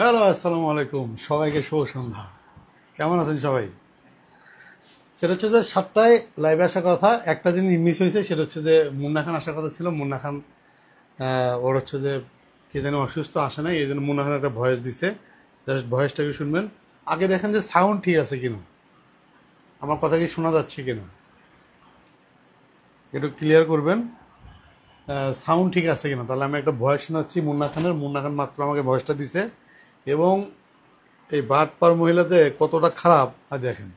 Hello, আসসালামু আলাইকুম। সবাইকে শুভ সন্ধ্যা। কেমন আছেন সবাই? সেটা হচ্ছে যে 7টায় লাইভে আসার কথা, একটা জিনিস মিস হয়েছে। সেটা হচ্ছে যে মুন্না খান আসার কথা ছিল। মুন্না খান ওর হচ্ছে যে কে যেন অসুস্থ, আসে নাই। এই জন্য মুন্না খান একটা ভয়েস দিছে। জাস্ট ভয়েসটাকে শুনবেন। আগে দেখেন যে সাউন্ড ঠিক আছে কিনা, আমার কথা কি শোনা যাচ্ছে কিনা, একটু ক্লিয়ার করবেন। সাউন্ড ঠিক আছে কিনা, তাহলে আমি একটা ভয়েস শোনাচ্ছি মুন্না খানের। মুন্না খান মাত্র আমাকে ভয়েসটা দিছে। এবং এই বাটপার মহিলাতে কতটা খারাপ দেখেন।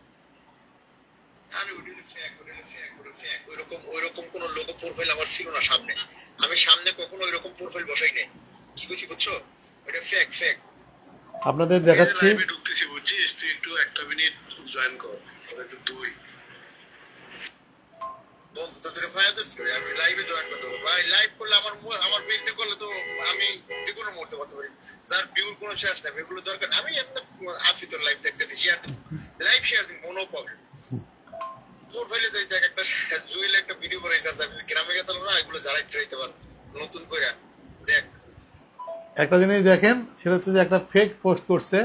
আমি ওইটা ফেক ওইটা ফেক ওইটা ফেক ওইরকম কোন লোগো প্রোফাইল আমার ছিল না সামনে। আমি সামনে কখনো ওইরকম প্রোফাইল বসাই নাই। কি কইছি বুঝছো? ওইটা ফেক ফেক। আপনাদের এই যে দেখাচ্ছি। লাইভে ঢুকতেছি বুঝছিস, তুই একটু একটা মিনিট জয়েন কর। ওটা তো তুই বন্ধু তোদের ফায়দা ছিল, আমি লাইভে জয়েন করতে পারবো ভাই। লাইভ করলে আমার ব্যক্তি করলে তো আমি যে কোনো মুহূর্তে করতে পারি। তার ভিউর কোনো শেষ নাই, এগুলো দরকার। আমি এমনি আসি তোর লাইভ দেখতে শেয়ার লাইভ শেয়ার দিন, কোনো প্রবলেম। তোর ফেলে দেখ দেখ একটা জুয়েল একটা ভিডিও করে আমি গ্রামে গেছিলাম না, এগুলো যারা চাইতে পার নতুন করে দেখ। একটা জিনিস দেখেন, সেটা হচ্ছে যে একটা ফেক পোস্ট করছে,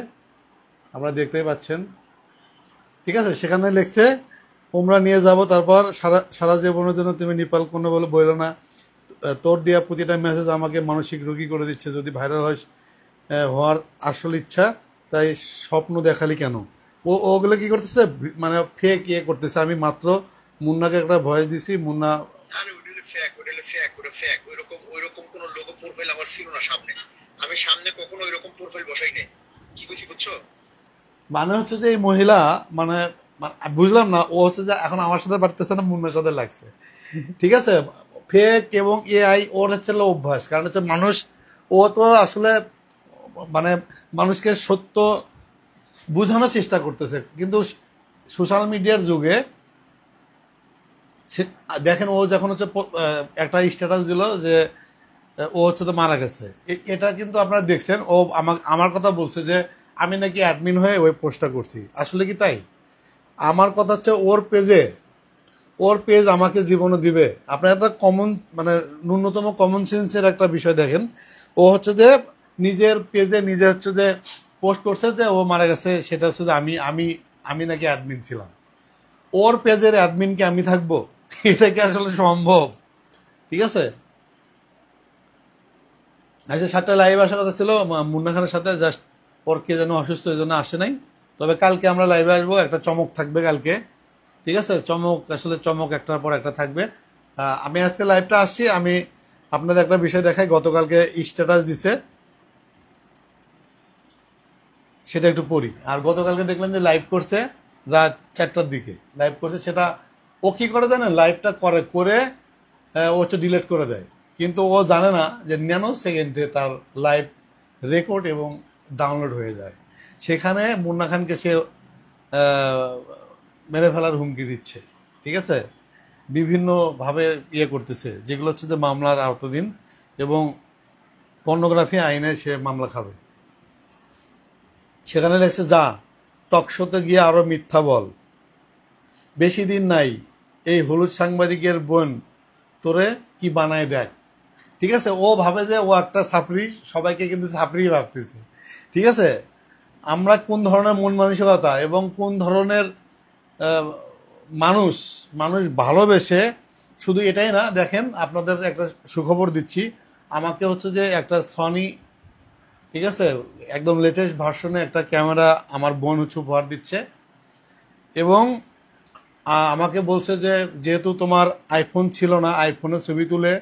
আপনারা দেখতেই পাচ্ছেন। ঠিক আছে, সেখানে লিখছে ওমরা নিয়ে যাব, তারপর সারা সারা জীবনের জন্য তুমি নেপাল কোনো বলে বইল না। তোর দেওয়া প্রতিটা মেসেজ আমাকে মানসিক রোগী করে দিচ্ছে। যদি ভাইরাল হয় হওয়ার আসল ইচ্ছা, তাই স্বপ্ন দেখালি কেন? ওগুলো কি করতেছে, মানে ফেক ইয়ে করতেছে। আমি মাত্র মুন্নাকে একটা ভয়েস দিছি। মুন্না আমি ওটা ফেক ওটা ফেক ওটা ফেক ওইরকম কোন লোগো প্রোফাইল আমার ছিল না সামনে। আমি সামনে কখনো ওইরকম প্রোফাইল বসাই নাই। কি কইছি বুঝছো? মানে হচ্ছে যে এই মহিলা, মানে বুঝলাম না, ও হচ্ছে যে এখন আমার সাথে পারতেছে না, মুন্নার সাথে লাগছে। ঠিক আছে, ফেক এবং এআই ওর হচ্ছে অভ্যাস। কারণ হচ্ছে মানুষ, ও তো আসলে মানে মানুষকে সত্য বোঝানোর চেষ্টা করতেছে, কিন্তু সোশ্যাল মিডিয়ার যুগে দেখেন, ও যখন হচ্ছে একটা স্ট্যাটাস দিল যে ও হচ্ছে তো মারা গেছে, এটা কিন্তু আপনারা দেখছেন। ও আমার কথা বলছে যে আমি নাকি অ্যাডমিন হয়ে ওই পোস্টটা করছি। আসলে কি তাই? আমার কথা হচ্ছে ওর পেজ আমাকে জীবনও দিবে। আপনার একটা কমন, মানে ন্যূনতম কমন সেন্সের একটা বিষয় দেখেন। ও হচ্ছে যে নিজের পেজে নিজে হচ্ছে যে পোস্ট করছে যে ও মারা গেছে। সেটা হচ্ছে যে আমি আমি আমি নাকি অ্যাডমিন ছিলাম। ওর পেজের অ্যাডমিন কি আমি থাকবো? এটা কি আসলে সম্ভব? ঠিক আছে, আচ্ছা 7টায় লাইভ আসার কথা ছিল মুন্না খানের সাথে। জাস্ট ওর কে যেন অসুস্থ, এই জন্য আসে নাই। তবে কালকে আমরা লাইভে আসবো, একটা চমক থাকবে কালকে। ঠিক আছে, চমক আসলে চমক একটার পর একটা থাকবে। আমি আজকে লাইভটা আসছি, আমি আপনাদের একটা বিষয় দেখাই। গতকালকে স্ট্যাটাস দিছে, সেটা একটু পড়ি। আর গতকালকে দেখলেন যে লাইভ করছে রাত 4টার দিকে লাইভ করছে। সেটা ও কি করে জানেন, লাইভটা করে করে ও হচ্ছে ডিলিট করে দেয়। কিন্তু ও জানে না যে ন্যানো সেকেন্ডে তার লাইভ রেকর্ড এবং ডাউনলোড হয়ে যায়। সেখানে মুন্না খানকে সে মেরে ফেলার হুমকি দিচ্ছে। ঠিক আছে, বিভিন্নভাবে ইয়ে করতেছে, যেগুলো হচ্ছে যে মামলার আওতাধীন, এবং পর্নোগ্রাফি আইনে সে মামলা খাবে। সেখানে লেগছে যা টকশোতে গিয়ে আরো মিথ্যা বল, বেশি দিন নাই, এই হলুদ সাংবাদিকের বোন তোরে কি বানায় দেখ। ঠিক আছে, ও ভাবে যে ও একটা ছাপরি, সবাইকে কিন্তু ছাপরি ভাবতেছে। ঠিক আছে, আমরা কোন ধরনের মন মানসিকতা এবং কোন ধরনের মানুষ মানুষ ভালোবেসে, শুধু এটাই না, দেখেন আপনাদের একটা সুখবর দিচ্ছি। আমাকে হচ্ছে যে একটা সনি, ঠিক আছে, একদম লেটেস্ট ভার্সনে একটা ক্যামেরা আমার বোন হচ্ছে উপহার দিচ্ছে। এবং আমাকে বলছে যে যেহেতু তোমার আইফোন ছিল না, আইফোনে ছবি তুলে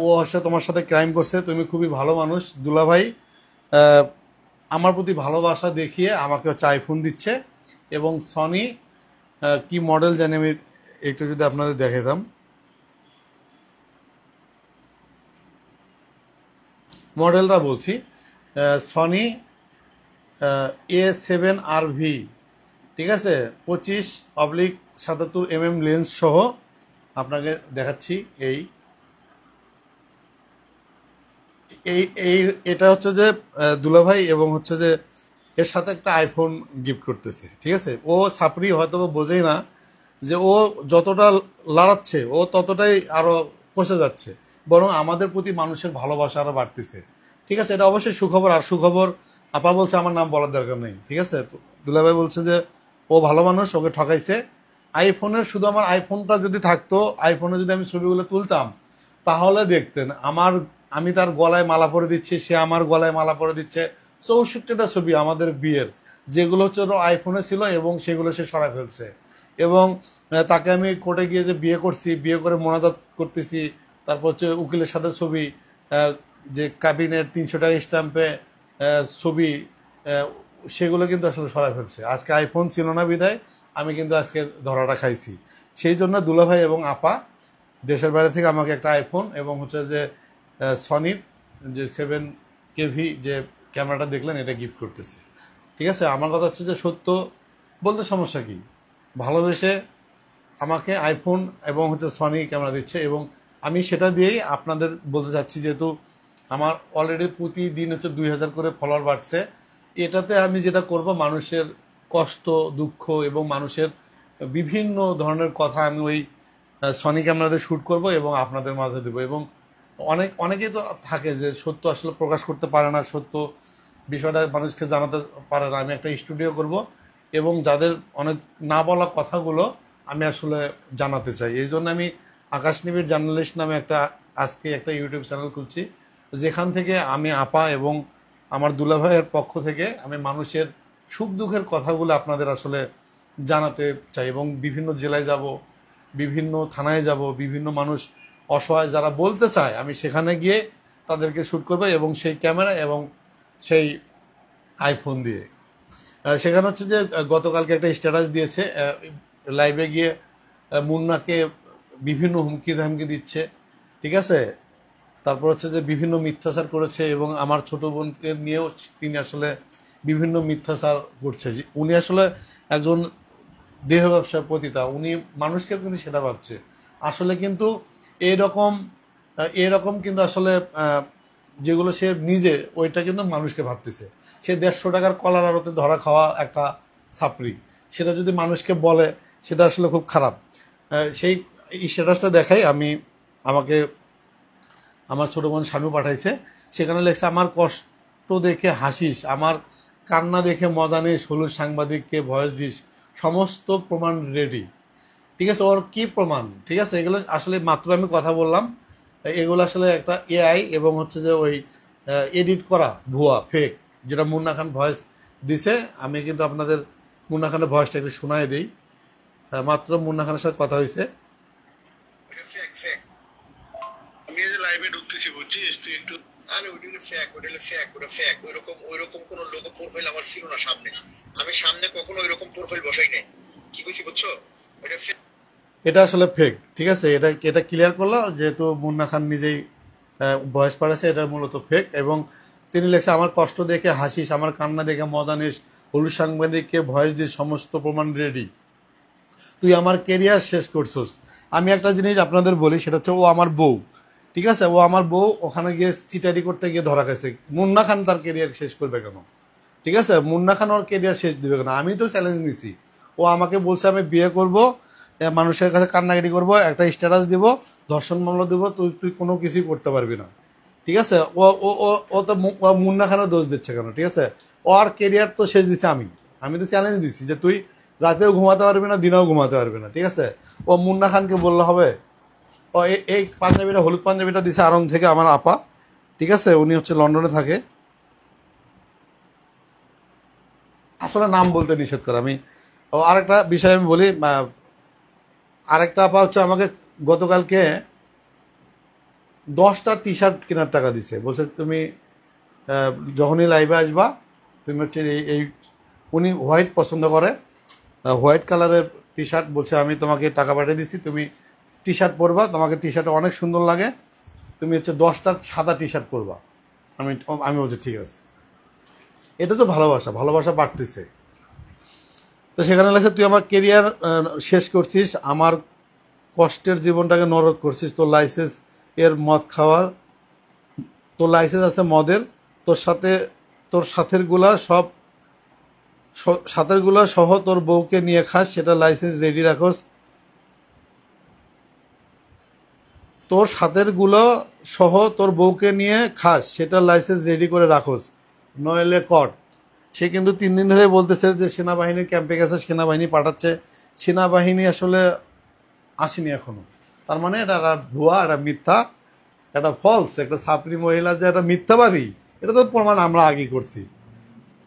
ও হচ্ছে তোমার সাথে ক্রাইম করছে, তুমি খুবই ভালো মানুষ দুলাভাই, আমার প্রতি ভালোবাসা দেখিয়ে আমাকে হচ্ছে আইফোন দিচ্ছে। এবং সনি কি মডেল জানি, আমি একটু যদি আপনাদের দেখাতাম, মডেলটা বলছি, সনি A7RV। ঠিক আছে, 25/77 লেন্স সহ আপনাকে দেখাচ্ছি। এই এই এই এটা হচ্ছে যে দুলাভাই, এবং হচ্ছে যে এর সাথে একটা আইফোন গিফট করতেছে। ঠিক আছে, ও ছাপরি হয়তো বোঝেই না যে ও যতটা লড়াচ্ছে ও ততটাই আরো কষে যাচ্ছে, বরং আমাদের প্রতি মানুষের ভালোবাসা আরো বাড়তেছে। ঠিক আছে, এটা অবশ্যই সুখবর। আর সুখবর আপা বলছে আমার নাম বলার দরকার নেই, ঠিক আছে। তো দুলাভাই বলছে যে ও ভালো মানুষ, ওকে ঠকাইছে। আইফোনের শুধু আমার আইফোনটা যদি থাকতো, আইফোনে যদি আমি ছবিগুলো তুলতাম, তাহলে দেখতেন আমি তার গলায় মালা পরে দিচ্ছি, সে আমার গলায় মালা পরে দিচ্ছে। 64টা ছবি আমাদের বিয়ের, যেগুলো হচ্ছে ওর আইফোনে ছিল এবং সেগুলো সে সরাই ফেলছে। এবং তাকে আমি কোর্টে গিয়ে যে বিয়ে করছি, বিয়ে করে মোনাজাত করতেছি, তারপর হচ্ছে উকিলের সাথে ছবি, যে কাবিনের 300 টাকা স্ট্যাম্পে ছবি, আহ, সেগুলো কিন্তু আসলে সরাই ফেলছে। আজকে আইফোন ছিল না বিধায় আমি কিন্তু আজকে ধরাটা খাইছি। সেই জন্য দুলাভাই এবং আপা দেশের বাইরে থেকে আমাকে একটা আইফোন এবং হচ্ছে যে সনির যে 7 কেভি যে ক্যামেরাটা দেখলেন, এটা গিফট করতেছে। ঠিক আছে, আমার কথা হচ্ছে যে সত্য বলতে সমস্যা কি, ভালোবেসে আমাকে আইফোন এবং হচ্ছে সনি ক্যামেরা দিচ্ছে, এবং আমি সেটা দিয়েই আপনাদের বলতে চাচ্ছি, যেহেতু আমার অলরেডি প্রতিদিন হচ্ছে 2000 করে ফলোয়ার বাড়ছে। এটাতে আমি যেটা করব, মানুষের কষ্ট দুঃখ এবং মানুষের বিভিন্ন ধরনের কথা আমি ওই সনি ক্যামেরাতে শ্যুট করব এবং আপনাদের মাঝে দেবো। এবং অনেকেই তো থাকে যে সত্য আসলে প্রকাশ করতে পারে না, সত্য বিষয়টা মানুষকে জানাতে পারে না। আমি একটা স্টুডিও করব এবং যাদের অনেক না বলা কথাগুলো আমি আসলে জানাতে চাই। এই জন্য আমি আকাশ নিবিড় জার্নালিস্ট নামে আজকে একটা ইউটিউব চ্যানেল খুলছি, যেখান থেকে আমি আপা এবং আমার দুলাভাইয়ের পক্ষ থেকে আমি মানুষের সুখ দুঃখের কথাগুলো আপনাদের আসলে জানাতে চাই। এবং বিভিন্ন জেলায় যাব, বিভিন্ন থানায় যাব, বিভিন্ন মানুষ অসহায় যারা বলতে চায়, আমি সেখানে গিয়ে তাদেরকে শ্যুট করবো এবং সেই ক্যামেরা এবং সেই আইফোন দিয়ে। সেখানে হচ্ছে যে গতকালকে একটা স্ট্যাটাস দিয়েছে, লাইভে গিয়ে মুন্নাকে বিভিন্ন হুমকি ধামকি দিচ্ছে, ঠিক আছে। তারপর হচ্ছে যে বিভিন্ন মিথ্যাচার করেছে এবং আমার ছোট বোনকে নিয়েও তিনি আসলে বিভিন্ন মিথ্যাচার করছে। উনি আসলে একজন দেহ ব্যবসার পতিতা, উনি মানুষকে কিন্তু সেটা ভাবছে। আসলে কিন্তু এরকম এরকম কিন্তু আসলে যেগুলো সে নিজে, ওইটা কিন্তু মানুষকে ভাবতেছে। সে 150 টাকার কলার আড়তে ধরা খাওয়া একটা ছাপরি, সেটা যদি মানুষকে বলে, সেটা আসলে খুব খারাপ। সেই স্ট্যাটাসটা দেখাই আমি, আমাকে আমার ছোট বোন শানু পাঠাইছে। সেখানে লেখছে, আমার কষ্ট দেখে হাসিস, আমার কান্না দেখে মজা নিস, হলুদ সাংবাদিককে ভয়েস দিস, সমস্ত প্রমাণ রেডি। ঠিক আছে, ওর কি প্রমাণ? ঠিক আছে, এগুলো আসলে মাত্র আমি কথা বললাম, এগুলো আসলে একটা এআই এবং হচ্ছে যে ওই এডিট করা ভুয়া ফেক, যেটা মুন্না খান ভয়েস দিছে। আমি কিন্তু আপনাদের মুন্না খানের ভয়েসটা একটু শোনাই দিই। মাত্র মুন্না খানের সাথে কথা হয়েছে। আমি যে লাইভে ঢুকতেছি, বুঝছিস তুই একটু, আরে ওইটা ফ্যাক, ওইটা ফ্যাক, ওটা ফ্যাক। ওইরকম কোন লোগো প্রোফাইল আমার ছিল না সামনে। আমি সামনে কখনো ওইরকম প্রোফাইল বসাই নাই। কি কইছি বুঝছো? ওইটা এটা আসলে ফেক, ঠিক আছে। এটা ক্লিয়ার করলো, যেহেতু মুন্না খান নিজেই ভয়েস পাঠাচ্ছে, এটা মূলত ফেক। এবং তিনি লেখছে, আমার কষ্ট দেখে হাসিস, আমার কান্না দেখে মজা নিস, হলুদ সাংবাদিককে ভয়েস দিস, সমস্ত প্রমাণ রেডি, তুই আমার কেরিয়ার শেষ করছিস। আমি একটা জিনিস আপনাদের বলি, সেটা হচ্ছে ও আমার বউ, ঠিক আছে। ও আমার বউ, ওখানে গিয়ে চিটারি করতে গিয়ে ধরা গেছে। মুন্না খান তার কেরিয়ার শেষ করবে কেন? ঠিক আছে, মুন্না খান ওর কেরিয়ার শেষ দিবে কেন? আমি তো চ্যালেঞ্জ নিছি। ও আমাকে বলছে আমি বিয়ে করব, মানুষের কাছে কান্নাকাটি করব, একটা স্ট্যাটাস দিব, ধর্ষণ মামলা দিব, তুই তুই কোনো কিছুই করতে পারবি না। ঠিক আছে, ও ও ও ও তো মুন্না খানের দোষ দিচ্ছে কেন? ঠিক আছে, ওর কেরিয়ার তো শেষ দিচ্ছে আমি। আমি তো চ্যালেঞ্জ দিচ্ছি যে তুই রাতেও ঘুমাতে পারবি না, দিনেও ঘুমাতে পারবি না। ঠিক আছে, ও মুন্না খানকে বললে হবে? ও এই পাঞ্জাবিটা, হলুদ পাঞ্জাবিটা দিছে আরং থেকে আমার আপা, ঠিক আছে। উনি হচ্ছে লন্ডনে থাকে, আসলে নাম বলতে নিষেধ করে। আমি আরেকটা বিষয় আমি বলি, আরেকটা আপা হচ্ছে আমাকে গতকালকে 10টা টি শার্ট কেনার টাকা দিছে। বলছে তুমি যখনই লাইভে আসবা, তুমি হচ্ছে এই উনি হোয়াইট পছন্দ করে, হোয়াইট কালারের টি শার্ট। বলছে আমি তোমাকে টাকা পাঠিয়ে দিছি, তুমি টি শার্ট পরবা, তোমাকে টি শার্ট অনেক সুন্দর লাগে, তুমি হচ্ছে 10টা সাদা টি শার্ট পরবা। আমি আমি বলছি ঠিক আছে। এটা তো ভালোবাসা, ভালোবাসা বাড়তেছে। তো সেখানে লাগছে, তুই আমার কেরিয়ার শেষ করছিস, আমার কষ্টের জীবনটাকে নরক করছিস, তোর লাইসেন্স এর মদ খাওয়ার, তোর লাইসেন্স আছে মদের, তোর সাথের গুলা সহ তোর বউকে নিয়ে খাস, সেটা লাইসেন্স রেডি রাখোস, তোর সাথের গুলো সহ তোর বউকে নিয়ে খাস, সেটা লাইসেন্স রেডি করে রাখোস, নইলে কর। সে কিন্তু 3 দিন ধরে বলতেছে যে সেনাবাহিনীর ক্যাম্পে গেছে, সেনাবাহিনী পাঠাচ্ছে। সেনাবাহিনী আসলে আসেনি এখনো। তার মানে এটা একটা ভুয়া, একটা মিথ্যা, একটা ফলস, একটা ছাত্রী মহিলা যে একটা মিথ্যাবাদী, এটা তো প্রমাণ আমরা আগেই করছি।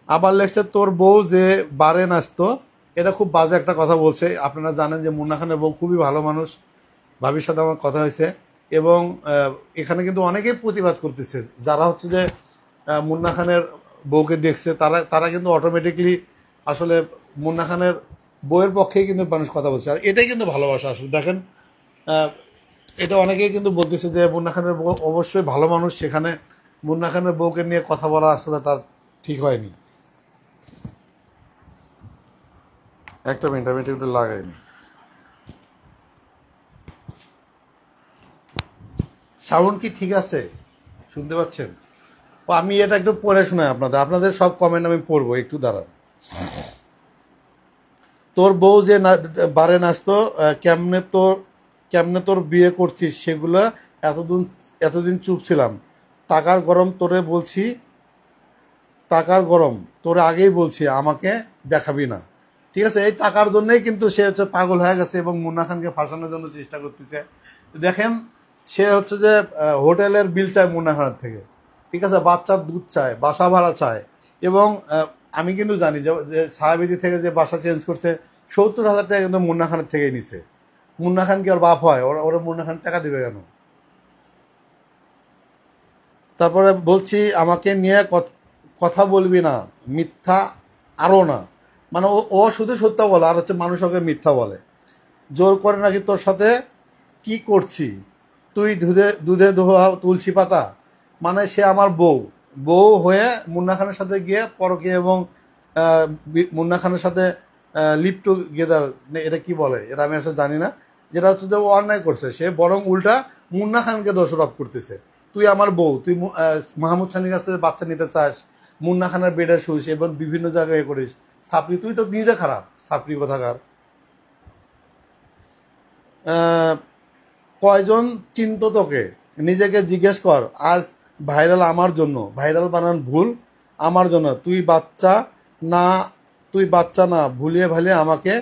আবার লেখছে তোর বউ যে বারে নাচতো, এটা খুব বাজে একটা কথা বলছে। আপনারা জানেন যে মুন্না খানের বউ খুবই ভালো মানুষ, ভাবির সাথে আমার কথা হয়েছে। এবং এখানে কিন্তু অনেকেই প্রতিবাদ করতেছে, যারা হচ্ছে যে মুন্না খানের বউকে দেখছে, তারা তারা কিন্তু অটোমেটিকলি আসলে মুন্না খানের বউয়ের পক্ষেই কিন্তু মানুষ কথা বলছে। আর এটাই কিন্তু ভালোবাসা। আসলে দেখেন, আহ, এটা অনেকেই কিন্তু বলতেছে যে মুন্না খানের বউ অবশ্যই ভালো মানুষ, সেখানে মুন্না খানের বউকে নিয়ে কথা বলা আসলে তার ঠিক হয়নি। একটা মিনিট, আমি এটা একটু লাগাইনি। সাউন্ড কি ঠিক আছে? শুনতে পাচ্ছেন? ও আমি এটা একটু পড়ে শোনাই আপনাদের, আপনাদের সব কমেন্ট আমি পড়বো, একটু দাঁড়ান। তোর বউ যে বারে নাচতো, কেমনে তোর বিয়ে করছিস সেগুলো এতদিন এতদিন চুপ ছিলাম। টাকার গরম তোরে বলছি, টাকার গরম তোরে আগেই বলছি, আমাকে দেখাবি না। ঠিক আছে, এই টাকার জন্যই কিন্তু সে হচ্ছে পাগল হয়ে গেছে এবং মুন্না খানকে ফাঁসানোর জন্য চেষ্টা করতেছে। দেখেন, সে হচ্ছে যে হোটেলের বিল চায় মুন্না খানের থেকে, ঠিক আছে, বাচ্চার দুধ চায়, বাসা ভাড়া চায়। এবং আমি কিন্তু জানি যে সাহাবিজি থেকে যে বাসা চেঞ্জ করছে 70,000 টাকা কিন্তু মুন্না খানের থেকেই নিছে। মুন্না খান কি ওর বাপ হয়? ওরা ওরা মুন্না খান টাকা দিবে কেন? তারপরে বলছি আমাকে নিয়ে কথা বলবি না, মিথ্যা আরও না। মানে ও শুধু সত্য বলে, আর হচ্ছে মানুষ ওকে মিথ্যা বলে। জোর করে নাকি তোর সাথে কি করছি, তুই দুধে দুধে ধোয়া তুলসী পাতা। মানে সে আমার বউ, বউ হয়ে মুন্না খানের সাথে গিয়ে পরকে এবং মুন্না খানের সাথে লিপ টুগেদার, এটা কি বলে এটা আমি আসলে জানি না। যেটা হচ্ছে যে ও অন্যায় করছে, সে বরং উল্টা মুন্না খানকে দোষারোপ করতেছে। তুই আমার বউ, তুই মাহমুদ খানের কাছে বাচ্চা নিতে চাস, মুন্না খানের বেডে শুইস এবং বিভিন্ন জায়গায় করিস। সাপড়ি, তুই তো নিজে খারাপ, সাপড়ি কোথাকার। কয়জন চিন্ত তোকে, নিজেকে জিজ্ঞেস কর। আজ ভাইরাল আমার জন্য, ভাইরাল বানান ভুল আমার জন্য। না, তুই বাচ্চা না, ভুলিয়ে ভালিয়ে আমাকে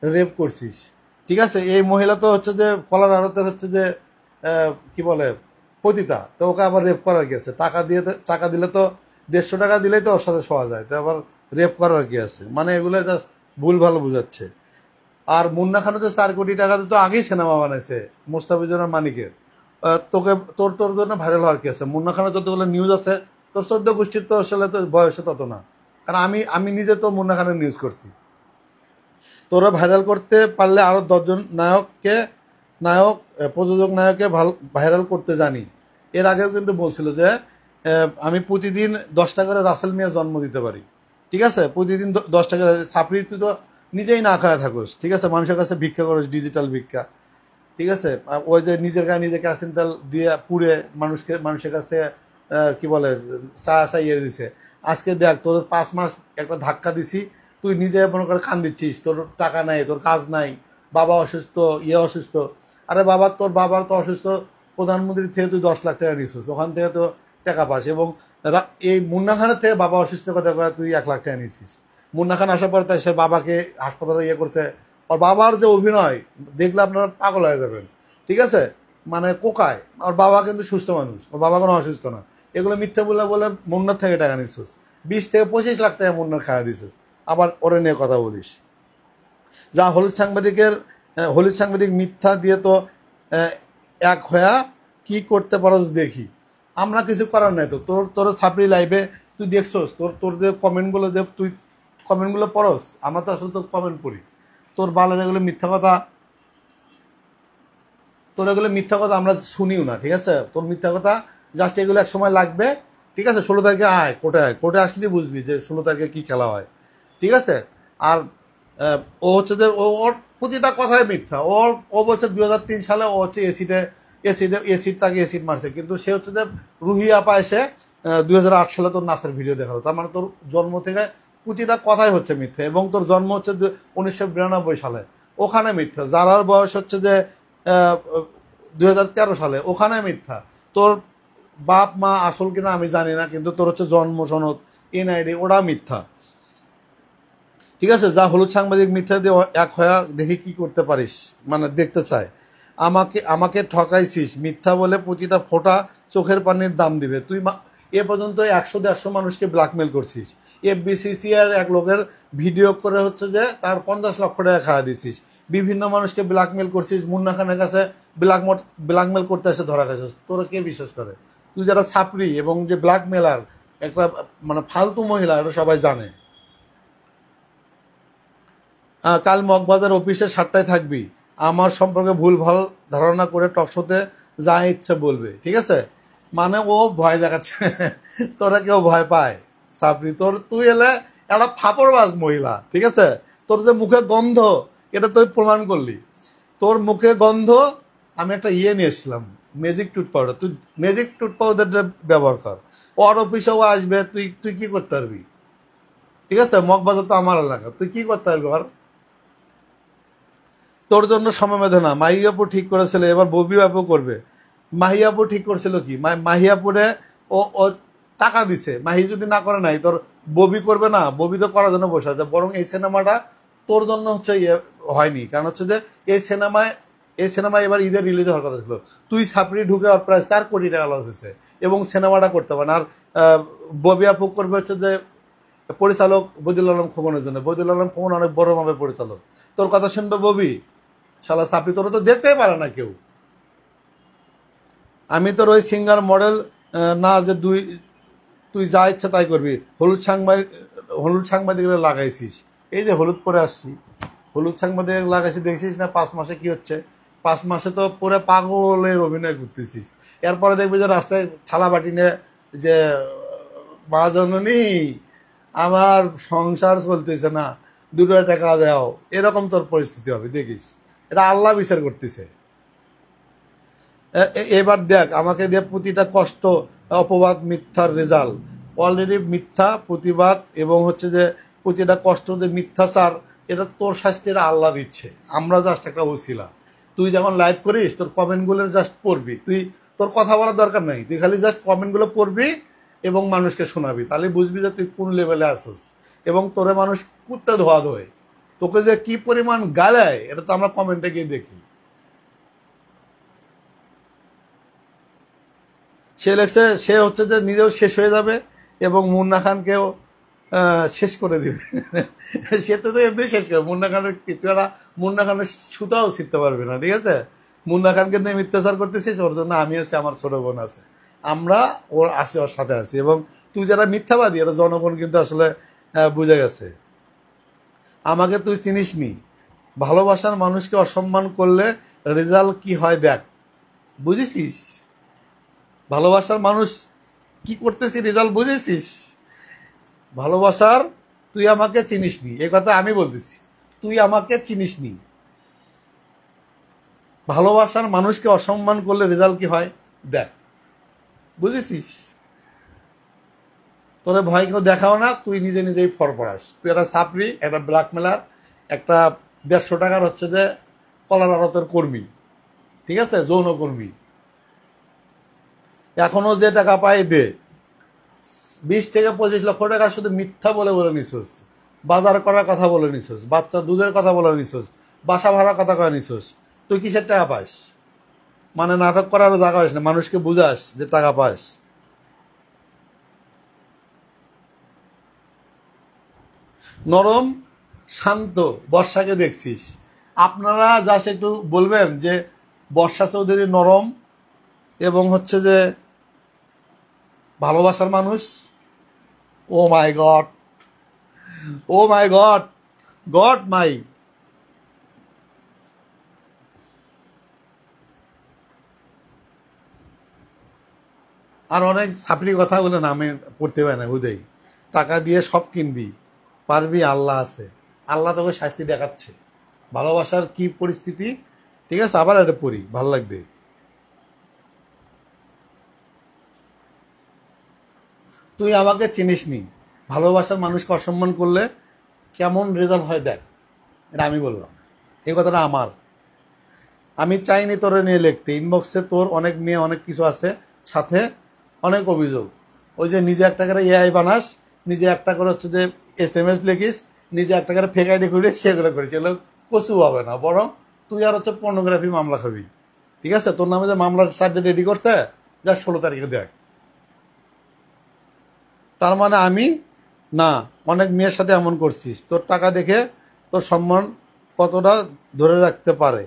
রেপ করছিস। ঠিক আছে, এই মহিলা তো হচ্ছে যে কলার আড়তে হচ্ছে যে কি বলে পতিতা, তো ওকে আবার রেপ করার কি আছে? টাকা দিলে তো 150 টাকা দিলেই তো ওর সাথে শোয়া যায়, তো আবার রেপ করার কি আছে? মানে এগুলো জাস্ট ভুল ভালো বুঝাচ্ছে। আর মুন্না খানও তো 4 কোটি টাকা তো আগেই সিনেমা বানাইছে মোস্তাফিজুর মানিকের। তোকে তোর তোর জন্য ভাইরাল হওয়ার কি আছে? মুন্না খানের যতগুলো নিউজ আছে, তোর 14 গোষ্ঠীর তো আসলে তো বয়সে তত না। কারণ আমি নিজে তো মুন্না খানের নিউজ করছি। তোরা ভাইরাল করতে পারলে আরো 10 জন প্রযোজক নায়ককে ভাইরাল করতে জানি। এর আগেও কিন্তু বলছিল যে আমি প্রতিদিন 10টা করে রাসেল মিয়া জন্ম দিতে পারি। ঠিক আছে, প্রতিদিন 10টা করে। সাপড়ি তুই তো নিজেই না খায় থাকোস, ঠিক আছে, মানুষের কাছে ভিক্ষা করিস, ডিজিটাল ভিক্ষা। ঠিক আছে, ওই যে নিজের গায়ে নিজে কেরাসিন তেল দিয়ে পুড়ে মানুষের কাছ থেকে কি বলে চা ইয়ে দিছে। আজকে দেখ, তোর 5 মাস একটা ধাক্কা দিছি, তুই নিজে মনে করে খান দিচ্ছিস, তোর টাকা নাই, তোর কাজ নাই, বাবা অসুস্থ, অসুস্থ। আরে বাবা, তোর বাবার তো অসুস্থ, প্রধানমন্ত্রী থেকে তুই 10 লাখ টাকা নিছিস, ওখান থেকে তো টাকা পাস। এবং এই মুন্না খানের থেকে বাবা অসুস্থ কথা তুই 1 লাখ টাকা নিছিস। মুন্না খান আসার পর তাই সে বাবাকে হাসপাতালে ইয়ে করছে। ওর বাবার যে অভিনয় দেখলে আপনারা পাগল হয়ে যাবেন। ঠিক আছে, মানে কোকায়। ওর বাবা কিন্তু সুস্থ মানুষ, ওর বাবা কোনো অসুস্থ না। এগুলো মিথ্যা বলে বলে মুন্নার থেকে টাকা নিছিস, 20 থেকে 25 লাখ টাকা মুন্নার খাওয়া দিছিস, আবার ওরে নিয়ে কথা বলিস। যা হলুদ সাংবাদিক মিথ্যা দিয়ে তো এক হয়া কি করতে পারোস দেখি। আমরা কিছু করার নাই তো। তোর ছাপড়ি লাইভে তুই দেখছোস, তোর যে কমেন্টগুলো, যে তুই কমেন্টগুলো পড়স, আমরা তো আসলে তোর কমেন্ট পড়ি। তোর বালের এগুলো মিথ্যা কথা, তোর এগুলো মিথ্যা কথা আমরা শুনিও না। ঠিক আছে, তোর মিথ্যা কথা জাস্ট এগুলো এক সময় লাগবে। ঠিক আছে, 16 তারিখে আয়, কোর্টে আসলে বুঝবি যে 16 তারিখে কি খেলা হয়। ঠিক আছে, আর ও হচ্ছে যে ওর প্রতিটা কথাই মিথ্যা। ও বলছে 2003 সালে ও হচ্ছে এসিড তাকে এসিড মারছে, কিন্তু সে হচ্ছে যে রুহি আপা এসে 2008 সালে তোর নাচের ভিডিও দেখালো। তার মানে তোর জন্ম থেকে প্রতিটা কথাই হচ্ছে মিথ্যা। এবং তোর জন্ম হচ্ছে 1992 সালে, ওখানে মিথ্যা। যারার বয়স হচ্ছে যে 2013 সালে, ওখানে মিথ্যা। তোর বাপ মা আসল কিনা আমি জানি না, কিন্তু তোর হচ্ছে জন্ম সনদ, এনআইডি, ওটা মিথ্যা। ঠিক আছে, যা হলুদ সাংবাদিক মিথ্যা দিয়ে এক হয়ে দেখি কি করতে পারিস, মানে দেখতে চায়। আমাকে ঠকাইছিস, মিথ্যা বলে প্রতিটা ফোঁটা চোখের পানির দাম দিবে। তুই এ পর্যন্ত 100-150 মানুষকে ব্ল্যাকমেল করছিস। এফবিসিসিআর এক লোকের ভিডিও করে হচ্ছে যে তার 50 লক্ষ টাকা খাওয়া দিছিস। বিভিন্ন মানুষকে ব্ল্যাকমেল করছিস, মুন্না খানের কাছে ব্ল্যাকমেল করতে এসে ধরা গেছিস। তোরা কে বিশ্বাস করে? তুই যারা ছাপরি এবং যে ব্ল্যাকমেলার, একটা মানে ফালতু মহিলা, এটা সবাই জানে। কাল মগবাজার অফিসে 7টায় থাকবি। আমার সম্পর্কে ভুল ভাল ধারণা করে টকশোতে যা ইচ্ছে বলবে, ঠিক আছে? মানে ও ভয় দেখাচ্ছে। তোরা কেউ ভয় পায়? সাপরি, তুই এলে একটা ফাপড়বাজ মহিলা, ঠিক আছে? তোর যে মুখে গন্ধ, এটা তুই প্রমাণ করলি। তোর মুখে গন্ধ, আমি একটা নিয়ে এসেছিলাম, ম্যাজিক টুথ পাউডার। তুই ম্যাজিক টুথ পাউডারটা ব্যবহার কর। ওর অফিসেও আসবে, তুই কি করতে পারবি? ঠিক আছে, মগবাজার তো আমার এলাকা, তুই কি করতে পারবি? আর তোর জন্য সময় বেঁধে না। মাহিয়াপুর ঠিক করেছিল, এবার ববি বাপু করবে। মাহিয়াপুর ঠিক করছিল কি? মাহিয়াপুরে ও টাকা দিছে। মাহি যদি না করে নাই, তোর ববি করবে না? ববি তো করার জন্য বসে আছে। বরং এই সিনেমাটা তোর জন্য হচ্ছে হয়নি, কারণ হচ্ছে যে এই সিনেমায় এবার ঈদের রিলিজ হওয়ার কথা ছিল। তুই ছাপড়ি ঢুকে প্রায় 4 কোটি টাকা লস হয়েছে, এবং সিনেমাটা করতে পারে না। আর ববি আপু করবে হচ্ছে যে পরিচালক বদিউল আলম খোকনের জন্য। বদিউল আলম খোকন অনেক বড় ভাবে পরিচালক। তোর কথা শুনবে ববি? শালা সাপড়ি, তোরা তো দেখতেই পারে না কেউ। আমি তোর ওই সিঙ্গার মডেল না যে তুই যা ইচ্ছা তাই করবি। হলুদ সাংবাদিকরা লাগাইছিস। এই যে হলুদ পরে আসছি, হলুদ সাংবাদিক লাগাইছি, দেখছিস না 5 মাসে কি হচ্ছে? 5 মাসে তো পুরো পাগলের অভিনয় করতেছিস। এরপরে দেখবি যে রাস্তায় থালা বাটি নিয়ে যে মা জননী আমার সংসার চলতেছে না, 2 টাকা দাও, এরকম তোর পরিস্থিতি হবে, দেখিস। এটা আল্লাহ বিচার করতেছে। এবার দেখ, আমাকে দিয়ে প্রতিটা কষ্ট, অপবাদ, মিথ্যার রেজাল্ট। অলরেডি মিথ্যা প্রতিবাদ এবং হচ্ছে যে প্রতিটা কষ্ট, যে মিথ্যাচার, এটা তোর শাস্তির আল্লাহ দিচ্ছে। আমরা জাস্ট একটা ওসিলা। তুই যখন লাইভ করিস, তোর কমেন্টগুলো জাস্ট পড়বি। তোর কথা বলার দরকার নাই, তুই খালি জাস্ট কমেন্টগুলো পড়বি এবং মানুষকে শোনাবি। তাহলে বুঝবি যে তুই কোন লেভেলে আসিস। এবং তোরে মানুষ কুত্তে ধোয়া ধোয়, তোকে যে কি পরিমাণ গালায়, এটা তো আমরা কমেন্টে গিয়ে দেখি। সে লেখছে, সে হচ্ছে যে নিজেও শেষ হয়ে যাবে এবং মুন্না খানকেও শেষ করে দিবে। সে তো এমনি শেষ করে। মুন্না খানের কিছুটা, মুন্না খানের সুতাও ছিঁড়তে পারবে না, ঠিক আছে? মুন্না খানকে নিয়ে মিথ্যাচার করতেছিস, ওর জন্য আমি আছি, আমার ছোট বোন আছে, আমরা ওর আছি, ওর সাথে আছি। এবং তুই যারা মিথ্যাবাদী, এটা জনগণ কিন্তু আসলে বুঝে গেছে। আমাকে তুই চিনিস নি। ভালোবাসার মানুষকে অসম্মান করলে রেজাল্ট কি হয় দেখ, বুঝেছিস? ভালোবাসার মানুষ কি করতেছি, রেজাল্ট বুঝেছিস? ভালোবাসার, তুই আমাকে চিনিস নি, এ কথা আমি বলতেছি। তুই আমাকে চিনিস নি। ভালোবাসার মানুষকে অসম্মান করলে রেজাল্ট কি হয় দেখ, বুঝেছিস? তোরে ভয় কেউ দেখাও না, তুই নিজে নিজেই ফরফরাস। তুই একটা ছাপরি, একটা ব্ল্যাকমেলার, একটা 150 টাকার হচ্ছে যে কলার আড়তের কর্মী, ঠিক আছে? যৌনকর্মী। এখনো যে টাকা পাই দে। 20 থেকে 25 লক্ষ টাকা শুধু মিথ্যা বলে বলে নিছোস। বাজার করার কথা বলে নিছোস, বাচ্চা দুধের কথা বলে নিছোস, বাসা ভাড়ার কথা কয়ে নিছোস। তুই কিসের টাকা পাস? মানে নাটক করারও জায়গা পাস না, মানুষকে বুঝাস যে টাকা পাস। নরম শান্ত বর্ষাকে দেখছিস। আপনারা জাস্ট একটু বলবেন যে বর্ষা চৌধুরী নরম এবং হচ্ছে যে ভালোবাসার মানুষ। ও মাই গড, ও মাই গড, গড মাই। আর অনেক ছাপড়ি কথা বলে না, আমি পড়তে পারি না, বুঝেই। টাকা দিয়ে সব কিনবি, পারবি, আল্লাহ আছে, আল্লাহ তোকে শাস্তি দেখাচ্ছে। ভালোবাসার কি পরিস্থিতি, ঠিক আছে? আবার এটা পড়ি, ভালো লাগবে। তুই আমাকে চিনিস নি। ভালোবাসার মানুষকে অসম্মান করলে কেমন রেজাল্ট হয় দেখ, এটা আমি বললাম। এই কথাটা আমার। আমি চাইনি তোরে নিয়ে লিখতে। ইনবক্সে তোর অনেক মেয়ে, অনেক কিছু আছে, সাথে অনেক অভিযোগ। ওই যে নিজে একটা করে এআই বানাস, নিজে একটা করে হচ্ছে যে SMS লিখিস, নিজে একটা করে ফেক আইডি খুলে সেগুলো করিস, এগুলো কচু হবে না, বরং তুই আর হচ্ছে পর্নোগ্রাফি মামলা খাবি। ঠিক আছে, তোর নামে যে মামলার চার্জটা রেডি করছে যা 16 তারিখে দেখ। তার মানে আমি না, অনেক মেয়ের সাথে এমন করছিস, তোর টাকা দেখে তোর সম্মান কতটা ধরে রাখতে পারে,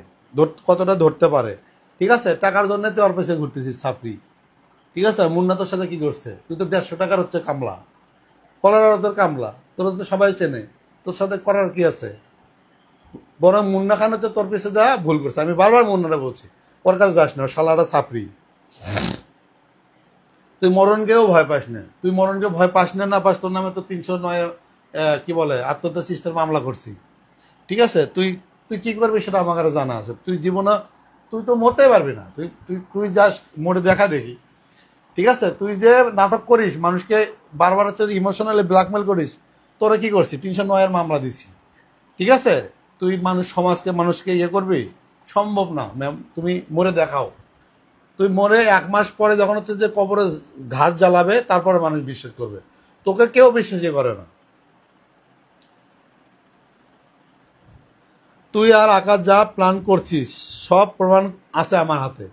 কতটা ধরতে পারে। ঠিক আছে, টাকার জন্য তুই ওর পেছনে ঘুরতেছিস সাপড়ি। ঠিক আছে, মুন্না তোর সাথে কি করছে? তুই তো 150 টাকার হচ্ছে কামলা, কলার তোর কামলা, তোর তো সবাই চেনে, তোর সাথে করার কি আছে? বরং মুন্না খান হচ্ছে তোর পেছনে যা ভুল করছে। আমি বারবার মুন্নাটা বলছি, ওর কাছে যাস না, ও শালাটা সাপড়ি। তুই মরণকেও ভয় পাস না, তুই মরণকে ভয় পাস না, না পাস, তোর নামে তো 309 কি বলে আত্মহত্যা চেষ্টার মামলা করছি। ঠিক আছে, তুই তুই কি করবি সেটা আমার কাছে জানা আছে। তুই জীবনে তুই তো মরতেই পারবি না, তুই তুই তুই যাস মরে দেখা দেখি। ঠিক আছে, তুই যে নাটক করিস, মানুষকে বারবার হচ্ছে ইমোশনালি ব্ল্যাকমেল করিস, তোরা কি করছিস? 309 মামলা দিছি। ঠিক আছে, তুই মানুষকে ইয়ে করবি? সম্ভব না ম্যাম, তুমি মরে দেখাও। তুই মরে 1 মাস পরে যখন হচ্ছে যে কবরে ঘাস জ্বালাবে, তারপরে মানুষ বিশ্বাস করবে, তোকে কেউ বিশ্বাসই করে না। তুই আর আকাশ যা প্ল্যান করছিস সব প্রমাণ আছে আমার হাতে।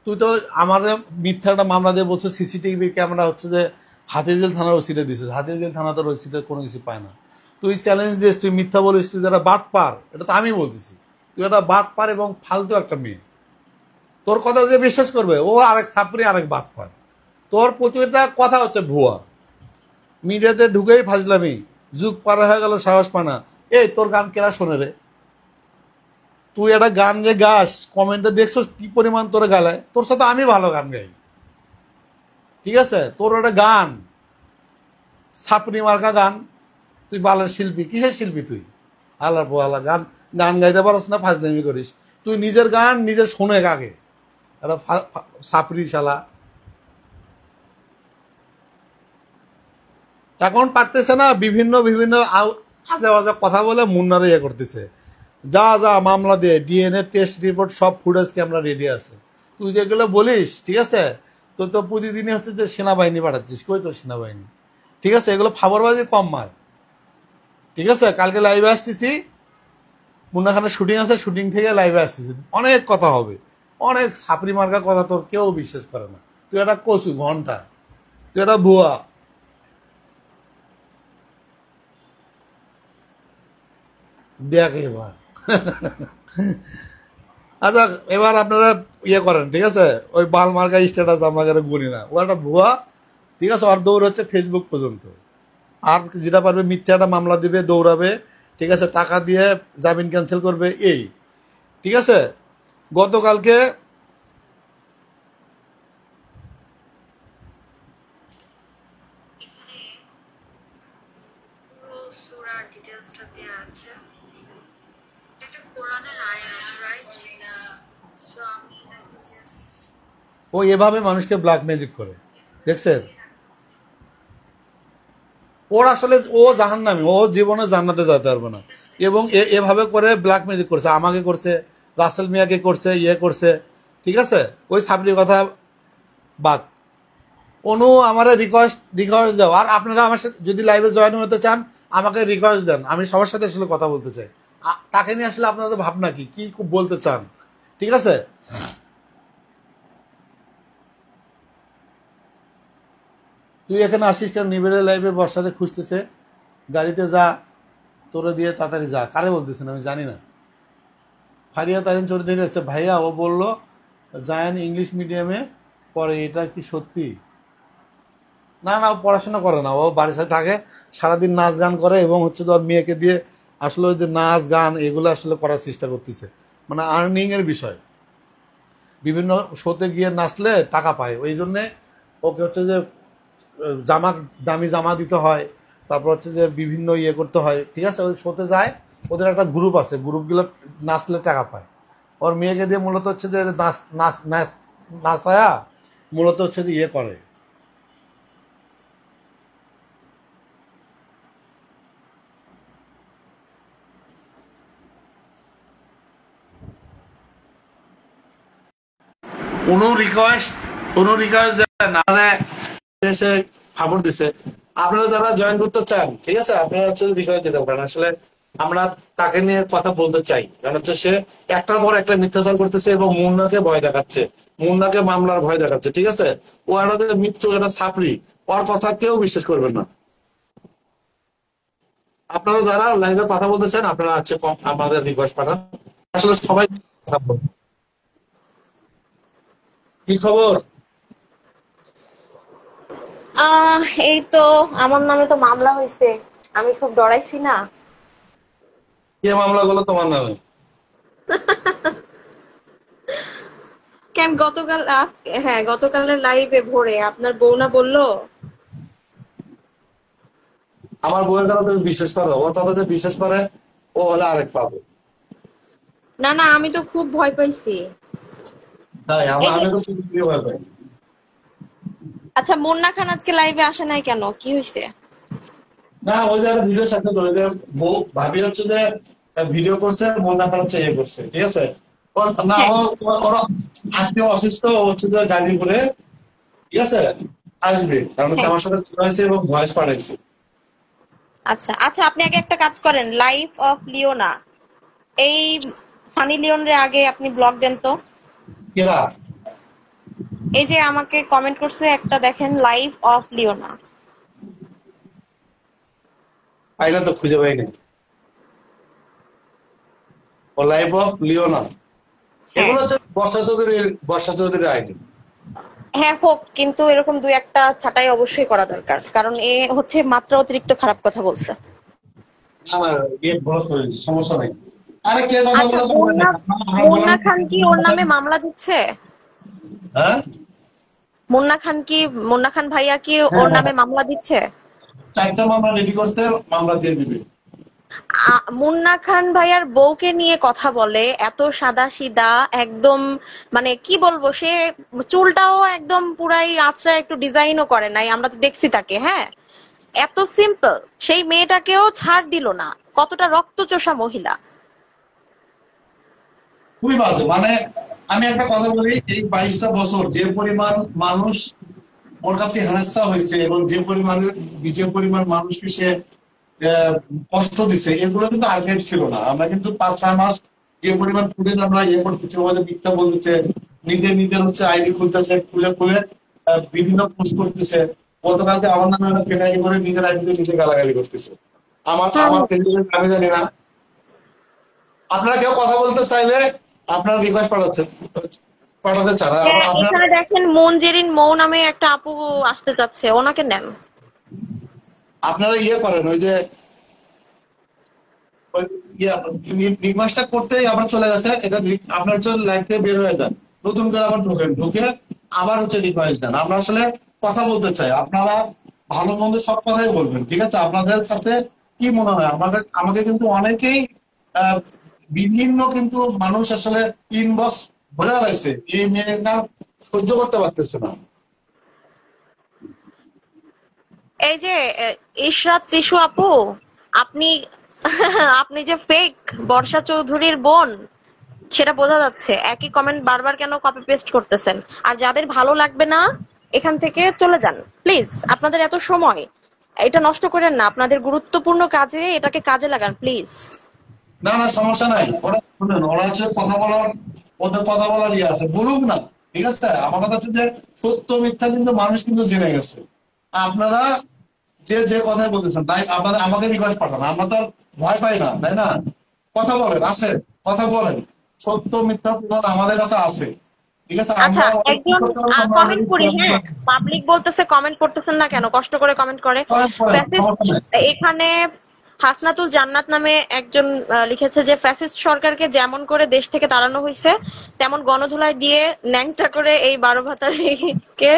তুই তো আমার মিথ্যা একটা মামলা দিয়ে বলছো CCTV ক্যামেরা হচ্ছে যে হাতিঝিল থানার ওসিতে দিছিস, হাতিঝিল থানা তোর ওসিতে কোনো কিছু পায় না। তুই চ্যালেঞ্জ দিস, তুই মিথ্যা বলিস, তুই যারা বাটপার, এটা তো আমি বলতেছি, তুই একটা বাটপার এবং ফালতু একটা মেয়ে। তোর কথা যে বিশ্বাস করবে, ও আরেক ছাপরি, আরেক বাটপার। তোর প্রতিটা কথা হচ্ছে ভুয়া, মিডিয়াতে ঢুকেই ফাজলামি, যুগ পার হয়ে গেল সাহস পানা। এই তোর গান কেরা শোনে রে? তুই একটা গান যে গাস, কমেন্টে দেখছো কি পরিমাণ তোর গালায়, তোর সাথে আমি ভালো গান গাই। ঠিক আছে, তোর একটা গান ছাপনি মার্কা গান, তুই বালের শিল্পী, কিসের শিল্পী তুই? আল্লাহ আল্লাহ, গান গান গাইতে পারস না, ফাজলামি করিস। তুই নিজের গান নিজে শোনে কাকে? একটা ছাপরি শালা। এখন পারতেছে না, বিভিন্ন বিভিন্ন আজে বাজে কথা বলে মুন্নারে ইয়ে করতেছে। যা যা মামলা দিয়ে DNA টেস্ট রিপোর্ট সব ফুটেজ ক্যামেরা রেডি আছে। তুই যেগুলো বলিস, ঠিক আছে, তো তো প্রতিদিনই হচ্ছে যে সেনাবাহিনী পাঠাচ্ছিস, কই তোর সেনাবাহিনী? ঠিক আছে, এগুলো ফাবরবাজি কম মার। ঠিক আছে, কালকে লাইভে আসতেছি, মুন্না খানের শুটিং আছে, শুটিং থেকে লাইভে আসতেছি, অনেক কথা হবে, অনেক ছাপড়ি মার্কা কথা, তোর কেউ বিশ্বাস করে না। তুই একটা কচু ঘন্টা, তুই একটা ভুয়া। দেখ এবার আচ্ছা, এবার আপনারা ইয়ে করেন, ঠিক আছে, ওই বাল মার্কা স্ট্যাটাস আমাকে গুনি না, ও একটা ভুয়া। ঠিক আছে, আর দৌড় হচ্ছে ফেসবুক পর্যন্ত। আর যেটা পারবে মিথ্যা একটা মামলা দিবে, দৌড়াবে। ঠিক আছে, টাকা দিয়ে জামিন ক্যান্সেল করবে, এই। ঠিক আছে, গতকালকে ও এভাবে মানুষকে ব্ল্যাক ম্যাজিক করে, দেখছেন? ওর আসলে ও জাহান্নামী, ও জীবনে জান্নাতে যেতে পারবে না। এবং এভাবে করে ব্ল্যাক ম্যাজিক করছে, আমাকে করছে, রাসেল মিয়াকে করছে, ইয়ে করছে। ঠিক আছে, ওই সাবরির কথা বাদ। অনু আমার রিকোয়েস্ট দাও। আর আপনারা আমার সাথে যদি লাইভে জয়েন হতে চান, আমাকে রিকোয়েস্ট দেন, আমি সবার সাথে আসলে কথা বলতে চাই। তাকে নিয়ে আসলে আপনাদের ভাবনা কি কি বলতে চান? ঠিক আছে, তুই এখানে আসিস কেন? নিবেড়ে লাইভে বর্ষারে খুঁজতেছে, গাড়িতে যা, তোরে দিয়ে তাড়াতাড়ি যা। কারে বলতেছেন আমি জানি না। ফারিয়া তারিন চৌধুরী আছে, ভাইয়া ও বললো জায়ান ইংলিশ মিডিয়ামে পড়ে, এটা কি সত্যি? না না, ও পড়াশোনা করে না, ও বাড়ির সাথে থাকে, সারাদিন নাচ গান করে, এবং হচ্ছে তোর মেয়েকে দিয়ে আসলে ওই যে নাচ গান এগুলো আসলে করার চেষ্টা করতেছে, মানে আর্নিং এর বিষয়। বিভিন্ন শোতে গিয়ে নাচলে টাকা পায়, ওই জন্যে ওকে হচ্ছে যে জামা, দামি জামা দিতে হয়, তারপর হচ্ছে যে বিভিন্ন ইয়ে করতে হয়। ঠিক আছে, ওই শোতে যায়, ওদের একটা গ্রুপ আছে, গ্রুপগুলো নাচলে টাকা পায়। ওর মেয়েকে দিয়ে মূলত হচ্ছে যে নাচায়া মূলত হচ্ছে যে ইয়ে করে। উনি রিকোয়েস্ট দেন, এসে খবর দিছে আপনারা যারা জয়েন করতে চান, ঠিক আছে, আপনারা হচ্ছে বিষয় দিতে পারেন। আসলে আমরা তাকে নিয়ে কথা বলতে চাই, কারণ হচ্ছে সে একটার পর একটা মিথ্যাচার করতেছে এবং মুন্নাকে ভয় দেখাচ্ছে, মুন্নাকে মামলার ভয় দেখাচ্ছে, ঠিক আছে। ও একটা মৃত্যু, একটা ছাপড়ি, ওর কথা কেউ বিশ্বাস করবেন না। আপনারা যারা লাইভে কথা বলতে চান, আপনারা হচ্ছে আমাদের রিকোয়েস্ট পাঠান। আসলে সবাই কথা বলবে। কি খবর? এই তো, আমার নামে তো মামলা হয়েছে। আমি খুব ডরাইছি না। কে মামলা করলো তোমার নামে? কেন গতকাল হ্যাঁ, গতকালের লাইভে ভোরে আপনার বউ না বললো? আমার বউয়ের কথা তুমি বিশ্বাস করো? ওর কথা যে বিশ্বাস করে, ও হলে আরেক পাবে। না না, আমি তো খুব ভয় পাইছি। তাই এই যে, আমি তো খুবই ভয় পাই। আচ্ছা, মুন্না খান আজকে লাইভে আসে নাই কেন? কি হয়েছে? না, ওই যে ভিডিও সাথে ওই যে বউ ভাবি হচ্ছে যে ভিডিও করছে, মন না খারাপ চেয়ে করছে, ঠিক আছে। না, হ্যাঁ, ওর আত্মীয় অসুস্থ, ও হচ্ছে যে গাজীপুরে, ঠিক আছে, আসবে, কারণ হচ্ছে হ্যাঁ। আমার সাথে কথা হয়েছে এবং ভয়েস পাঠাইছে। আচ্ছা আচ্ছা, আপনি আগে একটা কাজ করেন, লাইফ অফ লিওনা, এই সানি লিওন রে আগে আপনি ব্লক দেন তো। কেরা? এই যে আমাকে কমেন্ট করছে একটা, দেখেন, লাইফ অফ লিওনা। আইনা তো খুঁজে পাই নাই। ও লাইফ অফ লিওনা, হ্যাঁ এগুলো হচ্ছে বর্ষা চৌধুরীর আইডি। হ্যাঁ, হোক, কিন্তু এরকম দুই একটা ছাঁটাই অবশ্যই করা দরকার, কারণ এ হচ্ছে মাত্রা অতিরিক্ত খারাপ কথা বলছে। আমার বড় শরীর, সমস্যা নাই। আরে কে কথা আচ্ছা, বলে বলবেন না, মুন্না আমার মুন্না বলার খান কি ওর নামে মামলা দিচ্ছে? হ্যাঁ মুন্না খান কি, মুন্না খান ভাইয়া কি হ্যাঁ ওর হ্যাঁ, নামে মামলা দিচ্ছে? 4টা মামলা রেডি করছে, মামলা দিয়ে দিবে। মুন্না খান ভাইয়ার বউকে নিয়ে কথা বলে, এত সাদা সিধা একদম, মানে কি বলবো, সে চুলটাও একদম পুরাই আঁচড়া, একটু ডিজাইনও করে নাই, আমরা তো দেখছি তাকে। হ্যাঁ, এত সিম্পল, সেই মেয়েটাকেও ছাড় দিল না। কতটা রক্তচোষা মহিলা! খুবই বাজে। মানে আমি একটা কথা বলি, এই 22টা বছর যে পরিমাণ মানুষ ওর কাছে হেনস্থা হয়েছে এবং যে পরিমাণ মানুষকে সে কষ্ট দিছে, এগুলো কিন্তু আগে ছিল না। আমরা কিন্তু 5-6 মাস যে পরিমাণ ফুটেজ আমরা করতেছি, ওদের মিথ্যা বলতেছে, নিজে নিজের হচ্ছে আইডি খুলতেছে, খুলে খুলে বিভিন্ন পোস্ট করতেছে। গতকালকে আমার নামে একটা পেনাল্টি করে নিজের আইডিতে নিজে গালাগালি করতেছে। আমার হুম। আমার ফেসবুকে আমি জানি না। আপনারা কেউ কথা বলতে চাইলে আপনারা রিকোয়েস্ট পাঠাতে চান হ্যাঁ, আপনার। এখানে দেখেন, মঞ্জেরিন মৌ নামে একটা আপু আসতে যাচ্ছে, ওনাকে নেন। আপনারা করেন, ওই যে রিকোয়েস্টটা করতেই আবার চলে গেছে, এটা আপনার হচ্ছে লাইফ থেকে বের হয়ে যান, নতুন করে আবার ঢুকে আবার হচ্ছে রিকোয়েস্ট দেন। আমরা আসলে কথা বলতে চাই, আপনারা ভালো মন্দ সব কথাই বলবেন, ঠিক আছে। আপনাদের কাছে কি মনে হয়? আমাকে কিন্তু অনেকেই আহ, বিভিন্ন কিন্তু মানুষ আসলে ইনবক্স ভরে রয়েছে, এই মেয়েটা সহ্য করতে পারতেছে না। এই যে ইশরাত তিশু আপু, আপনি আপনি যে ফেক বর্ষা চৌধুরীর বোন, সেটা বোঝা যাচ্ছে। একই কমেন্ট বারবার কেন কপি পেস্ট করতেছেন? আর যাদের ভালো লাগবে না, এখান থেকে চলে যান প্লিজ। আপনাদের এত সময়, এটা নষ্ট করেন না, আপনাদের গুরুত্বপূর্ণ কাজে এটাকে কাজে লাগান প্লিজ। না না, সমস্যা নাই, ওরা শুনেন, ওরা হচ্ছে কথা বলার, ওদের কথা বলার আছে, বলুক না, ঠিক আছে। আমার কথা হচ্ছে যে সত্য মিথ্যা কিন্তু মানুষ কিন্তু জেনে গেছে। আপনারা যে যে কথাই বলতেছেন, তাই আপনারা আমাকে রিকোয়েস্ট পাঠান, আমরা তো আর ভয় পাই না, তাই না? কথা বলেন, আছে, কথা বলেন, সত্য মিথ্যা প্রমাণ আমাদের কাছে আছে, ঠিক আছে। আচ্ছা, আমরা একজন কমেন্ট করি, হ্যাঁ, পাবলিক বলতেছে কমেন্ট করতেছেন না কেন? কষ্ট করে কমেন্ট করে। ফ্যাসিস্ট, সমস্যা নাই। এখানে হাসনাতুল জান্নাত নামে একজন লিখেছে যে ফ্যাসিস্ট সরকারকে যেমন করে দেশ থেকে তাড়ানো হয়েছে, তেমন গণধোলাই দিয়ে ন্যাংটা করে এই 12 ভাতারিকে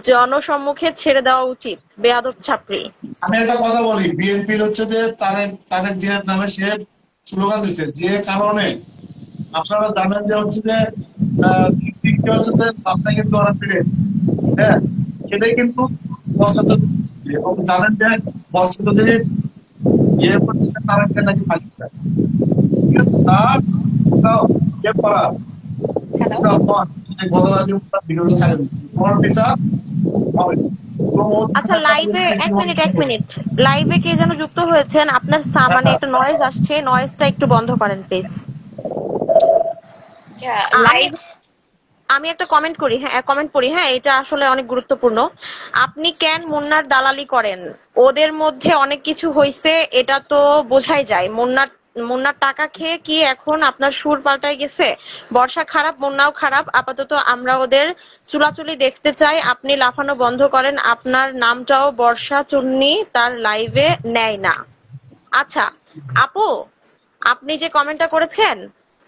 জনসম্মুখে ছেড়ে দেওয়া উচিত। বেয়াদব ছাপরি। আমি একটা কথা বলি, বিএনপির হচ্ছে যে তারেক তারেক জিয়ার নামে সে স্লোগান দিচ্ছে, যে কারণে আপনারা জানেন যে হচ্ছে যে দিকটা হচ্ছে যে আপনাকে কিন্তু ওরা পেরেছে, হ্যাঁ, সেটাই কিন্তু বর্ষা চৌধুরী। এবং জানেন যে বর্ষা চৌধুরীর করছে তারেককে নাকি ফাঁকি দেয়, ঠিক আছে। তাও করা হ্যালো। গতকালকে ভিডিওটা ছাড়ে দিচ্ছে, তোমার বিচার হবে। এবং ও আচ্ছা, লাইভে এক মিনিট এক মিনিট, লাইভে কে যেন যুক্ত হয়েছেন, আপনার মানে একটা নয়েজ আসছে, নয়েজটা একটু বন্ধ করেন প্লিজ। আমি লাইভ আমি একটা কমেন্ট করি, হ্যাঁ কমেন্ট করি, হ্যাঁ এটা আসলে অনেক গুরুত্বপূর্ণ। আপনি কেন মুন্নার দালালি করেন? ওদের মধ্যে অনেক কিছু হয়েছে, এটা তো বোঝাই যায়। মুন্নার টাকা খেয়ে কি এখন আপনার সুর পাল্টাই গেছে? বর্ষা খারাপ, মুন্নাও খারাপ, আপাতত আমরা ওদের চুলাচুলি দেখতে চাই। আপনি লাফানো বন্ধ করেন, আপনার নামটাও বর্ষা চুন্নি তার লাইভে নেয় না। আচ্ছা আপু, আপনি যে কমেন্টটা করেছেন,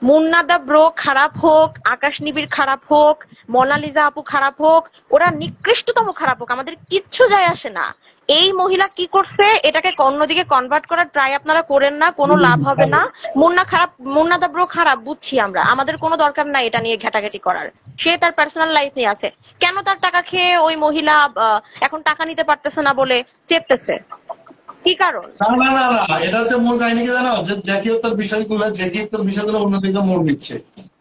মুন্না দা ব্রো খারাপ হোক, আকাশ নিবিড় খারাপ হোক, মোনালিজা আপু খারাপ হোক, ওরা নিকৃষ্টতম খারাপ হোক, আমাদের কিচ্ছু যায় আসে না। এই মহিলা কি করছে এটাকে অন্যদিকে কনভার্ট করার ট্রাই আপনারা করেন না, কোনো লাভ হবে না। মুন্না খারাপ, মুন্না দা ব্রো খারাপ বুঝছি আমরা, আমাদের কোনো দরকার নাই এটা নিয়ে ঘেটাঘেটি করার। সে তার পার্সোনাল লাইফ নিয়ে আছে। কেন তার টাকা খেয়ে ওই মহিলা এখন টাকা নিতে পারতেছে না বলে চেপতেছে? কি কারণ? না না না না, এটা হচ্ছে মূল কাহিনী কি জানো, যে জ্যাকি হত্যার বিষয়গুলো অন্যদিকে মোড় নিচ্ছে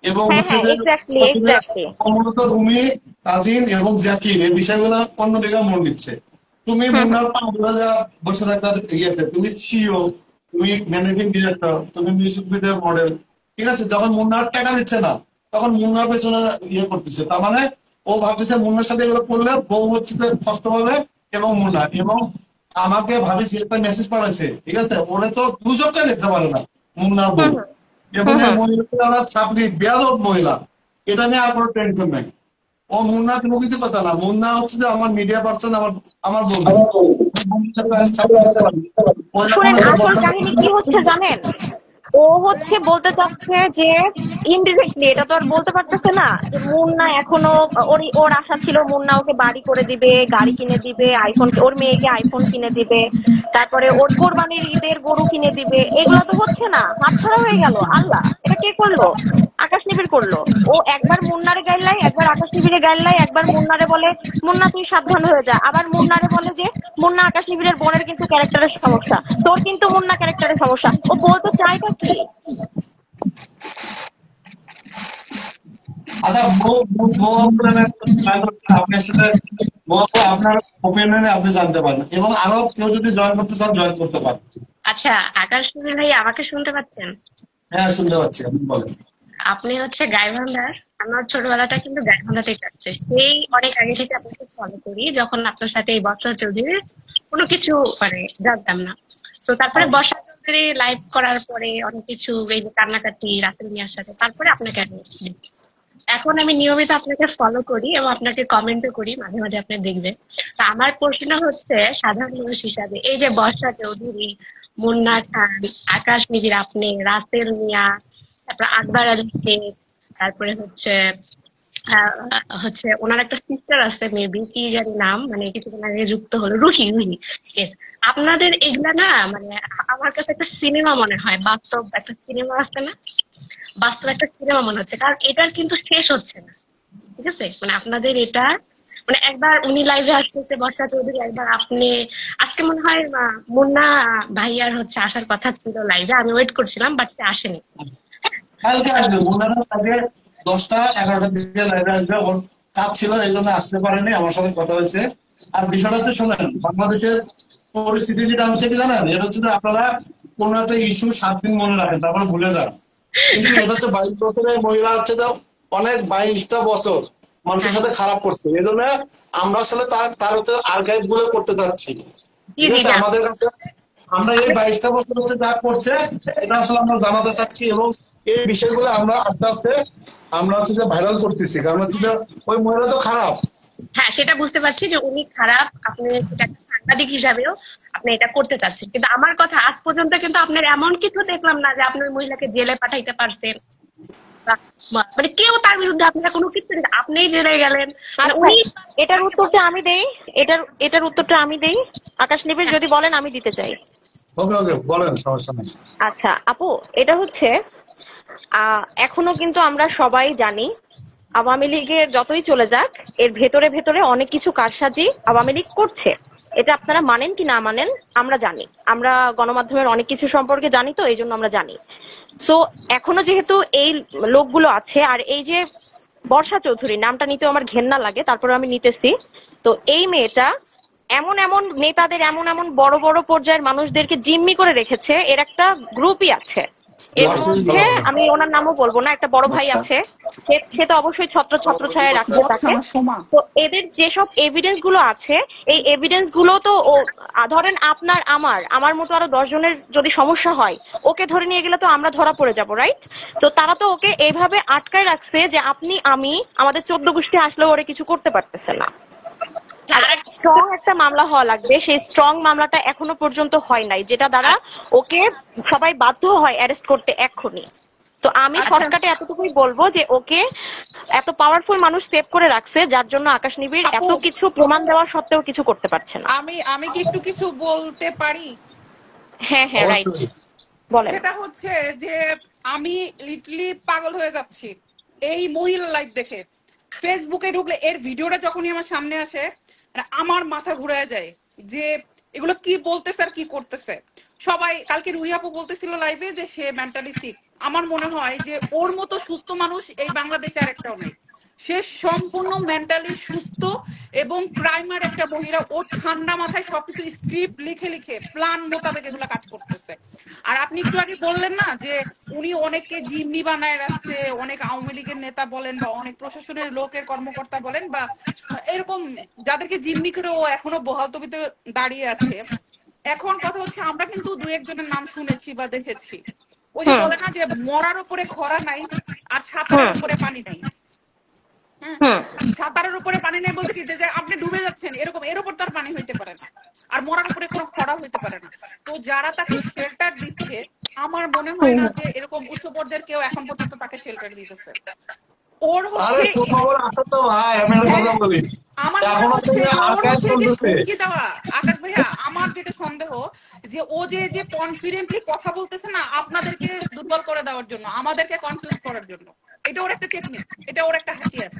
এবং হ্যাঁ হচ্ছে হ্যাঁ, যে এক্স্যাক্টলি এক্স্যাক্টলি। মূলত রুমি, তাজিন এবং জ্যাকি এই বিষয়গুলো অন্যদিকে মোড় নিচ্ছে। তুমি হুম হুম মুন্নার পাঁচগুলো যা বসে থাকার ইয়েতে, তুমি সিও, তুমি ম্যানেজিং ডিরেক্টর, তুমি মিউজিক ভিডিও মডেল, ঠিক আছে? যখন মুন্নার টাকা নিচ্ছে না তখন মুন্নার পেছনে ইয়ে করতেছে, তার মানে ও ভাবতেছে মুন্নার সাথে এগুলো করলে বউ হচ্ছে যে কষ্ট পাবে এবং মুন্না এবং আমাকে ভাবিছি একটা মেসেজ পাঠাইছে, ঠিক আছে? ওরে তো দুজনকে দেখতে পারে না মুন্নার বউ হুম এবং হুম এই হুম। মহিলা সাবরি বেয়াদব মহিলা, এটা নিয়ে আর কোনো টেনশন নাই। ও মুন্না কোনো কিছু কথা না, মুন্না হচ্ছে যে আমার মিডিয়া পার্সন, আমার আমার বন্ধু। ও যখন শুনেন, ওকে আসল বললাম, কাহিনী কি হচ্ছে জানেন? ও হচ্ছে বলতে চাচ্ছে যে ইনডিরেক্টলি, এটা তো আর বলতে পারতেছে না যে মুন্না এখনো, ওর আশা ছিল মুন্না ওকে বাড়ি করে দিবে, গাড়ি কিনে দিবে, আইফোন, ওর মেয়েকে আইফোন কিনে দিবে, তারপরে ওর কোরবানির ঈদের গরু কিনে দিবে। এগুলো তো হচ্ছে না, হাতছাড়া হয়ে গেল। আল্লাহ, এটা কে করলো? আকাশ নিবিড় করলো। ও একবার মুন্নারে গাইলাই, একবার আকাশ নিবিড়ে গাইলাই, একবার মুন্নারে বলে মুন্না তুই সাবধান হয়ে যা, আবার মুন্নারে বলে যে মুন্না আকাশ নিবিড়ের বোনের কিন্তু ক্যারেক্টারের সমস্যা, তোর কিন্তু মুন্না ক্যারেক্টারের সমস্যা। ও বলতে চাইটা কি? আচ্ছা আপনার সাথে আপনার ওপিনিয়নে আপনি জানতে পারেন এবং আরো কেউ যদি জয়েন করতে চান জয়েন করতে পারেন। আচ্ছা, আকাশ নিবিড় ভাই আমাকে শুনতে পাচ্ছেন? হ্যাঁ শুনতে পাচ্ছি, আপনি বলেন। আপনি হচ্ছে গাইবান্ধার, আমার ছোটবেলাটা কিন্তু গাইবান্ধাতেই কাটছে। সেই অনেক আগে থেকে আপনাকে ফলো করি, যখন আপনার সাথে এই বর্ষা চৌধুরীর কোনো কিছু মানে জানতাম না। তো তারপরে আচ্ছা বর্ষা চৌধুরী লাইভ করার পরে অনেক কিছু, এই যে কান্নাকাটি রাসেল মিয়ার সাথে, তারপরে আপনাকে আমি দেখি। এখন আমি নিয়মিত আপনাকে ফলো করি এবং আপনাকে কমেন্টও করি, মাঝে মাঝে আপনি দেখবেন। তা আমার প্রশ্ন হচ্ছে, সাধারণ মানুষ হিসাবে এই যে বর্ষা চৌধুরী, মুন্না খান, আকাশ নিবিড়, আপনি, রাসেল মিয়া, তারপর আকবর আলী শেখ, তারপরে হচ্ছে ওনার একটা সিস্টার আছে, মেবি কি জানি নাম, মানে কিছুদিন আগে যুক্ত হলো, রুহি রুহি। Yes. আপনাদের এগুলা না মানে আমার কাছে একটা সিনেমা মনে হয়, বাস্তব একটা সিনেমা আছে না, বাস্তব একটা সিনেমা মনে হচ্ছে, কারণ এটার কিন্তু শেষ হচ্ছে না। ঠিক আছে, মানে আপনাদের এটা, মানে একবার উনি লাইভে আসতেছে বর্ষা চৌধুরী, একবার আপনি। আজকে মনে হয় মুন্না ভাইয়ার হচ্ছে আসার কথা ছিল লাইভে, আমি ওয়েট করছিলাম, বাট সে আসেনি। কালকে আসবে মুন্নার আগে 10টা 11টার দিকে লাইভে আসবে, ওর কাজ ছিল এই জন্য আসতে পারেনি, আমার সাথে কথা হয়েছে। আর বিষয়টা হচ্ছে শোনেন, বাংলাদেশের পরিস্থিতি যেটা হচ্ছে কি জানেন, এটা হচ্ছে যে আপনারা কোনো একটা ইস্যু 7 দিন মনে রাখেন তারপরে ভুলে যান, কিন্তু এটা হচ্ছে 22 বছরের মহিলা হচ্ছে যে অনেক 22টা বছর মানুষের সাথে খারাপ করছে, এই জন্য আমরা আসলে তার হচ্ছে আর্কাইভ গুলো করতে চাচ্ছি, জি ঠিক জি আছে? না, আমাদের কাছে আমরা এই 22টা বছর হচ্ছে যা করছে এটা আসলে আমরা জানাতে চাচ্ছি এবং এই বিষয়গুলো আমরা আস্তে আস্তে আমরা হচ্ছে যে ভাইরাল করতেছি, কারণ হচ্ছে যে ওই মহিলা তো খারাপ। হ্যাঁ সেটা বুঝতে পারছি যে উনি খারাপ, আপনি এটা একটা সাংবাদিক হিসাবেও আপনি এটা করতে চাচ্ছেন, কিন্তু আমার কথা, আজ পর্যন্ত কিন্তু আপনার এমন কিছু দেখলাম না যে আপনি ওই মহিলাকে জেলে পাঠাইতে পারছেন, মানে কেউ তার বিরুদ্ধে আপনার কোনো কিছু, আপনিই জেলে গেলেন, মানে আচ্ছা, উনি। এটার উত্তরটা আমি দেই, এটার উত্তরটা আমি দেই। আকাশ নিবিড় যদি বলেন আমি দিতে চাই। ওকে ওকে বলেন, সমস্যা নেই। আচ্ছা আপু, এটা হচ্ছে এখনো কিন্তু আমরা সবাই জানি আওয়ামী লীগের যতই চলে যাক, এর ভেতরে ভেতরে অনেক কিছু কারসাজি আওয়ামী লীগ করছে। এটা আপনারা মানেন কি না মানেন আমরা জানি, আমরা গণমাধ্যমের অনেক কিছু সম্পর্কে জানি, তো এই জন্য আমরা জানি। সো এখনো যেহেতু এই লোকগুলো আছে, আর এই যে বর্ষা চৌধুরী নামটা নিতে আমার ঘেন্না লাগে, তারপরে আমি নিতেছি। তো এই মেয়েটা এমন এমন নেতাদের, এমন এমন বড় বড় পর্যায়ের মানুষদেরকে জিম্মি করে রেখেছে, এর একটা গ্রুপই আছে। এর মধ্যে আমি ওনার নামও বলবো না, একটা বড় ভাই আছে, সে তো অবশ্যই ছত্রছায়ায় রাখছে তাকে। তো এদের যেসব এভিডেন্স গুলো আছে, এই এভিডেন্স গুলো তো ধরেন আপনার আমার মতো আরো 10 জনের যদি সমস্যা হয়, ওকে ধরে নিয়ে গেলে তো আমরা ধরা পড়ে যাবো, রাইট? তো তারা তো ওকে এইভাবে আটকায় রাখছে যে আমাদের 14 গোষ্ঠী আসলেও ওরে কিছু করতে পারতেছে না। স্ট্রং একটা মামলা হওয়া লাগবে, সেই স্ট্রং মামলাটা এখনো পর্যন্ত হয় নাই, যেটা দ্বারা ওকে সবাই বাধ্য হয় অ্যারেস্ট করতে এক্ষুনি। তো আমি শর্টকাটে এতটুকুই বলবো যে ওকে এত পাওয়ারফুল মানুষ সেভ করে রাখছে, যার জন্য আকাশ নিবিড় এত কিছু প্রমাণ দেওয়া সত্ত্বেও কিছু করতে পারছে না। আমি কি একটু কিছু বলতে পারি? হ্যাঁ হ্যাঁ, রাইট, বলেন। সেটা হচ্ছে যে আমি লিটারলি পাগল হয়ে যাচ্ছি এই মহিলা লাইভ দেখে। ফেসবুকে ঢুকলে এর ভিডিওটা যখনই আমার সামনে আসে, আমার মাথা ঘুরে যায় যে এগুলো কি বলতেছে আর কি করতেছে। সবাই কালকে রুহি আপু বলতেছিল লাইভে যে সে মেন্টালি সিক। আমার মনে হয় যে ওর মতো সুস্থ মানুষ এই বাংলাদেশে আর একটাও নেই। সে সম্পূর্ণ মেন্টালি সুস্থ এবং ক্রাইমার একটা মহিলা। ওর ঠান্ডা মাথায় সবকিছু স্ক্রিপ্ট লিখে লিখে প্ল্যান মোতাবেক এগুলো কাজ করতেছে। আর আপনি একটু আগে বললেন না যে উনি অনেককে জিম্মি বানায় রাখছে, অনেক আওয়ামী লীগের নেতা বলেন বা অনেক প্রশাসনের লোকের কর্মকর্তা বলেন বা এরকম যাদেরকে জিম্মি করে ও এখনো বহালতবিতে দাঁড়িয়ে আছে। এখন কথা হচ্ছে আমরা কিন্তু 2-1 জনের নাম শুনেছি বা দেখেছি। ওই যে বলে না যে মরার উপরে খরা নাই আর সাঁতারের উপরে পানি নাই। সাঁতারের উপরে পানি নেই বলতে কি যে আপনি ডুবে যাচ্ছেন এরকম, এর উপর তার পানি হইতে পারে না, আর মরার উপরে কোনো খরা হইতে পারে না। তো যারা তাকে শেল্টার দিচ্ছে, আমার মনে হয় না যে এরকম উচ্চ পর্যায়ের কেউ এখন পর্যন্ত তাকে শেল্টার দিতেছে। ওর হচ্ছে আমার মনে হচ্ছে যে হুমকি দেওয়া। আকাশ ভাইয়া, আমার যেটা সন্দেহ যে ও যে কনফিডেন্টলি কথা বলতেছে না আপনাদেরকে দুর্বল করে দেওয়ার জন্য, আমাদেরকে কনফিউজ করার জন্য। এটা ওর একটা টেকনিক, এটা ওর একটা হাতিয়ার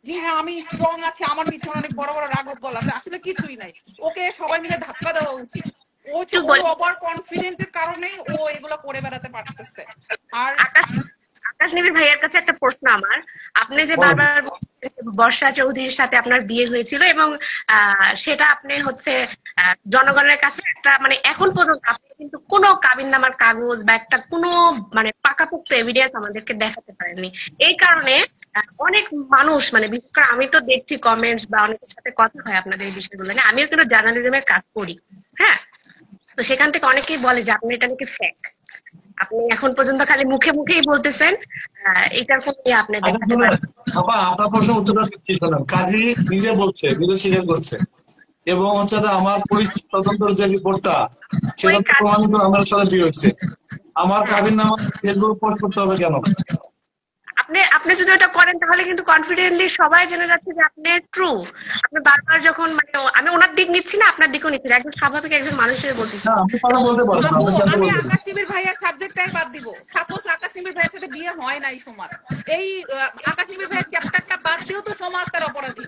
যে হ্যাঁ আমি স্ট্রং আছি, আমার পিছনে অনেক বড় বড় রাঘব বল আছে। আসলে কিছুই নাই, ওকে সবাই মিলে ধাক্কা দেওয়া উচিত। ও ওভার কনফিডেন্টের কারণেই ও এগুলো করে বেড়াতে পারতেছে। আর আকাশ নিবিড় ভাইয়ের কাছে একটা প্রশ্ন আমার। আপনি যে বারবার বর্ষা চৌধুরীর সাথে আপনার বিয়ে হয়েছিল এবং সেটা আপনি হচ্ছে জনগণের কাছে একটা মানে এখন পর্যন্ত আপনি কিন্তু কোনো কাবিননামার কাগজ বা একটা কোনো মানে পাকাপোক্ত এভিডেন্স আমাদেরকে দেখাতে পারেননি। এই কারণে অনেক মানুষ মানে বিশেষ করে আমি তো দেখছি কমেন্টস বা অনেকের সাথে কথা হয় আপনাদের এই বিষয়গুলো নিয়ে। আমিও কিন্তু জার্নালিজমের কাজ করি, হ্যাঁ। তো সেখান থেকে অনেকেই বলে যে আপনি এটা নাকি ফেক। আপনি এখন পর্যন্ত খালি মুখে মুখেই বলতেছেন, এটার ফলে আপনি দেখাতে পারেন। আপনার প্রশ্ন উত্তরটা দিচ্ছি শোনেন। কাজী নিজে বলছে, নিজে স্বীকার করছে, এবং হচ্ছে আমার পুলিশ তদন্ত যে রিপোর্টটা সেটা প্রমাণিত আমার সাথে বিয়ে হচ্ছে। আমার কাবিননামা ফেসবুক পোস্ট করতে হবে কেন? আপনি যদি ওটা করেন তাহলে কিন্তু কনফিডেন্টলি সবাই জেনে যাচ্ছে যে আপনি ট্রু। আপনি বারবার যখন মানে আমি ওনার দিক নিচ্ছি না, আপনার দিকও নিচ্ছি না, একজন স্বাভাবিক একজন মানুষ হিসেবে বলতেছি। আমি আকাশ নিবিড় ভাইয়ার সাবজেক্টটাই বাদ দিব। সাপোজ আকাশ নিবিড় ভাইয়ের সাথে বিয়ে হয় নাই সোমার, এই আকাশ নিবিড় ভাইয়ের চ্যাপ্টারটা বাদ দিয়েও তো সোমার তার অপরাধী।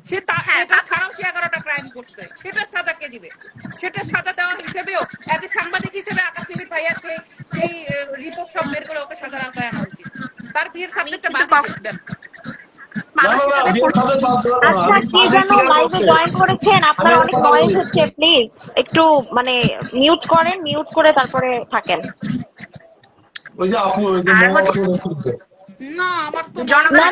সে এটা ছাড়াও সে 11টা ক্রাইম করছে, সেটার সাজা কে দিবে? সেটার সাজা দেওয়া হিসেবেও এজ এ সাংবাদিক হিসেবে আকাশ নিবিড় ভাইয়ার সেই রিপোর্ট সব বের করে ওকে সাজার আওতায় আনা উচিত। তার বিয়ের সাবজেক্টটা বাদ দেন। আচ্ছা, কে যেন লাইভে জয়েন করেছেন, আপনার অনেক নয়েজ হচ্ছে, প্লিজ একটু মানে মিউট করেন, মিউট করে তারপরে থাকেন। ওই যে আপু না আমার তো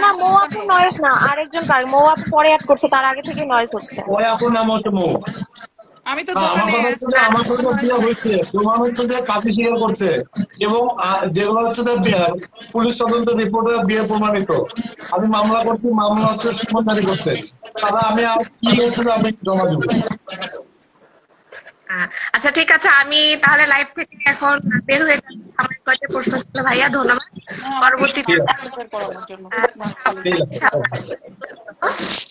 না মৌ আপু নয়েজ না, আরেকজন মৌ আপু পরে অ্যাড করছে, তার আগে থেকে নয়েজ হচ্ছে। ওই আপুর নাম হচ্ছে মৌ। আমি তো আমার কথা হচ্ছে যে আমার সাথে বিয়ে হয়েছে, প্রমাণ হচ্ছে যে কাজী স্বীকার করছে, এবং যেগুলো হচ্ছে পুলিশ তদন্ত রিপোর্টে বিয়ে প্রমাণিত। আমি মামলা করছি, মামলা হচ্ছে সুমনদারি করছে। তাহলে আমি আর কি হচ্ছে আমি জমা দেবো। আচ্ছা ঠিক আছে, আমি তাহলে লাইভ থেকে এখন বের হয়ে আমার কয়েকটা প্রশ্ন ছিল ভাইয়া, ধন্যবাদ। পরবর্তীতে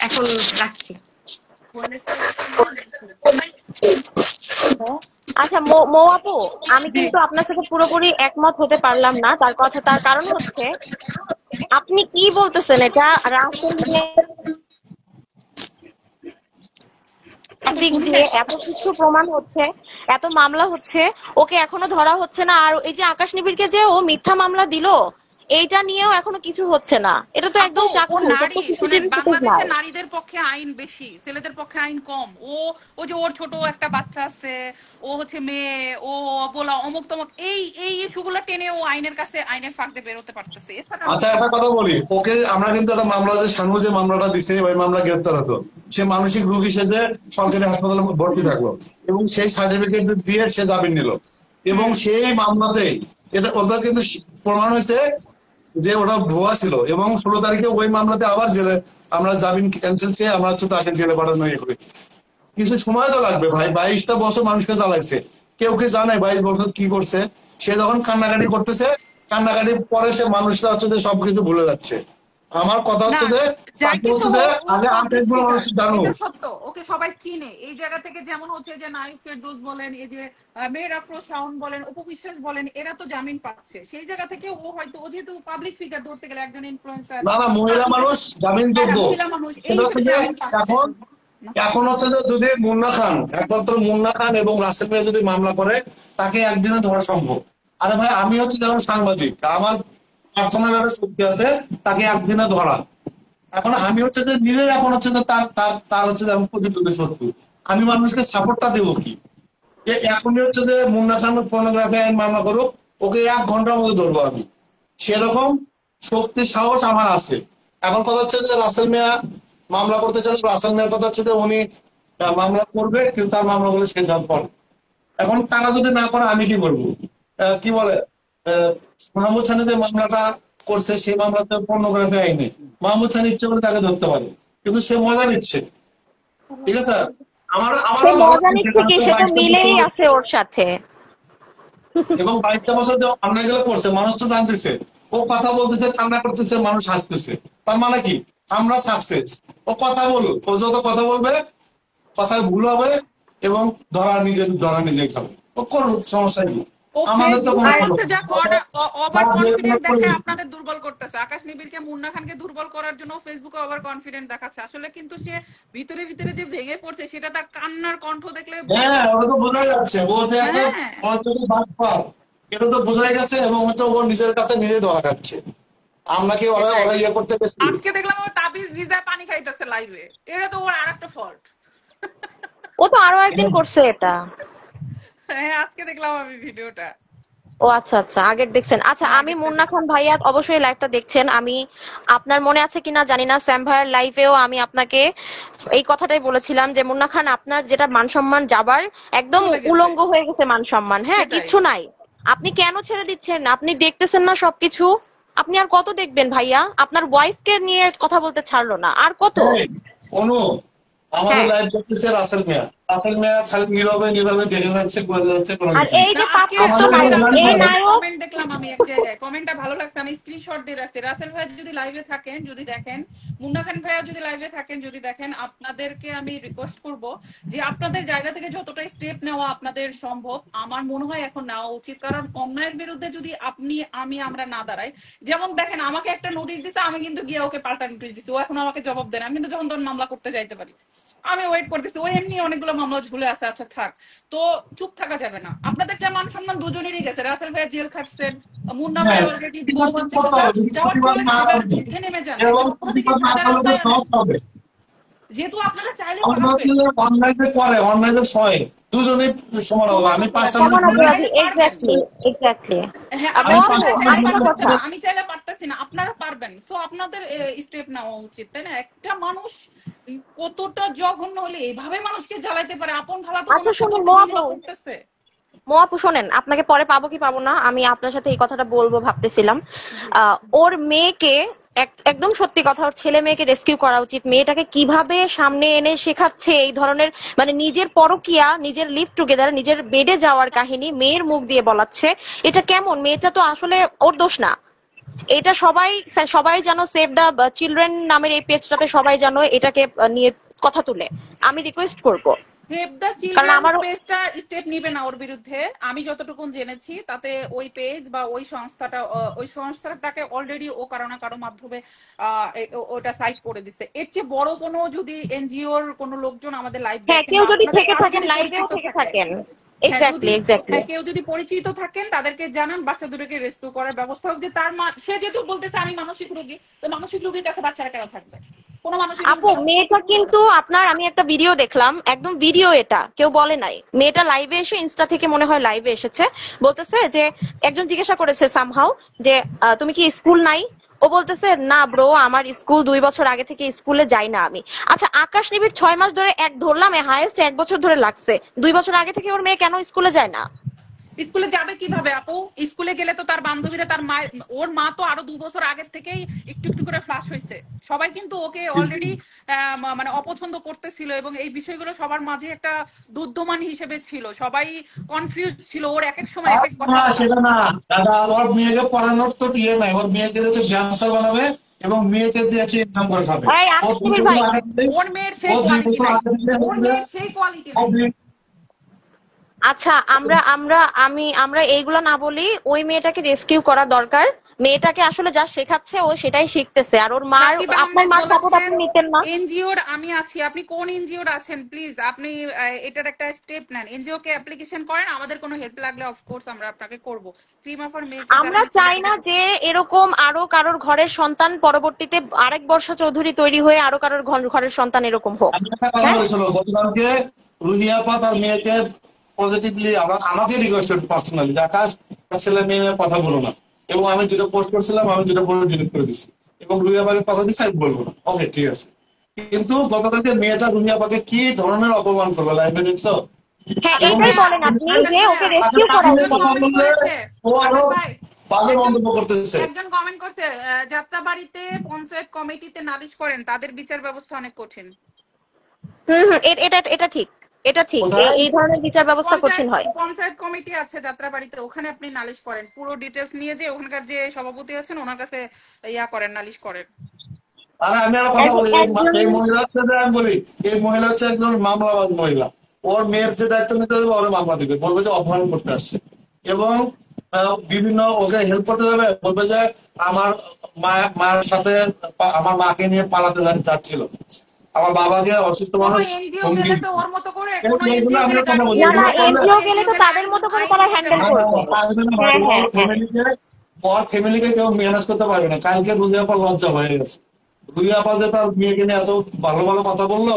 এখন রাখছি। আচ্ছা মৌ আপু, আমি কিন্তু আপনার সাথে পুরোপুরি একমত হতে পারলাম না। তার কারণ হচ্ছে আপনি কি বলতেছেন, এটা রাসেল দিক দিয়ে এত কিছু প্রমাণ হচ্ছে, এত মামলা হচ্ছে, ওকে এখনো ধরা হচ্ছে না। আর এই যে আকাশ নিবিড়কে যে ও মিথ্যা মামলা দিল, এইটা নিয়েও এখনো কিছু হচ্ছে না। এটা তো আপু একদম ও চাক্ষুষ, এটা নারী, তো শোনেন, সিসিটিভি ফুটেজ নাই। বাংলাদেশে নারীদের পক্ষে আইন বেশি, ছেলেদের পক্ষে আইন কম। ও যে ওর ছোট একটা বাচ্চা আছে, ও হচ্ছে মেয়ে, ও অবলা, অমুক তমুক, এই এই ইস্যুগুলো টেনে ও আইনের কাছে, আইনের ফাঁক দিয়ে বেরোতে পারতেছে, এছাড়া আর আচ্ছা কিছু একটা না। কথা বলি, ওকে আমরা কিন্তু একটা মামলা, যে শানু যে মামলাটা দিছে ওই মামলা গ্রেপ্তার হতো, সে মানসিক রোগী সেজে সরকারি হাসপাতালে ভর্তি থাকলো এবং সেই সার্টিফিকেট দিয়ে সে জামিন নিল এবং হুম। সেই মামলাতেই এটা ওটা কিন্তু প্রমাণ হয়েছে যে ওটা ভুয়া ছিল এবং 16 তারিখে ওই মামলাতে আবার জেলে আমরা জামিন ক্যান্সেল চেয়ে আমরা হচ্ছে তাকে জেলে পাঠানো ইয়ে করি। কিছু সময় তো লাগবে ভাই, 22টা বছর মানুষকে চালাইছে, কেউ কি জানে 22 বছর কি করছে? সে যখন কান্নাকাটি করতেছে, কান্নাকাটির পরে সে মানুষরা হচ্ছে যে সবকিছু ভুলে যাচ্ছে। আমার কথা না, হচ্ছে যে যাই তাকে কিছু হচ্ছে যে হোক, ও আগে পাবলিক 28 বার ফিগার, মানুষ জানুক। এটা সত্য, ওকে সবাই চিনে এই জায়গা থেকে। যেমন হচ্ছে যে নায়ক ফেরদৌস বলেন, এই যে মেয়ের আফরোজ শাওন বলেন, অপু বিশ্বাস বলেন, এরা তো জামিন পাচ্ছে। সেই জায়গা থেকে ও হয়তো, ও যেহেতু পাবলিক ফিগার, ধরতে গেলে একজন ইনফ্লুয়েন্সার, না না, মহিলা মানুষ জামিন হ্যাঁ যোগ্য। হ্যাঁ, মহিলা মানুষ, এই সেটা হচ্ছে হিসেবে যে জামিন পাচ্ছে। এখন এখন হচ্ছে যে যদি মুন্না খান, একমাত্র মুন্না খান এবং রাসেল ভাই যদি মামলা করে, তাকে একদিনে ধরা সম্ভব। আরে ভাই আমি হচ্ছে যেমন সাংবাদিক, আমার পার্সোনাল একটা চুক্তি আছে, তাকে একদিনে ধরা। এখন আমি হচ্ছে যে নিজেই এখন হচ্ছে যে তার তার তার হচ্ছে যে আমি প্রতিদ্বন্দ্বী শত্রু, আমি মানুষকে সাপোর্টটা দেবো কি? এখনই হচ্ছে যে মুন্না খান পর্নোগ্রাফি আইন মামলা করুক, ওকে 1 ঘন্টার মধ্যে ধরবো আমি, সেরকম শক্তি সাহস আমার আছে। এখন কথা হচ্ছে যে রাসেল মিয়া মামলা করতে চান, রাসেল মিয়ার কথা হচ্ছে যে উনি মামলা করবে, কিন্তু তার মামলাগুলো শেষ হওয়ার পর। এখন তারা যদি না করে আমি কি করবো? কি বলে, মাহমুদ খান যে মামলাটা করছে সেই মামলাতে পর্নোগ্রাফি আইনে মাহমুদ খান ইচ্ছে করে তাকে ধরতে পারে, কিন্তু সে মজা নিচ্ছে। ঠিক আছে, আমার সে আমারও ভালো মজা লাগছে নিচ্ছে কারণ কি, সে সে তো 22টা মিলেই বছর আছে ওর সাথে। এবং 22টা বছর যে অন্যায়গুলো করছে মানুষ তো জানতেছে, ও কথা বলতেছে, কান্না করতেছে, মানুষ হাসতেছে, তার মানে কি আমরা সাকসেস। ও কথা বলুক, ও যত কথা বলবে কথায় ভুল হবে এবং ধরা নিজে খাবে, ও করুক, সমস্যা কি? ও আমাদের তো কোনো ফেসবুকে আর হচ্ছে যা সমস্যা ওভার কনফিডেন্ট দেখে নেই। আপনাদের দুর্বল করতেছে। আকাশ নিবিড়কে, মুন্না খানকে দুর্বল করার জন্য ফেসবুকে ওভার কনফিডেন্ট দেখাচ্ছে। আসলে কিন্তু সে ভিতরে ভিতরে যে ভেঙে পড়ছে, সেটা তার কান্নার কণ্ঠ দেখলে বোঝা হ্যাঁ, যায়। ওটা তো বোঝাই যাচ্ছে, ও যে একটা হ্যাঁ, ও হচ্ছে যে বাটপার, এটা তো বোঝাই গেছে এবং হচ্ছে ও নিজের কাছে নিজে ধরা খাচ্ছে। আমরা কি ওরা সেটাই। ওরা ইয়ে করতে গেছি? আজকে দেখলাম ও তাবিজ ভিজায় পানি খাইতেছে লাইভে। এটা তো ওর আরেকটা ফল্ট। ও তো আরো একদিন করছে এটা। হ্যাঁ, আজকে দেখলাম আমি ভিডিওটা। ও আচ্ছা আচ্ছা, আগের দেখছেন। আচ্ছা, হ্যাঁ, আমি আগেরটা মুন্না দেখলাম। খান ভাইয়া অবশ্যই লাইভটা দেখছেন। আমি, আপনার মনে আছে কিনা জানি না, স্যাম ভাইয়ার লাইভেও আমি আপনাকে এই কথাটাই বলেছিলাম যে মুন্না খান, আপনার যেটা মান সম্মান যাবার একদম চলে গেছে, উলঙ্গ হয়ে গেছে মান সম্মান। হ্যাঁ, সেটাই। কিচ্ছু নাই। আপনি কেন ছেড়ে দিচ্ছেন? আপনি দেখতেছেন না সবকিছু? আপনি আর কত দেখবেন ভাইয়া? আপনার ওয়াইফকে নিয়ে কথা বলতে ছাড়লো না, আর কত? এই, অনু, আমাদের হ্যাঁ, লাইভ করতেছে রাসেল মিয়া। রাসেল মিয়া খালি নীরবে নীরবে দেখে যাচ্ছে, করে যাচ্ছে, কোনো আর কিছু এই না, যে আজকে প্রাপ্ত আমাদের ভাই নায়ক, প্রধান এই রাসেল ভাইয়ের নায়ক, কমেন্ট দেখলাম আমি এক জায়গায়, কমেন্টটা ভালো লাগছে, আমি স্ক্রিনশট দিয়ে রাখছি। রাসেল ভাই যদি লাইভে থাকেন, যদি দেখেন, মুন্না খান ভাইয়া যদি লাইভে থাকেন, যদি দেখেন, আপনাদেরকে আমি রিকোয়েস্ট করব যে আপনাদের জায়গা থেকে যতটা স্টেপ নেওয়া আপনাদের সম্ভব, আমার মনে হয় এখন নেওয়া উচিত। কারণ অন্যায়ের বিরুদ্ধে যদি আপনি, আমরা না দাঁড়াই, যেমন দেখেন আমাকে একটা নোটিশ দিতে, আমি কিন্তু গিয়ে ওকে পাল্টা নোটিশ দিচ্ছি, ও এখন আমাকে জবাব দেন, আমি কিন্তু যখন তখন মামলা করতে যাইতে পারি। আমি ওয়েট করতেছি, ও এমনি অনেকগুলো মামলা ঝুলে আছে, আচ্ছা থাক। তো চুপ থাকা যাবে না। আপনাদের যা মান সম্মান দুজনেরই গেছে, রাসেল ভাই জেল খাটছেন, মুন্না ভাই হ্যাঁ, অলরেডি বউ প্রতিবাদ তো বাচ্চা করতে সোজা হবে, যদি যাওয়ার প্রতিবাদ চলে না গেছে, এবার করবে যুদ্ধে নেমে যান, এবং একজন অপরাধীকে প্রতিবাদ না সাজার করলে তো আওতায় আনেন। সব হবে। যেহেতু আপনারা চাইলে আমরা পারবেন, হচ্ছে যে অনলাইন যে করে, অনলাইন যে সয়, দুজনেই সমান হবে। সমান আমি অপরাধ, 5টা মিনিট সমান বলি, অপরাধী, চাইলে পারবেন। Exactly exactly. হ্যাঁ, আমি মো আপনারা আপু, 5টা মিনিট চাইলে আরেকটা বলি। পারতেছেন কথা, না, আমি চাইলে পারতেছি না, আপনারা পারবেন। সো আপনাদের স্টেপ নেওয়া উচিত, তাই না? একটা মানুষ কতটা জঘন্য হলে এইভাবে মানুষকে জ্বালাইতে পারে, আপন খালাতো আচ্ছা বোনের সাথে শুনুন মো আপু, হামলা করতেছে। মো আপু শোনেন, আপনাকে পরে পাবো কি পাবো না, আমি আপনার সাথে এই কথাটা বলবো ভাবতেছিলাম। জি। ওর মেয়েকে, একদম সত্যি কথা, ওর ছেলে মেয়েকে রেস্কিউ করা উচিত। মেয়েটাকে কিভাবে সামনে এনে শেখাচ্ছে এই ধরনের, মানে নিজের পরকিয়া, নিজের লিভ টুগেদার, নিজের বেডে যাওয়ার কাহিনী মেয়ের মুখ দিয়ে বলাচ্ছে। এটা কেমন? মেয়েটা তো আসলে ওর দোষ না। এটা সবাই সবাই জানো, সেভ দ্য চিলড্রেন নামের এই পেজটাতে সবাই জানো এটাকে নিয়ে কথা তুলে। আমি রিকোয়েস্ট করব, সেভ দ্য কারণ চিলড্রেন আমারও, পেজটা স্টেপ নিবে না ওর বিরুদ্ধে। আমি যতটুকু জেনেছি তাতে ওই পেজ বা ওই সংস্থাটাকে অলরেডি ও কারো না কারো মাধ্যমে ওটা সাইট করে দিচ্ছে। এর চেয়ে বড় কোনো যদি এনজিওর কোনো লোকজন আমাদের লাইভ হ্যাঁ, দেখেন কেউ বা যদি আপনাদের থেকে কারো থাকেন, যদি লাইভেও পরিচিত থেকে থাকে, থাকেন, হ্যাঁ এক্স্যাক্টলি যদি এক্স্যাক্টলি। কেউ যদি পরিচিত থাকেন তাদেরকে জানান, বাচ্চা দুটোকে রেস্কিউ করার ব্যবস্থা হোক। যে তার মা, সে যেহেতু বলতেছে আমি মানসিক রোগী, তো মানসিক রোগীর কাছে বাচ্চারা কেন থাকবে? কোনো মানসিক রোগীর আপু কাছে মেয়েটা কিন্তু আপনার, আমি একটা ভিডিও দেখলাম, একদম ভিডিও, এটা কেউ বলে নাই, মেয়েটা লাইভে এসে, ইনস্টা থেকে মনে হয় লাইভে এসেছে, বলতেছে যে একজন জিজ্ঞাসা করেছে সামহাউ যে তুমি কি স্কুল নাই? ও বলতেছে না ব্রো, আমার স্কুল 2 বছর আগে থেকে স্কুলে যাই না আমি। আচ্ছা আকাশ নিবিড় 6 মাস ধরে এক ধরলাম, হাইয়েস্ট 1 বছর ধরে লাগছে, 2 বছর আগে থেকে ওর মেয়ে কেন স্কুলে যায় না? স্কুলে যাবে কিভাবে আপু? স্কুলে গেলে তো তার বান্ধবীরা, তার মায়ের, ওর মা তো আরো 2 বছর আগের থেকেই একটু একটু করে ফ্লাশ হয়েছে। সবাই কিন্তু ওকে অলরেডি মানে অপছন্দ করতেছিল, এবং এই বিষয়গুলো সবার মাঝে একটা দুর্দমান হিসেবে ছিল। সবাই কনফিউজ ছিল, ওর এক এক সময় এক এক কথা না বলা। সেটা না দাদা, ওর মেয়েকে পড়ানোর তো ইয়ে নাই, ওর মেয়েকে হচ্ছে গ্যাংস্টার বানাবে এবং মেয়েকে দিয়ে হচ্ছে ইনকাম করে খাবে। এই ও আকাশ 2 নিবিড় বছর ভাই, আগে থেকে ওর মেয়ের ও সেই 2 কোয়ালিটি বছর নাই, আগে থেকে ওর হচ্ছে মেয়ের সেই কোয়ালিটি ও নাই। আচ্ছা আমরা আমরা আমি আমরা এইগুলো না বলি, ওই মেয়েটাকে রেস্কিউ করা দরকার। মেয়েটাকে আসলে যা শেখাচ্ছে ও সেটাই শিখতেছে, আর ওর মার, সাকিব আপনার আহমেদ মার সাপোর্ট বলেছেন আপনি নিতেন না? এনজিওর আমি আছি। আপনি কোন এনজিওর আছেন প্লিজ আপনি এটার একটা স্টেপ নেন, এনজিও কে অ্যাপ্লিকেশন করেন। আমাদের কোনো হেল্প লাগলে অফকোর্স আমরা আপনাকে করব। ক্রিম অফার মেয়েকে যারা আমরা মিসলিড চাই না করেছে। যে এরকম আরো কারোর ঘরের সন্তান পরবর্তীতে আরেক বর্ষা চৌধুরী তৈরি হয়ে আরো কারোর ঘরের সন্তান এরকম হোক। আমি একটা কথা হ্যাঁ বলেছিল গতকালকে, রুহিয়া আপা তার মেয়েকে পজিটিভলি আমাকে রিকোয়েস্ট পার্সোনালি, আকাশ তার ছেলে মেয়ে নিয়ে কথা বলো না, এবং আমি যেটা পোস্ট করছিলাম আমি যেটা বলে ডিলিট করে দিচ্ছি, এবং রুহিয়া আপাকে কথা দিচ্ছি আমি বলবো না, ওকে ঠিক আছে। কিন্তু গতকালকে মেয়েটা রুহিয়া আপাকে কি ধরনের অপমান করবে লাইভে দেখছো? হ্যাঁ, এবং এইটাই হ্যাঁ বলেন আপনি আকাশ যে ভাইয়া, ওকে রেস্কিউ করা তাকে একজন উচিত। কথা কমেন্ট বললে করেছে, ও আরো আকাশ ভাই, বাজে একজন মন্তব্য করতেছে। একজন কমেন্ট করছে যাত্রাবাড়িতে পঞ্চায়েত কমিটিতে নালিশ করেন, তাদের বিচার ব্যবস্থা অনেক কঠিন। এটা এটা ঠিক, এটা ঠিক, এই কোথায়? এই ধরনের বিচার ব্যবস্থা কঠিন পঞ্চায়েত হয়। পঞ্চায়েত কমিটি আছে যাত্রাবাড়িতে, ওখানে আপনি নালিশ করেন, পুরো ডিটেলস নিয়ে, যে ওখানকার যে সভাপতি আছেন ওনার কাছে ইয়া করেন, নালিশ করেন। আর আমি আর কথা বলি, একজন এই মহিলা হচ্ছে যে, আমি বলি এই মহিলা হচ্ছে একজন মামলাবাজ মহিলা। ওর মেয়ের যে দায়িত্ব নিতে হবে ওর মামলা দিবে, বলবে যে অপহরণ করতে আসছে, এবং বিভিন্ন ওকে হেল্প করতে যাবে, বলবে যে আমার মায়ের সাথে আমার মাকে নিয়ে পালাতে যাচ্ছিল, আমার বাবাকে অসুস্থ কোনো মানুষ এনজিও হুমকি গেলে তো দিচ্ছে। ওর মতো করে, কোনো এইগুলো এনজিও আমি গেলে তো আর কথা বলি, না না, এগুলো করলে এনজিও গেলে এনজিও তো গেলে তাদের মতো করে আইন তারা নিয়ে হ্যান্ডেল যাবে। করবে। হ্যাঁ হ্যাঁ হ্যাঁ। ওর ফ্যামিলিকে কেউ ম্যানেজ করতে পারবে না। কালকে রুহি আপা লজ্জা হয়ে গেছে, রুহি আপা যে তার মেয়েকে নিয়ে এত ভালো ভালো কথা বললো,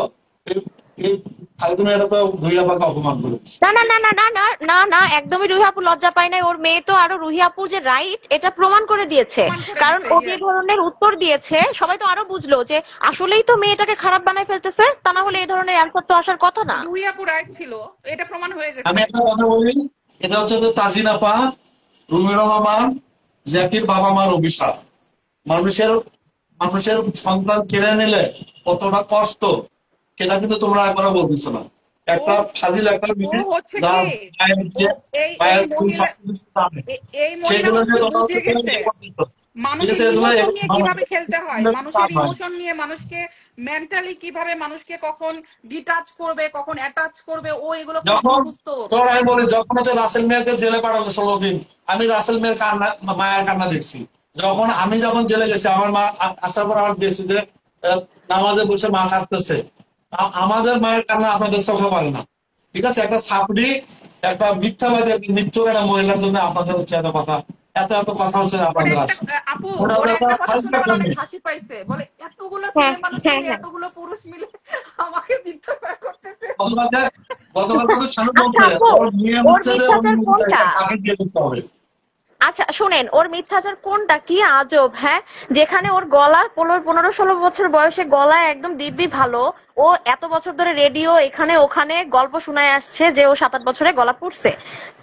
এই ফালতু মেয়েটা তো রুহি আপাকে অপমান করেছে। না না না না না না না না, একদমই রুহি আপু লজ্জা পায় নাই। ওর মেয়ে তো আরো রুহি আপুর যে রাইট এটা প্রমাণ করে দিয়েছে, প্রমাণ করে কারণ দিছে, ও যে ইয়েস। ধরনের উত্তর দিয়েছে সবাই তো আরো বুঝলো যে আসলেই তো মেয়েটাকে খারাপ বানায় ফেলতেছে, তা না হলে এই ধরনের অ্যান্সার তো আসার কথা না। রুহি আপু রাইট ছিল, এটা প্রমাণ হয়ে গেছে। আমি একটা কথা বলি, এটা হচ্ছে যে তাজিন আপা, রুমি রহমান, জ্যাকির বাবা মার অভিশাপ। মানুষের মানুষের সন্তান কেড়ে নিলে কতটা কষ্ট সেটা কিন্তু তোমরা একবারও বলতেছো না। ও একটা ফাজিল একটা ও মেয়ে হচ্ছে যার কি, মায়ের ও যে এই এই মায়ের মহিলা, সবকিছু জানে, এই মহিলা সেগুলো হচ্ছে নিয়ে কথা বুঝে হচ্ছে গেছে ঠিক মানুষের আছে, এগুলো ইমোশন নিয়ে কিভাবে খেলতে হয়, মানুষের নয়। ইমোশন নিয়ে, মানুষকে মেন্টালি কিভাবে মানুষকে কখন ডিটাচ করবে, কখন অ্যাটাচ করবে, ও এগুলো খুব যখন মুখস্থ। তোর আমি বলি, যখন হচ্ছে রাসেল মেয়েকে জেলে পাঠালো 16 দিন, আমি রাসেল মেয়ের কান্না, মায়ের কান্না দেখছি। যখন জেলে গেছি, আমার মা আসার পর আমার দেখছি যে নামাজে বসে মা কাঁদতেছে। আমাদের মায়ের কান্না আপনাদের চোখে পারে না। ঠিক আছে, একটা সাপড়ি, একটা মিথ্যাবাদী, একটা মৃত্যুর একটা মহিলার জন্য আপনাদের হচ্ছে এত কথা, এত এত কথা হচ্ছে ওর আপনাদের একটা আসে। আপু, ওটা ওর একটা কথা ফালতু শুনে আমার একটা অনেক মেয়ে। হাসি পাইছে, বলে এতগুলো হ্যাঁ ছেলে মানুষ হ্যাঁ মিলে, হ্যাঁ। এতগুলো পুরুষ মিলে আমাকে মিথ্যাচার করতেছে। গতকালকে গতকালকে তো শানু আচ্ছা বলছে আপু, ওর মেয়ে ওর হচ্ছে যে ওই মিথ্যাচার কোনটা? তাকে দিয়ে করতে হবে। আচ্ছা শুনেন, ওর মিথ্যাচার কোনটা, কি আজব! হ্যাঁ, যেখানে ওর গলা 15-16 বছর বয়সে গলা একদম দিব্যি ভালো, ও এত বছর ধরে রেডিও এখানে ওখানে গল্প শোনায় আসছে যে ও 7-8 বছরে গলা পুড়ছে,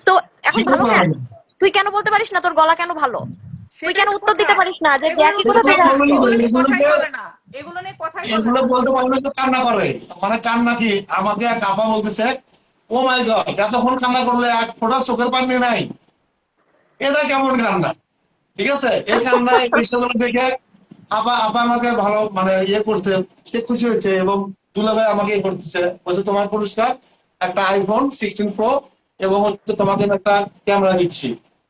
তো এখন ঠিক ভালো আছে, কেন? তুই কেন বলতে পারিস না তোর গলা কেন ভালো? তুই সেটাই কেন তো উত্তর কথা, দিতে পারিস না যে এগুলোর জ্যাকি উত্তর কোথা থেকে দেয় না, আসলো? এগুলো নিয়ে কথাই বলে না, এগুলো নিয়ে কথাই বলে এগুলো না। বলতে পারলে তো কান্না করে, মানে কান্না কি, আমাকে এক আপা বলতেছে ও মাই গড এতক্ষণ কান্না করলে এক ফোঁটা চোখের পানি নাই, এটা কেমন কান্না? ঠিক আছে, এই কান্না এই বিষয়গুলো দেখে আপা আপা আমাকে ভালো মানে ইয়ে করছে, সে খুশি হয়েছে, এবং দুলাভাই আমাকে ইয়ে করতেছে, বলছে তোমার পুরস্কার একটা আইফোন 16 প্রো, এবং হচ্ছে তোমাকে আমি একটা ক্যামেরা দিচ্ছি।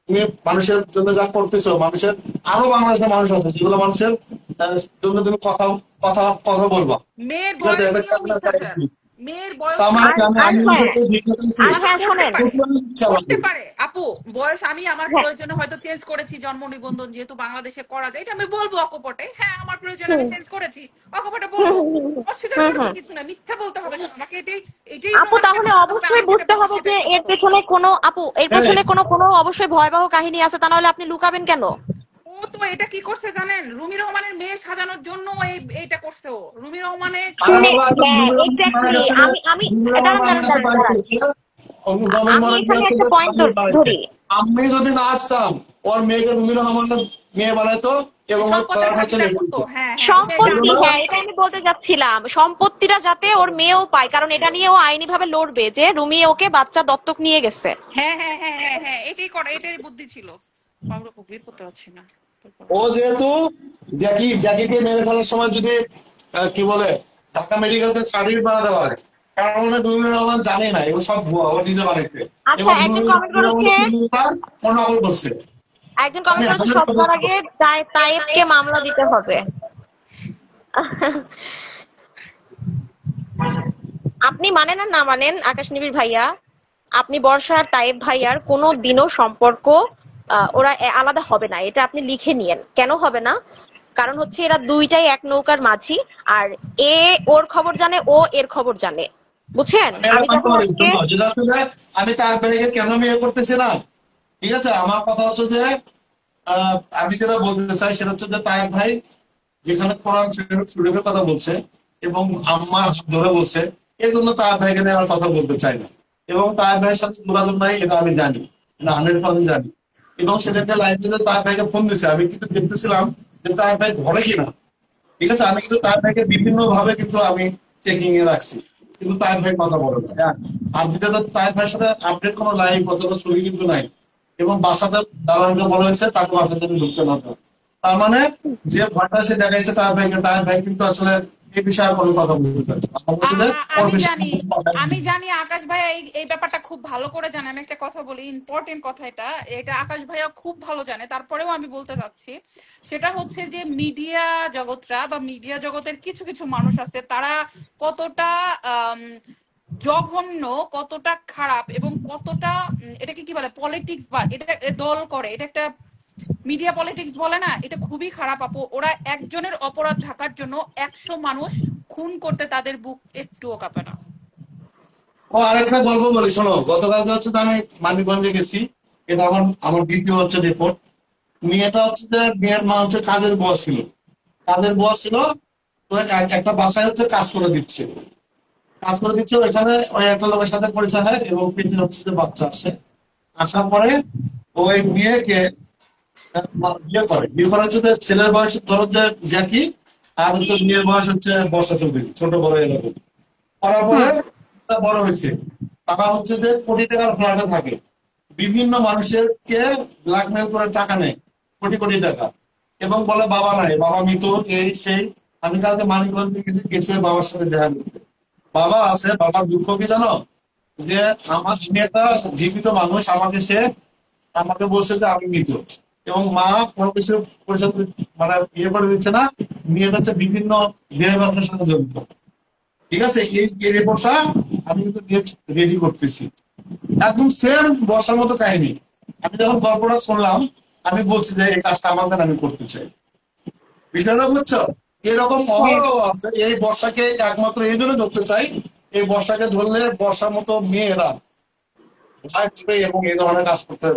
তুমি মানুষের জন্য যা করতেছো, মানুষের আরো বাংলাদেশের মানুষ আছে যেগুলো মানুষের জন্য তুমি কথা কথা কথা বলবা। মেয়ের ঠিক আছে, বয়স একটা নিয়েও ক্যামেরা মিথ্যাচার, মেয়ের বয়স তার মানে আর কি আমি আর আমি হ্যাঁ নিজেকে দেখতেছি আর আচ্ছা হ্যাঁ করতে শোনেন, পারে, করতে স্বাভাবিক। পারে আপু। বয়স আমি আমার হ্যাঁ প্রয়োজনে হয়তো চেঞ্জ করেছি, জন্ম নিবন্ধন যেহেতু বাংলাদেশে করা যায়, এটা আমি বলবো অকপটে, হ্যাঁ আমার প্রয়োজনে আমি হুম চেঞ্জ করেছি, অকপটে হুম বলবো। হুম হুম অস্বীকার হুম করার তো হুম। কিছু না, মিথ্যা বলতে হবে না আমাকে, এটাই এটাই আপু প্রমাণ করে তাহলে দিতে হবে অবশ্যই আমি যেটা বুঝতে বলছি হবে যে সেটাই এর সত্য। পেছনে কোনো, আপু এর হ্যাঁ, পেছনে কোনো অবশ্যই ভয়াবহ কাহিনী আছে, তা নাহলে আপনি লুকাবেন কেন? ও তো এটা কি করছে জানেন, রুমি রহমানের মেয়ে সাজানোর জন্য এইটা করছে ও। রুমি রহমানের আরে শুনে, বাবা, আমি হ্যাঁ নুরুল আলম মারা এক্স্যাক্টলি, গেছে, আমি নুরুল আলম দাঁড়ান আমি দাঁড়ান তো দাঁড়ান পাইছি, দাঁড়ান, গভর্নমেন্ট আমি মারা এখানে গেছে, একটা পয়েন্ট বানাইছে। ধরি। আমি যদি না আসতাম, ওর মেয়েকে রুমির রহমানের মেয়ে বানাইতো এবং ওই সম্পদের কালার হচ্ছে ভাগিদার লেগে করতো, দিত। হ্যাঁ হ্যাঁ এটাই বুঝলো সম্পত্তি, না? হ্যাঁ এটা আমি বলতে যাচ্ছিলাম, সম্পত্তিটা যাতে ওর মেয়েও পায়, কারণ এটা নিয়ে ও আইনি ভাবে লড়বে যে রুমি ওকে বাচ্চা দত্তক নিয়ে গেছে। হ্যাঁ হ্যাঁ হ্যাঁ হ্যাঁ হ্যাঁ এটাই করে, এটাই বুদ্ধি ছিল। আমরা বের করতে পারছি না। ও যেহেতু জ্যাকিকে মেরে ফেলার সময় যদি কি বলে ঢাকা মেডিকেলকে সার্টিফিকেট বানাতে পারে, কারণ রুমির রহমান জানে না, এগুলো সব ভুয়া, ও নিজে বানাইছে আচ্ছা, এবং একজন রুমির কমেন্ট করেছে, ও নকল করছে। আমি সবার আগে তাইবকে মামলা দিতে হবে। আপনি মানেন আর না মানেন আকাশ নিবিড় ভাইয়া, আপনি বর্ষা আর তাইব ভাইয়ার কোনো দিনও সম্পর্ক ওরা আলাদা হবে না, এটা আপনি লিখে নিয়েন। কেন হবে না? কারণ হচ্ছে এরা দুইটাই এক নৌকার মাঝি, আর এ ওর খবর জানে, ও এর খবর জানে, বুঝছেন? আমি যখন আজকে, যেটা হচ্ছে যে আমি তার ভাইকে কেন বিয়ে করতেছি না, ঠিক আছে, আমার কথা হচ্ছে যে আমি যেটা বলতে চাই সেটা হচ্ছে যে তার ভাই যেখানে কোরআন শরীফের কথা বলছে এবং আম্মার হাত ধরে বলছে, এই জন্য তার ভাইকে নিয়ে আমার কথা বলতে চাই না। এবং তার ভাইয়ের সাথে যোগাযোগ নাই, এটা আমি জানি, এটা 100% জানি। এবং সেদিনকে লাইব্রেরিতে তার ভাইকে ফোন দিছে, আমি কিন্তু দেখতেছিলাম যে তার ভাই ঘরে কিনা, ঠিক আছে, আমি কিন্তু তার ভাইকে বিভিন্ন ভাবে কিন্তু আমি চেকিং এ রাখছি, কিন্তু তার ভাই কথা বলে না। হ্যাঁ, আর দ্বিতীয়ত তার ভাইয়ের সাথে আপডেট কোনো লাইভ অথবা ছবি কিন্তু নাই, এবং বাসাতে দালালকে বলা হয়েছে তাকে বাসাতে ঢুকতে না দেওয়া। তার মানে যে ভয়টা সে দেখাইছে তার ভাইকে, তার ভাই কিন্তু আসলে এই বিষয়ে আর কোনো কথা বলতে চাচ্ছে না। আমার কাছে যে ওর আমি বিষয়ে জানি, কোনো কথা আমি নেই। জানি আকাশ ভাইয়া এই ব্যাপারটা খুব ভালো করে জানে। আমি একটা কথা বলি, ইম্পর্টেন্ট কথা, এটা এটা আকাশ ভাইয়া খুব ভালো জানে, তারপরেও আমি বলতে চাচ্ছি। সেটা হচ্ছে যে মিডিয়া জগৎরা বা মিডিয়া জগতের কিছু কিছু মানুষ আছে, তারা কতটা জঘন্য, কতটা খারাপ এবং কতটা এটাকে কি বলে পলিটিক্স, বা এটা দল করে, এটা একটা মিডিয়া পলিটিক্স বলে না, এটা খুবই খারাপ আপু। ওরা একজনের অপরাধ ঢাকার জন্য 100 মানুষ খুন করতে তাদের বুক একটুও কাঁপে না। ও আরেকটা গল্প বলি, শোনো, গতকালকে হচ্ছে তো আমি মানিকগঞ্জে গেছি, এটা আমার আমার দ্বিতীয় হচ্ছে রিপোর্ট। মেয়েটা হচ্ছে যে মেয়ের মা হচ্ছে কাজের বুয়া ছিল, কাজের বুয়া ছিল, তো একটা বাসায় হচ্ছে কাজ করে দিচ্ছে ওইখানে, ওই একটা লোকের সাথে পরিচয় হয় এবং পেটে হচ্ছে যে বাচ্চা আসে। আসার পরে ওই মেয়েকে বিয়ে করে হচ্ছে যে ছেলের বয়স ধরো যে জ্যাকি, আর হচ্ছে মেয়ের বয়স হচ্ছে বর্ষা চৌধুরী, ছোট বড় এরকম করার পরে হুম বড় হয়েছে। তারা হচ্ছে যে কোটি টাকার ফ্ল্যাটে থাকে, বিভিন্ন মানুষকে ব্ল্যাকমেল করে টাকা নেয়, কোটি কোটি টাকা, এবং বলে বাবা নাই, বাবা মৃত, এই সেই। আমি কালকে মানিকগঞ্জে গেছি বাবার সাথে দেখা করতে, বাবা আছে, বাবার দুঃখ কি জানো, যে আমার মেয়েটা জীবিত মানুষ, আমাকে বলছে যে আমি মৃত, এবং মা কোনো কিছু পরিষদ মানে ইয়ে করে দিচ্ছে না, মেয়েটা হচ্ছে বিভিন্ন দেহ ব্যবসার সাথে জড়িত। ঠিক আছে, এই রিপোর্টটা আমি কিন্তু রেডি করতেছি, একদম সেম বর্ষার মতো কাহিনী। আমি যখন গল্পটা শুনলাম, আমি বলছি যে এই কাজটা আমার দ্বারা আমি করতে চাই। বিষয়টা বুঝছো, এরকম অহরহ আছে। এই বর্ষাকে একমাত্র এই জন্য ধরতে চাই, এই বর্ষাকে ধরলে বর্ষার মতো মেয়েরা ভয় পাবে এবং এই ধরনের কাজ করতে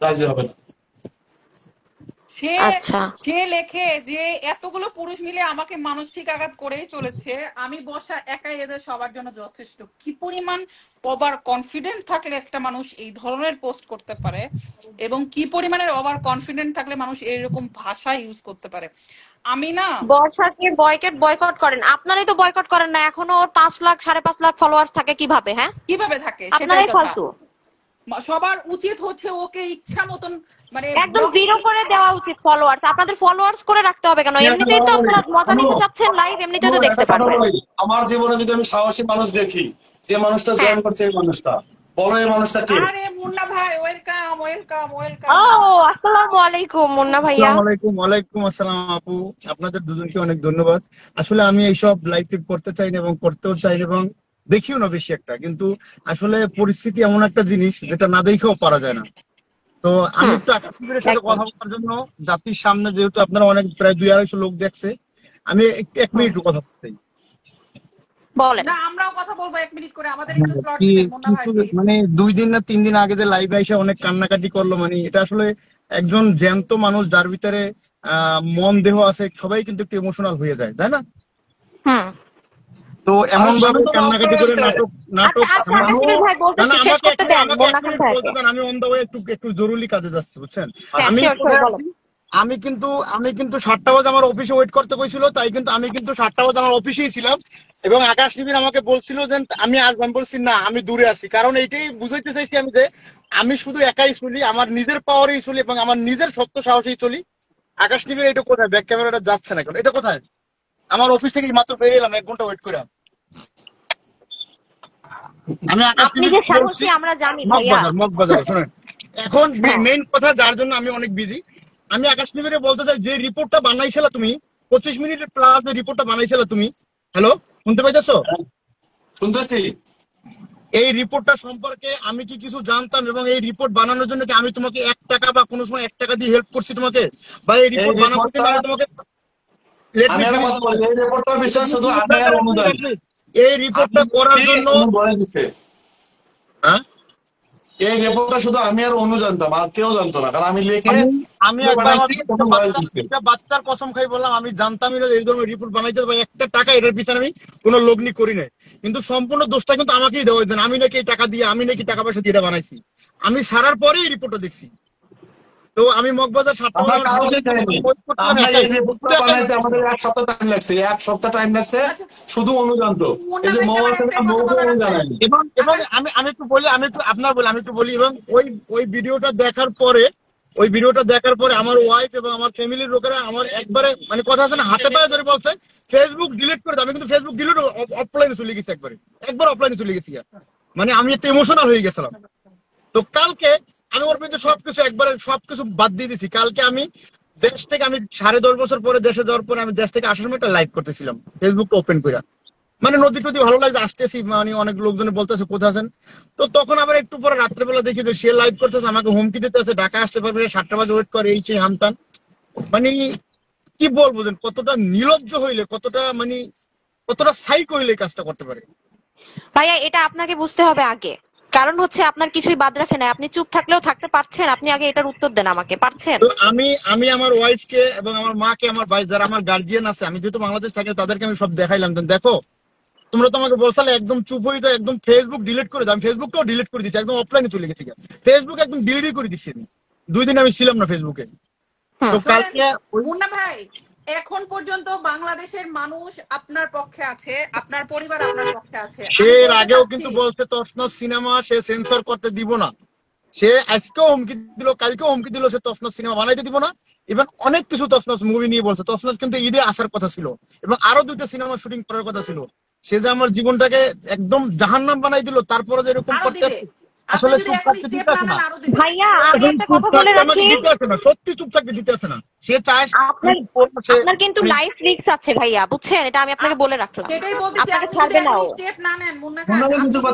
রাজি হবে না। সে আচ্ছা, সে লেখে যে এতগুলো পুরুষ মিলে আমাকে মানসিক আঘাত করেই চলেছে, আমি বর্ষা একাই এদের সবার জন্য যথেষ্ট। কি পরিমাণ ওভার কনফিডেন্ট থাকলে একটা মানুষ এই ধরনের পোস্ট করতে পারে, এবং কি পরিমাণের ওভার কনফিডেন্ট থাকলে মানুষ এইরকম ভাষা ইউজ করতে পারে। আমি না, বর্ষাকে বয়কট করেন, আপনারাই তো বয়কট করেন না, এখনো ওর 5 লাখ 5.5 লাখ ফলোয়ার্স থাকে কিভাবে? হ্যাঁ, কিভাবে থাকে সেটাই আপনারাই কথা। ফালতু। সবার উচিত হচ্ছে ওকে ইচ্ছা মতন মানে একদম জিরো করে দেওয়া উচিত ফলোয়ার্স, আপনাদের ফলোয়ার্স করে রাখতে হবে কেন? এমনিতেই তো আপনারা মজা নিতে চাচ্ছেন, লাইভ এমনিতেই তো দেখতে পারবেন। আমার জীবনে যদি আমি সাহসী মানুষ দেখি, যে মানুষটা হ্যাঁ, জয়েন করছে এই মানুষটা, বলো এই মানুষটা কে? আরে মুন্না ভাই, ওয়েলকাম ওয়েলকাম ও ওয়েলকাম। আসসালামু আলাইকুম মুন্না ভাইয়া। আসসালামু আলাইকুম। ওয়ালাইকুম আসসালাম আপু, আপনাদের দুজনকে অনেক ধন্যবাদ। আসলে আমি এইসব লাইভ টিপ করতে চাই না এবং করতেও চাই না, এবং দেখিও না বেশি একটা, কিন্তু আসলে পরিস্থিতি এমন একটা জিনিস যেটা না দেখেও পারা যায় না। তো আমি একটু আকাশের সাথে কথা বলার জন্য জাতির সামনে, যেহেতু আপনারা অনেক প্রায় 200-250 লোক দেখছে, আমি একটু 1 মিনিট কথা বলতে চাই। বলেন। না, আমরাও কথা বলবো 1 মিনিট করে, আমাদের একটু স্লট দিবেন মুন্না ভাই প্লিজ। মানে 2 দিন না 3 দিন আগে যে লাইভে এসে অনেক কান্নাকাটি করলো, মানে এটা আসলে একজন জ্যান্ত মানুষ যার ভিতরে মন দেহ আছে, সবাই কিন্তু একটু ইমোশনাল হয়ে যায়, তাই না? হুম। তো এমন ভাবে কান্নাকাটি করে নাটক আচ্ছা আকাশনীল ভাই বলতেছি, শেষ করতে দেন মুন্না খান ভাইকে। আমি অন দা ওয়ে একটু জরুরি কাজে যাচ্ছি, বুঝছেন? হ্যাঁ, আমি শিওর বলেন। আমি কিন্তু 7টা বাজে আমার অফিসে ওয়েট করতে কইছিল, তাই কিন্তু আমি 7টা বাজে আমার অফিসেই ছিলাম, এবং আকাশ নিবিড় আমাকে বলছিল যে আমি আসবো। আমি বলছি না, আমি দূরে আছি, কারণ এইটাই বুঝাইতে চাইছি আমি যে আমি শুধু একাই চলি, আমার নিজের পাওয়ারেই চলি এবং আমার নিজের সত্য সাহসেই চলি। আকাশ নিবিড় এটা কোথায়? ব্যাক ক্যামেরাটা যাচ্ছে না কেন? এটা কোথায়? আমার অফিস থেকে মাত্র বেরিয়ে এলাম, 1 ঘন্টা ওয়েট করে। আমি আপনি যে সাহসী আমরা জানি ভাইয়া। মগবাজার শুনেন, এখন মেইন কথা যার জন্য আমি অনেক বিজি, আমি আকাশ নিবিড়ে বলতে চাই, যে রিপোর্টটা বানাইছিলা তুমি 25 মিনিটের প্লাস, যে রিপোর্টটা বানাইছিলা তুমি, হ্যালো শুনতে পাইতেছো? শুনতেছি। এই রিপোর্টটা সম্পর্কে আমি কি কিছু জানতাম, এবং এই রিপোর্ট বানানোর জন্য কি আমি তোমাকে 1 টাকা বা কোনো সময় 1 টাকা দিয়ে হেল্প করছি তোমাকে, বা এই রিপোর্ট বানানোর জন্য আমি তোমাকে এই রিপোর্টটা করার জন্য এই রিপোর্টটা শুধু আমি আর অনু জানতাম, আর কেউ জানতো না, কারণ আমি লিখে আমি বাচ্চার কসম খাই বললাম, আমি জানতামই না এই ধরনের রিপোর্ট বানাইতে পারি 1 টাকা এটার পিছনে আমি কোনো লগ্নি করি নাই, কিন্তু সম্পূর্ণ দোষটা কিন্তু আমাকেই দেওয়া হয়েছে। আমি নাকি টাকা দিয়ে, আমি নাকি টাকা পয়সা দিয়ে বানাইছি। আমি সারার পরেই রিপোর্টটা দেখছি। তো আমি মগবাজার 7টা আমাদের 1 সপ্তাহ টাইম লাগছে, 1 সপ্তাহ টাইম লাগছে, শুধু অনু জানতো। এই যে এবং আমি একটু বলি, আমি একটু বলি, এবং ওই ভিডিওটা দেখার পরে আমার ওয়াইফ এবং আমার ফ্যামিলির লোকেরা আমার একবারে, মানে কথা আছে না, হাতে পায়ে ধরে বলছে ফেসবুক ডিলিট করে দাও। আমি কিন্তু ফেসবুক ডিলিট অফলাইনে চলে গেছি, একবার অফলাইনে চলে গেছি, মানে আমি একটু ইমোশনাল হয়ে গেছিলাম। তো কালকে আমি ওর বিরুদ্ধে সবকিছু বাদ দিয়ে দিছি। কালকে আমি দেশ থেকে, আমি 10.5 বছর পরে দেশে যাওয়ার পরে আমি দেশ থেকে আসার সময় একটা লাইভ করতেছিলাম, ফেসবুকটা ওপেন করে, মানে নদী টদী ভালো লাগছে, আসতেছি, মানে অনেক লোকজনে বলতেছে কোথায় আছেন। তো তখন আবার একটু পরে রাত্রেবেলা দেখি যে সে লাইভ করতেছে, আমাকে হুমকি দিতেছে, ঢাকা আসতে পারবে, 7টা বাজে ওয়েট করে, এই সেই হামতান। মানে কি বলবো, কতটা নির্লজ্জ হইলে, কতটা সাইকো হইলে কাজটা করতে পারে। ভাইয়া এটা আপনাকে বুঝতে হবে আগে, কারণ হচ্ছে আপনার কিছুই বাদ রাখে না, আপনি চুপ থাকলেও থাকতে পারছেন, আপনি আগে এটার উত্তর দেন আমাকে, পারছেন? তো আমি আমার ওয়াইফকে এবং আমার মাকে, আমার ভাই যারা আমার গার্জিয়ান আছে, আমি যেহেতু বাংলাদেশ থাকি, তাদেরকে আমি সব দেখাইলাম, দেখো তোমরা তো আমাকে বলছিলে একদম চুপ হয়ে যাও, একদম ফেসবুক ডিলিট করে দাও। আমি ফেসবুকটাও ডিলিট করে দিচ্ছি, একদম অফলাইনে চলে গেছি, ফেসবুক একদম ডিলিটই করে দিচ্ছি। 2 দিন আমি ছিলাম না ফেসবুকে। তো কালকে মুন্না ভাই, এখন পর্যন্ত বাংলাদেশের মানুষ আপনার পক্ষে আছে, আপনার পরিবার আপনার পক্ষে আছে। এর আগেও কিন্তু বলছে তসনস সিনেমা সে সেন্সর করতে দিব না, সে আজকেও হুমকি দিল, কালকেও হুমকি দিল, সে তসনস সিনেমা বানাইতে দিব না। ইভেন অনেক কিছু তসনস মুভি নিয়ে বলছে। তসনস কিন্তু ঈদে আসার কথা ছিল, এবং আরো 2টা সিনেমা শুটিং করার কথা ছিল। সে যে আমার জীবনটাকে একদম জাহান্নাম বানাই দিল, তারপরে যে এরকম করতে আসলে চুপ থাকতে দিতে আসে না ভাইয়া। আমি একটা কথা বলে রাখি, সত্যি চুপ থাকতে দিতে আসে না, সে চায়। আপনার কিন্তু লাইফ রিস্ক আছে ভাইয়া, বুঝছেন? এটা আমি আপনাকে বলে রাখলাম, সেটাই বলতেছি, আপনাকে আপনি ছাড়বে না ও। স্টেপ না নেন মুন্না খান, আপনি যদি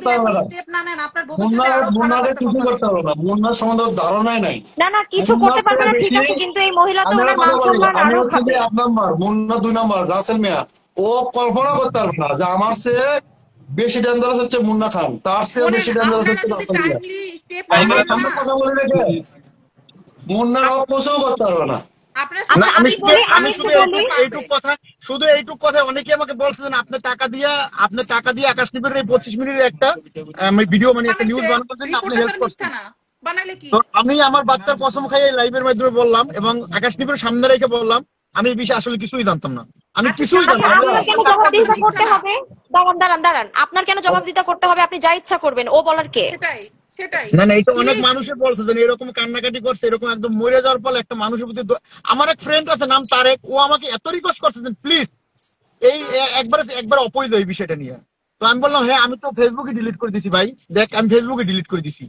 স্টেপ না নেন, আপনার ভবিষ্যতে আরো খারাপ কিছু করতে পারবে না। মুন্নার সম্বন্ধে ধারণাই নাই। না কিছু করতে পারবে না, ঠিক আছে, কিন্তু এই মহিলা তো ওনার মান সম্মান আরো খাবে। 1 নম্বর মুন্না, 2 নম্বর রাসেল মিয়া, ও কল্পনা করতে পারবে না যে আমার চেয়ে বেশি ডেঞ্জারাস হচ্ছে মুন্না খান, তার চেয়ে বেশি ডেঞ্জারাস হচ্ছে রাসেল মিয়া। মুন্নার অপোজও করতে পারবে না। শুধু এইটুক কথা অনেকে আমাকে বলছেন, আপনি টাকা দিয়ে আকাশ নিবিড়ের 25 মিনিটের একটা ভিডিও, মানে একটা নিউজ বানানোর জন্য আপনি হেল্প করছেন। তো আমি আমার বাচ্চার কসম খাই এই লাইভের মাধ্যমে বললাম, এবং আকাশ নিবিড়ের সামনে রেখে বললাম, আমি এই বিষয়ে আসলে কিছুই জানতাম না, আমি কিছুই জানতাম না। আপনার কেন জবাবদিহিতা করতে হবে? দাঁড়ান, আপনার কেন জবাবদিহিতা করতে হবে? আপনি যা ইচ্ছা করবেন, ও বলার কে? না এটা অনেক মানুষে বলছে যে এরকম কান্নাকাটি করছে, এরকম একদম মরে যাওয়ার পর একটা মানুষের প্রতি। আমার এক ফ্রেন্ড আছে নাম তারেক, ও আমাকে এত রিকোয়েস্ট করছে প্লিজ এই একবার অপোজ এই বিষয়টা নিয়ে। তো আমি বললাম হ্যাঁ, আমি তো ফেসবুকে ডিলিট করে দিছি ভাই, দেখ আমি ফেসবুকে ডিলিট করে দিছি।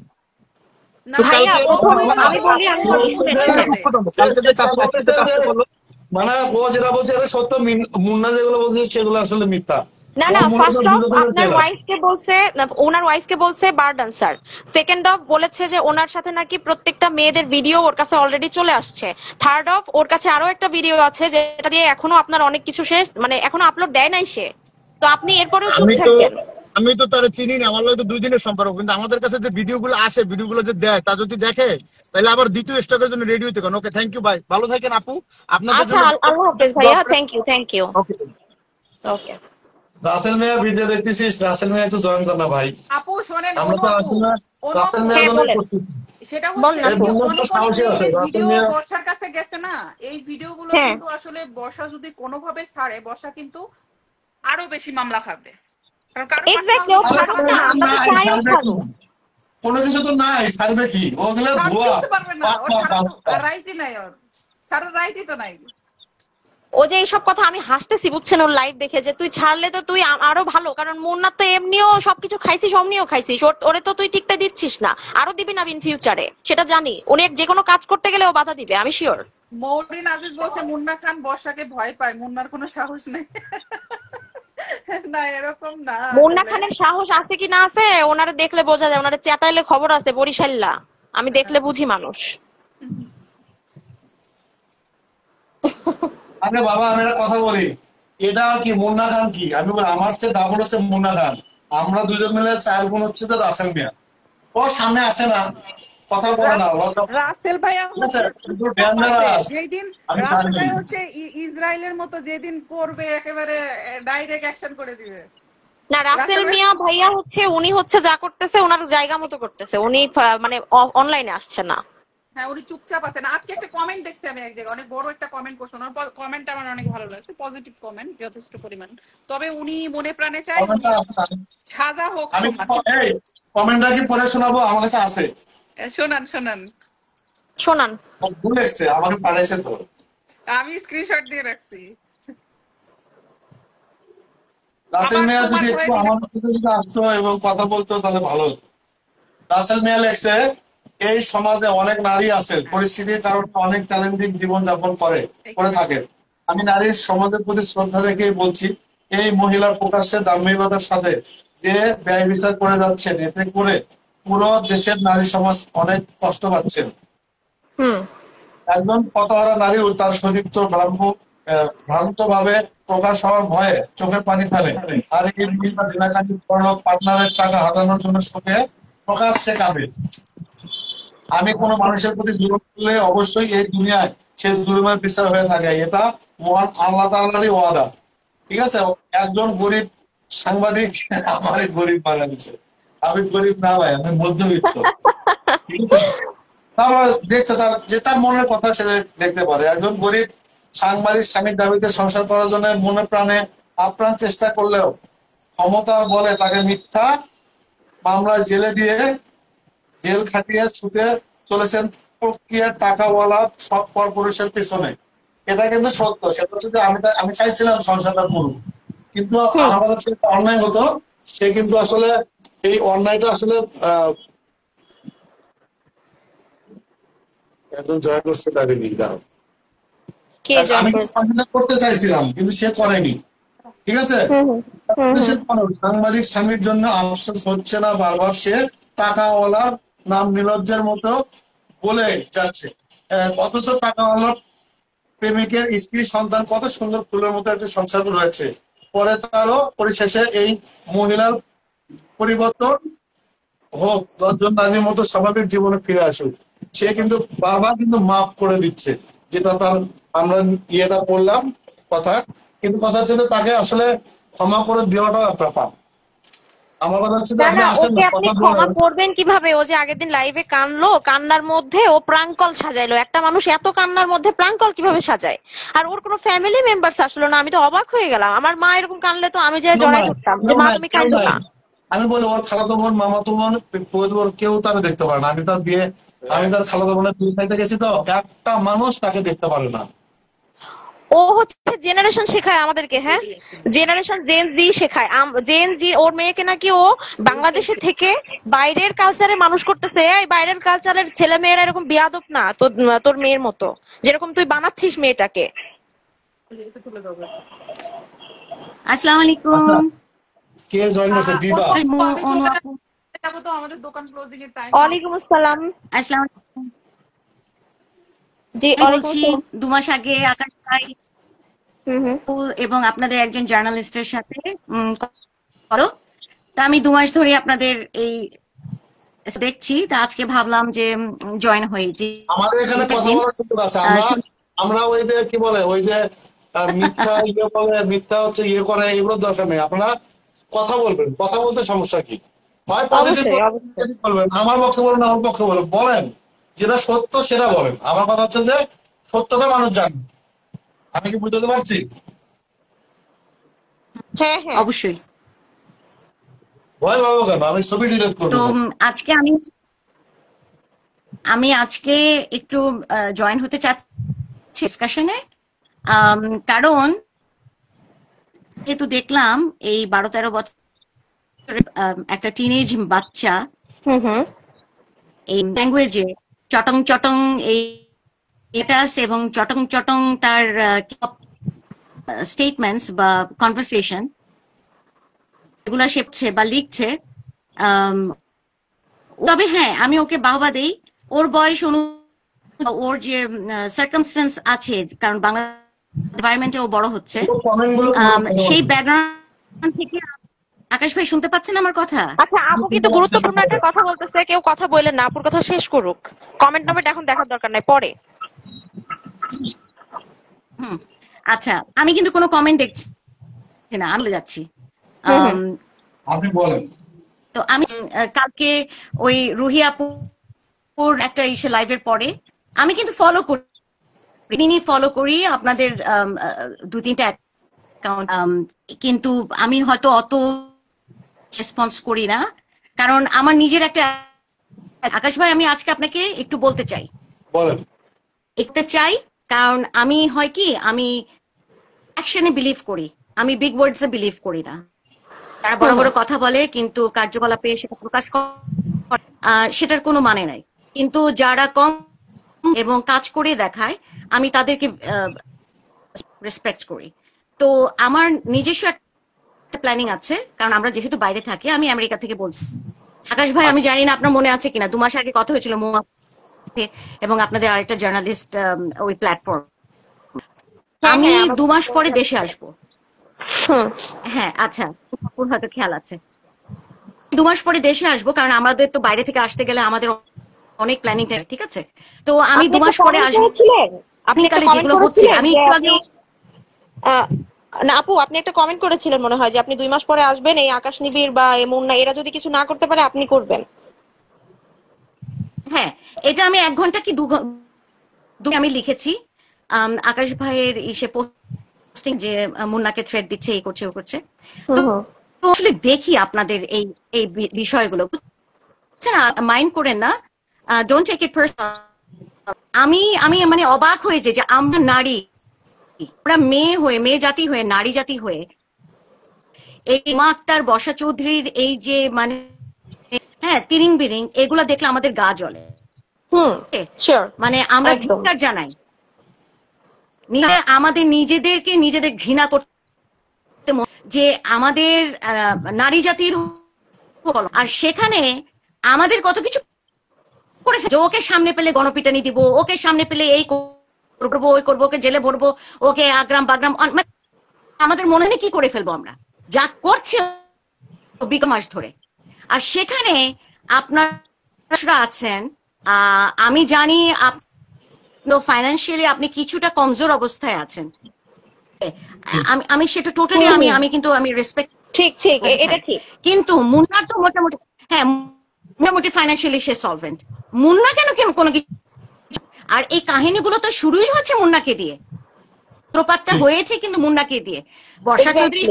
মানে ও যেটা বলছে সত্য, মুন্না যেগুলো বলছে সেগুলো আসলে মিথ্যা। না ও না, মূলত ফার্স্ট অফ বিনোদনের আপনার চ্যানেল। ওয়াইফকে বলছে, ওনার ওয়াইফকে বলছে বার ডান্সার। সেকেন্ড অফ বলেছে যে ওনার সাথে নাকি প্রত্যেকটা মেয়েদের ভিডিও ওর কাছে অলরেডি চলে আসছে। থার্ড অফ ওর কাছে আরো একটা ভিডিও আছে যেটা দিয়ে এখনো আপনার অনেক কিছু সে মানে এখনো আপলোড দেয় নাই সে। তো আপনি এরপরেও চুপ আমি তো থাকবেন? আমি তো তারা চিনি না, আমার লগে তো 2 দিনের সম্পর্ক, কিন্তু আমাদের কাছে যে ভিডিও গুলো আসে, ভিডিও গুলো যে দেয়, তা যদি দেখে তাহলে আবার দ্বিতীয় স্টকের জন্য রেডি হইতে পারেন। ওকে, থ্যাংক ইউ ভাই, ভালো থাকেন আপু, আপনাদের আচ্ছা, জন্য আল্লাহ হাফেজ ভাইয়া, thank you, thank you. Okay. Okay. Rasel Mia video দেখতেছিস? রাসেল মিয়া একটু জয়েন কর না ভাই। আপু শোনেন, আমরা অনু তো আপু, আসলে অনু রাসেল আপু, মিয়ার হ্যাঁ জন্যই বলেন, করতেছি। সেটা বলেন হচ্ছে এই আপু। যে বন্যার তো অনেক অনেক সাহসী আছে মেয়েদের রাসেল ভিডিও মিয়া। বর্ষার কাছে গেছে না, এই ভিডিওগুলো হ্যাঁ কিন্তু আসলে বর্ষা যদি কোনোভাবে ছাড়ে, বর্ষা কিন্তু আরো বেশি মামলা খাবে, কারণ কারো এক্স্যাক্টলি, ও পার্সোনাল আরে ছাড়ুক কোনো না, কিছু আমরা তো নাই, চাই ও ছাড়বে কি? ছাড়ুক। কোনো কিছু তো নাই, ছাড়বে কি? ওগুলো ভুয়া, ছাড়তেও তো পারবে না, ওর পাক্কা ছাড়ার তো পাক্কা। রাইটই নাই, ওর ছাড়ার রাইটই তো নাই। ও যে এইসব কথা আমি হাসতেছি বুঝছেন ওর লাইভ দেখে, যে তুই ছাড়লে তো তুই আরো ভালো, কারণ মুন্নার তো এমনিও সবকিছু খাইছিস, অমনিও খাইছিস, ওরে তো তুই ঠিকটা দিচ্ছিস না, আরো দিবি না ইন ফিউচারে, সেটা জানি। উনি যে কোনো কাজ করতে গেলে ও বাধা দিবে, আমি শিওর। মৌরিন আজিজ বলছে মুন্না খান বর্ষাকে ভয় পায়, মুন্নার কোনো সাহস নেই। না এরকম না মুন্না আসলে। খানের সাহস আছে কি না আছে ওনারে দেখলে বোঝা যায়, ওনারে চেতাইলে খবর আছে বরিশাল্লা, আমি দেখলে বুঝি মানুষ। আরে বাবা, আমি একটা কথা বলি, এটা কি মুন্না খান কি? আমি বলি আমার চেয়ে ডাবল হচ্ছে মুন্না খান। আমরা দুজন মিলে 4 গুণ হচ্ছে তো রাসেল মিয়া। ও সামনে আসে না, কথা বলে না, লজ্জা পায়। রাসেল ভাইয়া ঠিক আছে, হচ্ছে কিন্তু চুপ আছে, ডেঞ্জারাস। যেদিন আমি রাসেল জানি। ভাই হচ্ছে ইসরায়েলের মতো যেদিন করবে একেবারে ডাইরেক্ট অ্যাকশন করে দিবে। না, রাসেল রাসেল ভাই, মিয়া ভাইয়া হচ্ছে উনি হচ্ছে যা করতেছে ওনার জায়গা মতো করতেছে, উনি মানে অনলাইনে আসছে না। হ্যাঁ উনি চুপচাপ আছেন। আজকে একটা কমেন্ট দেখছি আমি এক জায়গায়, অনেক বড় একটা কমেন্ট করছেন, ওনার কমেন্টটা আমার অনেক ভালো লাগছে, পজিটিভ কমেন্ট যথেষ্ট পরিমাণ। তবে উনি মনে প্রাণে চাই উনি কমেন্টটা আছে, সাজা হোক আমি সমান। এই কমেন্টটা কি পরে শোনাবো? আমার কাছে আছে, শোনান শোনান, শোনান। ভুল এসছে, আমাকে পাঠাইছে তো। আমি স্ক্রিনশট দিয়ে রাখছি। রাসেল আবার মিয়া তোমার যদি হয়ে একটু দিলে, আমার সাথে যদি আসতো এবং কথা বলতো তাহলে ভালো হতো। রাসেল মিয়া লেখছে, এই সমাজে অনেক নারী আছেন, পরিস্থিতির কারণে অনেক চ্যালেঞ্জিং জীবন যাপন করে থাকেন। আমি নারীর সমাজের প্রতি শ্রদ্ধা রেখেই বলছি, এই মহিলার প্রকাশ্যে দাম্ভিকতার সাথে যে ব্যয় বিচার করে যাচ্ছেন, এতে করে পুরো দেশের নারী সমাজ অনেক কষ্ট পাচ্ছেন। হুম। একজন পতহারা নারী তার সতীত্ব ভ্রান্ত ভাবে প্রকাশ হওয়ার ভয়ে চোখে পানি ফেলে, আর এই মহিলা জেনাকান্দি পার্টনারের টাকা হাতানোর জন্য শোকে প্রকাশ্যে কাঁদে। আমি কোনো মানুষের প্রতি জুলুম করলে অবশ্যই এই দুনিয়ায় সে জুলুমের বিচার হয়ে থাকে, এটা মহান আল্লাহ তাআলারই ওয়াদা। ঠিক আছে, একজন গরিব সাংবাদিক আমার গরিব বানা দিচ্ছে। আমি গরিব না ভাই, আমি মধ্যবিত্ত। ঠিক আছে, তারপর দেখছে তার মনের কথা সে দেখতে পারে। একজন গরিব সাংবাদিক স্বামীর দাবিতে সংসার করার জন্য মনে প্রাণে আপ্রাণ চেষ্টা করলেও ক্ষমতার বলে তাকে মিথ্যা মামলায় জেল খাটিয়ে ছুটে চলেছেন প্রক্রিয়ার টাকাওয়ালা সব কর্পোরেশনের পিছনে। এটা কিন্তু সত্য। সেটা হচ্ছে যে আমি চাইছিলাম সংসারটা করুক, কিন্তু আমার কাছে একটা অন্যায় হতো। সে কিন্তু আসলে এই অন্যায়টা আসলে একজন জয় করছে তাকে নিয়ে দাঁড়াও। কে জয়েন আমি করেছে? করতে চাইছিলাম কিন্তু সে করেনি। ঠিক আছে, হুম হুম হুম। সাংবাদিক স্বামীর জন্য আফসোস হচ্ছে না, বারবার সে টাকাওয়ালার নাম নিলজ্জের মতো বলে যাচ্ছে। অথচ টাকাওয়ালার প্রেমিকের স্ত্রী সন্তান কত সুন্দর ফুলের মতো একটি সংসার রয়েছে। পরে তারও পরিশেষে এই মহিলার পরিবর্তন হোক, 10 জন নারীর মতো স্বাভাবিক জীবনে ফিরে আসুক। সে কিন্তু বারবার কিন্তু মাফ করে দিচ্ছে, যেটা তার আমরা ইয়েটা বললাম কথা। কিন্তু কথা হচ্ছে তাকে আসলে ক্ষমা করে দেওয়াটাও একটা ব্যাপার। আমার কথা হচ্ছে যে না আপনি না, আসেন ওকে না, আপনি কথা ক্ষমা বলেন। করবেন কিভাবে? ও যে আগের দিন লাইভে কানলো, কান্নার মধ্যে ও প্রাঙ্কল সাজাইলো। একটা মানুষ এত কান্নার মধ্যে প্রাঙ্কল কিভাবে সাজায়? আর ওর কোনো ফ্যামিলি মেম্বার্স আসলো না, আমি তো অবাক হয়ে গেলাম। আমার মা এরকম কানলে তো আমি যে কেউ জড়াই নাই, ধরতাম যে কেউ মা নাই, তুমি কেউ কাঁদো নাই। না। আমি বলি ওর খালাতো বোন, মামাতো বোন, ফুফাতো বোন কেউ তারা দেখতে পারে না। আমি তার খালাতো বোনের বিয়ে খাইতে গেছি, তো একটা মানুষ তাকে দেখতে পারে না। ও হচ্ছে জেনারেশন শেখায় আমাদেরকে, হ্যাঁ, জেনারেশন জেন জি শেখায়। জেন জি ওর মেয়েকে নাকি ও বাংলাদেশে থেকে বাইরের কালচারে মানুষ করতেছে। এই বাইরের কালচারের ছেলে মেয়েরা এরকম বিয়াদব না তোর মেয়ের মতো, যেরকম তুই বানাচ্ছিস মেয়েটাকে। আসসালামু আচ্ছা, আলাইকুম। কে জয়েন করছে? বিবা। অনু আপু, আমি অনু চলে আপু, যাবো তো, আমাদের দোকান ক্লোজিং এর টাইম। ওয়ালাইকুম আসসালাম। আসসালামু আলাইকুম। জি আমি ওয়ালাইকুম বলছি আসসালাম। 2 মাস আগে আকাশ ভাই হুম হুম। এবং আপনাদের একজন জার্নালিস্টের সাথে করো। তা আমি 2 মাস ধরে আপনাদের এই দেখছি, তা আজকে ভাবলাম যে জয়েন হই। যে আমাদের এখানে কথা দিন বলার সুযোগ আছে। আমরা শুন- আমরা ওই যে কি বলে ওই যে মিথ্যা ইয়ে বলে, মিথ্যা হচ্ছে ইয়ে করে, এগুলো দরকার নেই। আপনারা কথা বলবেন, কথা বলতে সমস্যা কি? হয় পজিটিভ অবশ্যই অবশ্যই। বলবেন, আমার পক্ষে বলুন, আমার পক্ষে বলুন, বলেন যেটা সত্য সেটা বলেন। আমার কথা হচ্ছে যে সত্যটা মানুষ জানে। আমি কি বুঝতে পারছি? হ্যাঁ হ্যাঁ। অবশ্যই। ভয় পাবো কেন? আমি ছবি ডিলিট তো করবো। আজকে আমি আমি আজকে একটু জয়েন হতে চাচ্ছি ডিসকাশনে, কারণ যেহেতু দেখলাম এই 12-13 বছরের একটা টিনেজ বাচ্চা হুম হুম। এই ল্যাঙ্গুয়েজে চটং চটং এই স্টেটাস এবং চটং চটং তার স্টেটমেন্টস বা কনভারসেশন এগুলা শেপছে বা লিখছে। আম, তবে হ্যাঁ, আমি ওকে বাহবা দেই। ওর বয়স ওর যে সার্কামস্টেন্স আছে, কারণ বাংলা এনভায়রনমেন্টে ও বড় হচ্ছে, কমেন্ট গুলো সেই ব্যাকগ্রাউন্ড থেকে। আকাশ ভাই শুনতে পাচ্ছেন আমার কথা? আচ্ছা আপু কিন্তু গুরুত্বপূর্ণ একটা কথা বলতেছে, কেউ কথা বললেন না, আপুর কথা শেষ করুক। কমেন্ট নাম্বারটা এখন দেখার দরকার নাই, পরে। হুম। আচ্ছা, আমি কিন্তু কোনো কমেন্ট দেখছি না, আমি বলে যাচ্ছি। হুম হুম। আম, আপনি বলেন। তো আমি কালকে ওই রুহি আপুর একটা ইসে লাইভের পরে আমি কিন্তু ফলো করি, ফলো করি আপনাদের 2-3টা অ্যাকাউন্ট, কিন্তু আমি হয়তো অত রেসপন্স করি না, কারণ আমার নিজের একটা। আকাশ ভাই, আমি আজকে আপনাকে একটু বলতে চাই, বলেন। কারণ আমি হয় কি, আমি অ্যাকশনে বিলিভ করি, আমি বিগ ওয়ার্ডসে বিলিভ করি না। তারা বড় বড় কথা বলে কিন্তু কার্যকলাপে সেটা প্রকাশ করে, সেটার কোনো মানে নাই। কিন্তু যারা কম এবং কাজ করে দেখায়, আমি তাদেরকে রেসপেক্ট করি। তো আমার নিজস্ব একটা প্ল্যানিং আছে, কারণ আমরা যেহেতু বাইরে থাকি। আমি আমেরিকা থেকে বলছি। আকাশ ভাই, আমি জানি না আপনার মনে আছে কিনা, 2 মাস আগে কথা হয়েছিল মৌয়া এবং আপনাদের আরেকটা জার্নালিস্ট ওই প্ল্যাটফর্ম। হ্যাঁ আমি হ্যাঁ আমার 2 মাস পরে দেশে আসবো। হুম। হ্যাঁ, আচ্ছা, আপুর হয়তো খেয়াল আছে। 2 মাস পরে দেশে আসবো, কারণ আমাদের তো বাইরে থেকে আসতে গেলে আমাদের অনেক প্ল্যানিং টাইম, ঠিক আছে? তো আমি আপনি 2 একটা মাস পরে কমেন্ট আসবো। করেছিলেন, আপনি একটা টেকনিক্যালি কমেন্ট যেগুলো হচ্ছে, করেছিলেন আমি যে একটু আপনি আগে আহ, না আপু, আপনি একটা কমেন্ট করেছিলেন মনে হয় যে আপনি 2 মাস পরে আসবেন, এই আকাশ নিবিড় বা এই মুন্না এরা যদি কিছু না করতে পারে আপনি করবেন। হ্যাঁ, এটা আমি 1 ঘন্টা কি 2 ঘন্টা আমি লিখেছি। আকাশ ভাইয়ের ইসে পোস্টিং যে মুন্নাকে থ্রেড দিচ্ছে, এই করছে ও করছে। তো হুম হুম। তো আসলে দেখি আপনাদের এই এই বিষয়গুলো, বুঝছেন? মাইন্ড করেন না, ডোন্ট টেক ইট পার্সোনাল। আমি আমি মানে অবাক হয়ে যে আমরা নারী, আমরা মেয়ে হয়ে, মেয়ে জাতি হয়ে, নারী জাতি হয়ে এই মা আক্তার, বর্ষা চৌধুরীর এই যে মানে হ্যাঁ তিরিং বিরিং এগুলা দেখলে আমাদের গা জ্বলে। হুম। শিওর। মানে আমরা একদম। ধিক্কার জানাই, আমাদের নিজেদেরকে নিজেদের ঘৃণা করতে, যে আমাদের নারী জাতির, আর সেখানে আমাদের কত কিছু করে ফেলছে। ওকে সামনে পেলে গণপিটানি দিব, ওকে সামনে পেলে এই করবো, ওই করবো, ওকে জেলে ভরবো, ওকে আগ্রাম বাগ্রাম, আমাদের মনে নেই কি করে ফেলবো আমরা, যা করছে বিগত মাস ধরে। আর সেখানে আপনারা আছেন, আমি জানি ফাইন্যান্সিয়ালি আপনি কিছুটা কমজোর অবস্থায় আছেন। আমি আমি সেটা টোটালি আমি আমি কিন্তু আমি রেসপেক্ট ঠিক ঠিক করতে এটা চাই। ঠিক। কিন্তু মুন্নার তো মোটামুটি, হ্যাঁ মোটামুটি ফাইন্যান্সিয়ালি সে সলভেন্ট। মুন্না কেন কেন কোনো কিছু, আর এই কাহিনীগুলো তো শুরুই হচ্ছে মুন্নাকে দিয়ে, সূত্রপাতটা হয়েছে কিন্তু মুন্নাকে দিয়ে। বর্ষা চৌধুরী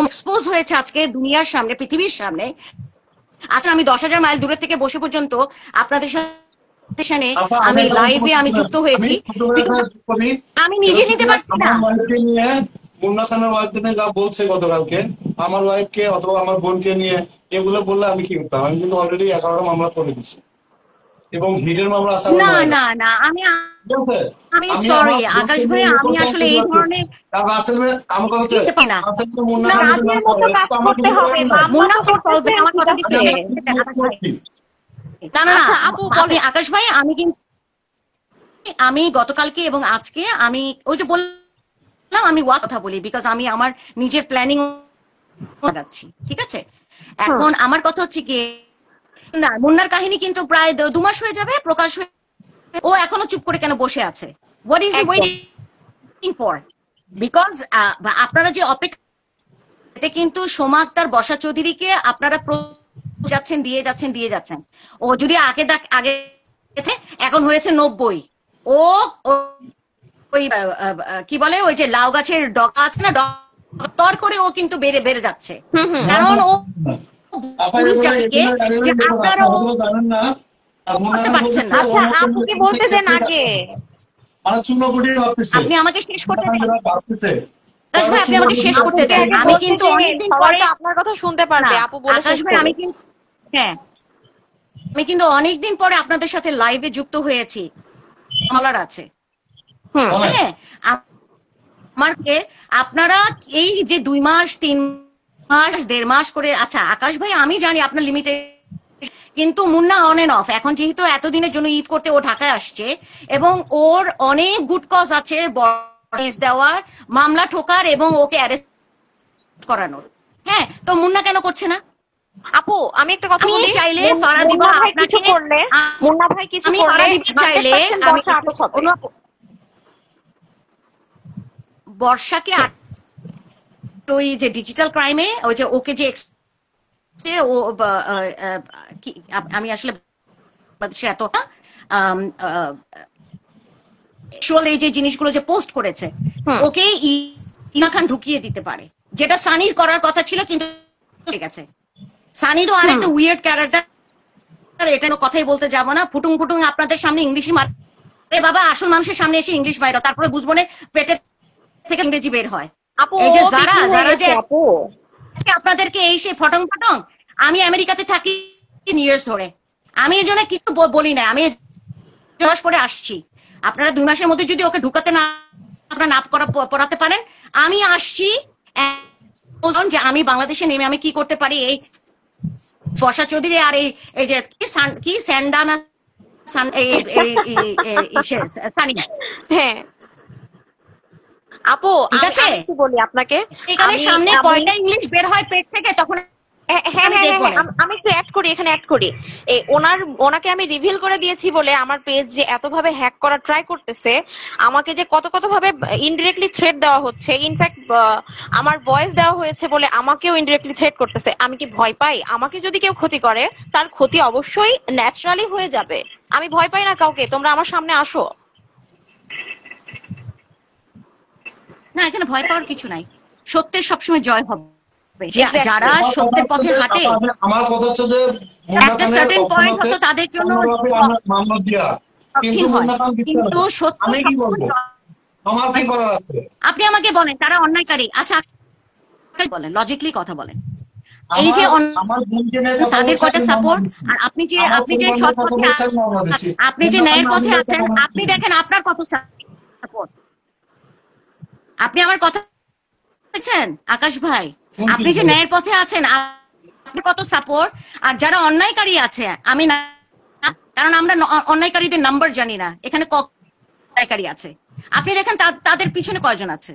এক্সপোজ হয়েছে আজকে দুনিয়ার সামনে, পৃথিবীর সামনে। আচ্ছা, আমি 10,000 মাইল দূরে থেকে বসে পর্যন্ত আপনাদের সাথে আমি লাইভে আমি যুক্ত হয়েছি, আমি নিজে নিতে পারছি না। আমার ওয়াইফকে নিয়ে, মুন্না খানের ওয়াইফকে নিয়ে যা বলছে গতকালকে, আমার ওয়াইফকে অথবা আমার বোনকে নিয়ে এগুলো বললে আমি কি করতাম? আমি কিন্তু অলরেডি 11টা মামলা করে দিচ্ছি। এবং হিটের মামলা আছে না আমার 9টা। না না আমি ঠিক আছে? আমি আমি সরি আমার আকাশ দোষের ভাই, নিয়ে আমি রিপোর্ট আসলে করতে এই যাচ্ছি। ধরনের কারণ রাসেল ভাই আমার কথা হচ্ছে দিতে পারি না। রাসেল তো মুন্না না, খান যদি না কাজের মতো করে কাজ তো আমার করতে কিছু হবে, করার নাই। মামলা মুন্না তো ফর সলভে করতেছেন, আমার ঠিক কথা আছে। দিতে আমি আকাশ ভাই। করছি। না না আচ্ছা না, আপু আপনি বলেন। আকাশ ভাই, আমি কিন্তু আমি গতকালকে এবং আজকে আমি ওই যে বললাম আমি কথা বলি, বিকজ আমি আমার নিজের প্ল্যানিং যাচ্ছি, ঠিক আছে। এখন আমার কথা হচ্ছে কি, না মুন্নার কাহিনী কিন্তু প্রায় 2 মাস হয়ে যাবে প্রকাশ হয়ে, ও এখনো চুপ করে কেন বসে আছে? হোয়াট ইজ হি একদম। Waiting for? বিকজ আপনারা যে অপেক্ষা, এতে কিন্তু সোমা আক্তার বর্ষা চৌধুরীকে আপনারা যাচ্ছেন দিয়ে যাচ্ছেন। ও যদি আগে আগে এখন হয়েছে 90, ও ওই কি বলে ওই যে লাউ গাছের ডগা আছে না, তর করে ও কিন্তু বেড়ে যাচ্ছে, কারণ ও পুরুষ জাতিকে যে আপনারা জানেন না করতে পারছেন না। আচ্ছা আপুকে বলতে দেন আগে। মানে চুনোপুটি ভাবতেছে আপনি আমাকে শেষ করতে দেন ভাবতেছে আকাশ ভাই, আপনি আমাকে শেষ করতে দেন। আগে আমি বলতে কিন্তু দেন, অনেকদিন সবাই পরে, তো আপনার কথা শুনতে পারবে, না আপু বলে আকাশ শেষ ভাই, আমি করুন। কিন্তু হ্যাঁ আমি কিন্তু অনেকদিন পরে আপনাদের সাথে লাইভে যুক্ত হয়েছি, বলার আছে। বলেন। হ্যাঁ, আমাকে আপনারা এই যে 2 মাস 3 মাস 1.5 মাস করে, আচ্ছা আকাশ ভাই আমি জানি আপনার লিমিটে, কিন্তু মুন্না অন এন্ড অফ, এখন যেহেতু এতদিনের জন্য ঈদ করতে ও ঢাকায় আসছে এবং ওর অনেক গুড কজ আছে দেওয়ার, মামলা ঠোকার এবং ওকে অ্যারেস্ট করানোর। হ্যাঁ, তো মুন্না কেন করছে না? আপু আমি একটা কথা আমি বলি, চাইলে ফারা দিবা মুন্না ভাই কিছু আপনাকে, করলে, মুন্না ভাই কিছু আমি করলে ফারা দিবা চাইলে 100% আমি বর্ষা আটক হবে। বর্ষাকে ওই যে ডিজিটাল ক্রাইমে ওই যে ওকে যে ও আমি আসলে এত এই যে জিনিসগুলো যে পোস্ট করেছে, ওকে ইমা খান ঢুকিয়ে দিতে পারে, যেটা সানির করার কথা ছিল, কিন্তু ঠিক আছে সানি তো আরেকটা উইয়ার্ড ক্যারেক্টার, এটা কথাই বলতে যাব না। ফুটুং ফুটুং আপনাদের সামনে ইংলিশই মার, বাবা আসল মানুষের সামনে এসে ইংলিশ বাইর, তারপরে বুঝবো না পেটের থেকে ইংরেজি বের হয়। আপু এই যে ও যারা বিক্রি হয়ে যারা যে গেছে আপু। আপনাদেরকে এই সে ফটং ফটং, আমি আমেরিকাতে থাকি ইয়ার্স ধরে, আমি এর জন্য কিছু বলি না, আমি 2 মাস পরে আসছি। আপনারা 2 মাসের মধ্যে যদি ওকে ঢুকাতে না আপনারা না পড়াতে পারেন, আমি আসছি যে আমি বাংলাদেশে নেমে আমি কি করতে পারি। এই বর্ষা চৌধুরী আর এই যে কি স্যান্ডানা সানি, হ্যাঁ আপু ঠিক আছে? আমি একটু বলি আপনাকে, এখানে সামনে কয়টা ইংলিশ বের হয় পেট থেকে, তখন আমি একটু অ্যাড করি, এখানে অ্যাড করি। ওনাকে আমি রিভিল করে দিয়েছি বলে আমার পেজ যে এতভাবে হ্যাক করার ট্রাই করতেছে, আমাকে যে কত ভাবে ইনডিরেক্টলি থ্রেট দেওয়া হচ্ছে, ইনফ্যাক্ট আমার ভয়েস দেওয়া হয়েছে বলে আমাকেও ইনডিরেক্টলি থ্রেট করতেছে। আমি কি ভয় পাই? আমাকে যদি কেউ ক্ষতি করে তার ক্ষতি অবশ্যই ন্যাচারালি হয়ে যাবে, আমি ভয় পাই না কাউকে। তোমরা আমার সামনে আসো। না, এখানে ভয় পাওয়ার কিছু নাই, সত্যের সবসময় জয় হবে। যারা সত্যের পথে হাঁটে, আমার কথা হচ্ছে যে একটা সার্টেন পয়েন্ট হতো তাদের জন্য মামলা দিয়া, কিন্তু কিন্তু সত্য আমি কি বলবো, আমার কি করার আছে? আপনি আমাকে বলেন তারা অন্যায়কারী। আচ্ছা বলেন, লজিক্যালি কথা বলেন, এই যে তাদের কয়টা সাপোর্ট, আর আপনি যে সৎ পথে, আপনি যে ন্যায়ের পথে আছেন, আপনি দেখেন আপনার কত সাপোর্ট। আপনি আমার কথা বলছেন আকাশ ভাই, আপনি যে ন্যায়ের পথে আছেন আপনি কত সাপোর্ট, আর যারা অন্যায়কারী আছে আমি না, কারণ আমরা অন্যায়কারীদের নাম্বার জানি না, এখানে অন্যায়কারী আছে, আপনি দেখেন তাদের পিছনে কয়জন আছে,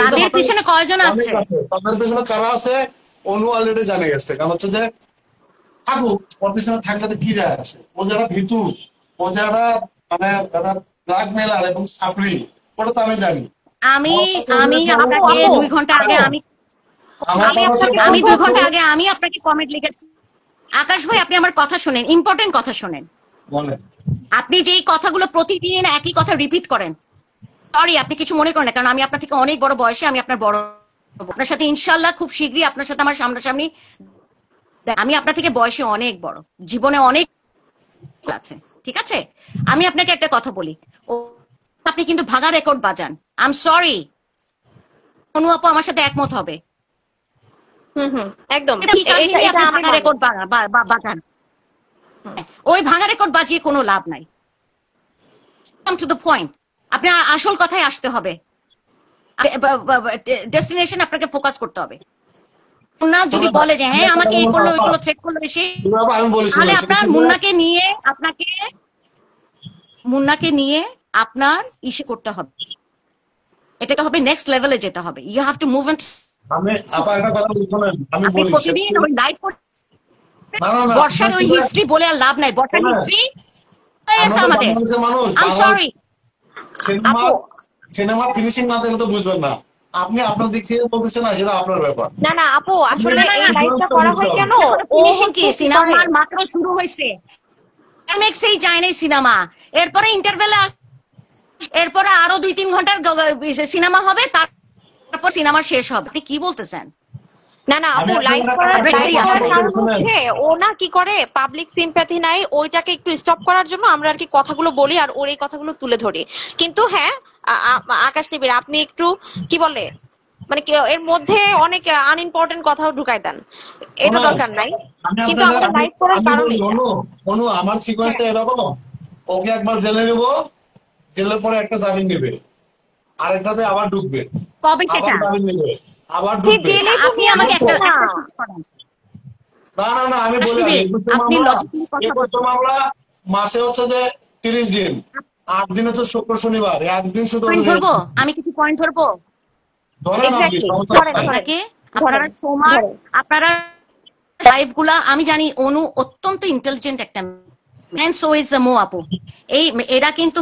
তাদের পিছনে কয়জন আছে, তাদের পিছনে কারা আছে অনু অলরেডি জানে গেছে। কারণ হচ্ছে যে থাকুক, ওর পিছনে থাকলে কি যায় আছে, ও যারা ভিতু, ও যারা মানে ব্ল্যাকমেলার এবং সাপড়ি, ওটা তো আমি জানি। আমি আপনাকে 2 ঘন্টা আগে আমি 2 ঘন্টা আগে আমি আপনাকে কমেন্ট লিখেছি। আকাশ ভাই আপনি আমার কথা শুনেন, ইম্পর্টেন্ট কথা শুনেন। আপনি যেই কথাগুলো প্রতিদিন একই কথা রিপিট করেন, সরি আপনি কিছু মনে করেন না, কারণ আমি আপনার থেকে অনেক বড় বয়সে, আমি আপনার বড়, আপনার সাথে ইনশাল্লাহ খুব শীঘ্রই আপনার সাথে আমার সামনাসামনি, আমি আপনার থেকে বয়সে অনেক বড়, জীবনে অনেক আছে, ঠিক আছে। আমি আপনাকে একটা কথা বলি, আপনি কিন্তু ভাগা রেকর্ড বাজান, আই এম সরি, অনু আপু আমার সাথে একমত হবে। একদম রেকর্ড বাজান, ওই ভাঙা রেকর্ড বাজিয়ে কোনো লাভ নাই। কাম টু দ্য পয়েন্ট, আপনার আসল কথায় আসতে হবে, ডেস্টিনেশন আপনাকে ফোকাস করতে হবে না। যদি বলে যে হ্যাঁ আমাকে এই করলো ওই করলো থ্রেট করলো বেশি, আমি বলি তাহলে আপনার মুন্নাকে নিয়ে আপনার ইসে করতে হবে, এটাকে হবে নেক্সট লেভেলে যেতে হবে। You have to move on. আমি আপা একটা কথা বলি শুনেন, আমি আপনি বলি প্রতিদিন ওই লাইভ না না না, বর্ষার ওই হিস্ট্রি বলে আর লাভ নাই, বর্ষার হিস্ট্রি আমাদের। মানুষ I sorry cinema cinema finishing না দেখলে তো বুঝবেন না। আপনি আপনার দিক থেকে বলতেছেন না, সেটা আপনার ব্যাপার। না না আপু, আসলে এই লাইভটা করা হয় কেন, ফিনিশিং কি সিনেমার মাত্র শুরু হয়েছে, ক্লাইম্যাক্সেই যায় নাই সিনেমা, এরপরে ইন্টারভেলে, এরপরে আরো 2-3 ঘন্টার সিনেমা হবে, তারপর সিনেমা শেষ হবে। আপনি কি বলতেছেন? না না আপু, লাইভ করার কারণ হচ্ছে ও না কি করে, পাবলিক সিম্প্যাথি নাই, ওইটাকে একটু স্টপ করার জন্য আমরা আর কি কথাগুলো বলি আর ওর এই কথাগুলো তুলে ধরি। কিন্তু হ্যাঁ আকাশ টিভির আপনি একটু কি বলে মানে এর মধ্যে অনেক আনইম্পর্টেন্ট কথাও ঢুকাই দেন, এটা দরকার নাই। কিন্তু আমাদের লাইভ করার কারণ অনু আমার সিকোয়েন্সটা এরকম, ওকে একবার জেলে নেব, জেলের পরে একটা জামিন নেবে, আরেকটাতে আবার ঢুকবে, কবে সেটা জামিন নেবে, আবার ঢুকবে। আপনি আমাকে একটা না না না, আমি বলি আপনি লজিক্যালি কথা বলছেন। মামলা মাসে হচ্ছে যে 30 দিন, 8 দিন হচ্ছে শুক্র শনিবার, একদিন শুধু ধরবো, আমি কিছু পয়েন্ট ধরবো আপনাকে। আপনারা সময় আপনারা লাইভ গুলা, আমি জানি অনু অত্যন্ত ইন্টেলিজেন্ট একটা ম্যান, সো ইজ মো আপু। এই এরা কিন্তু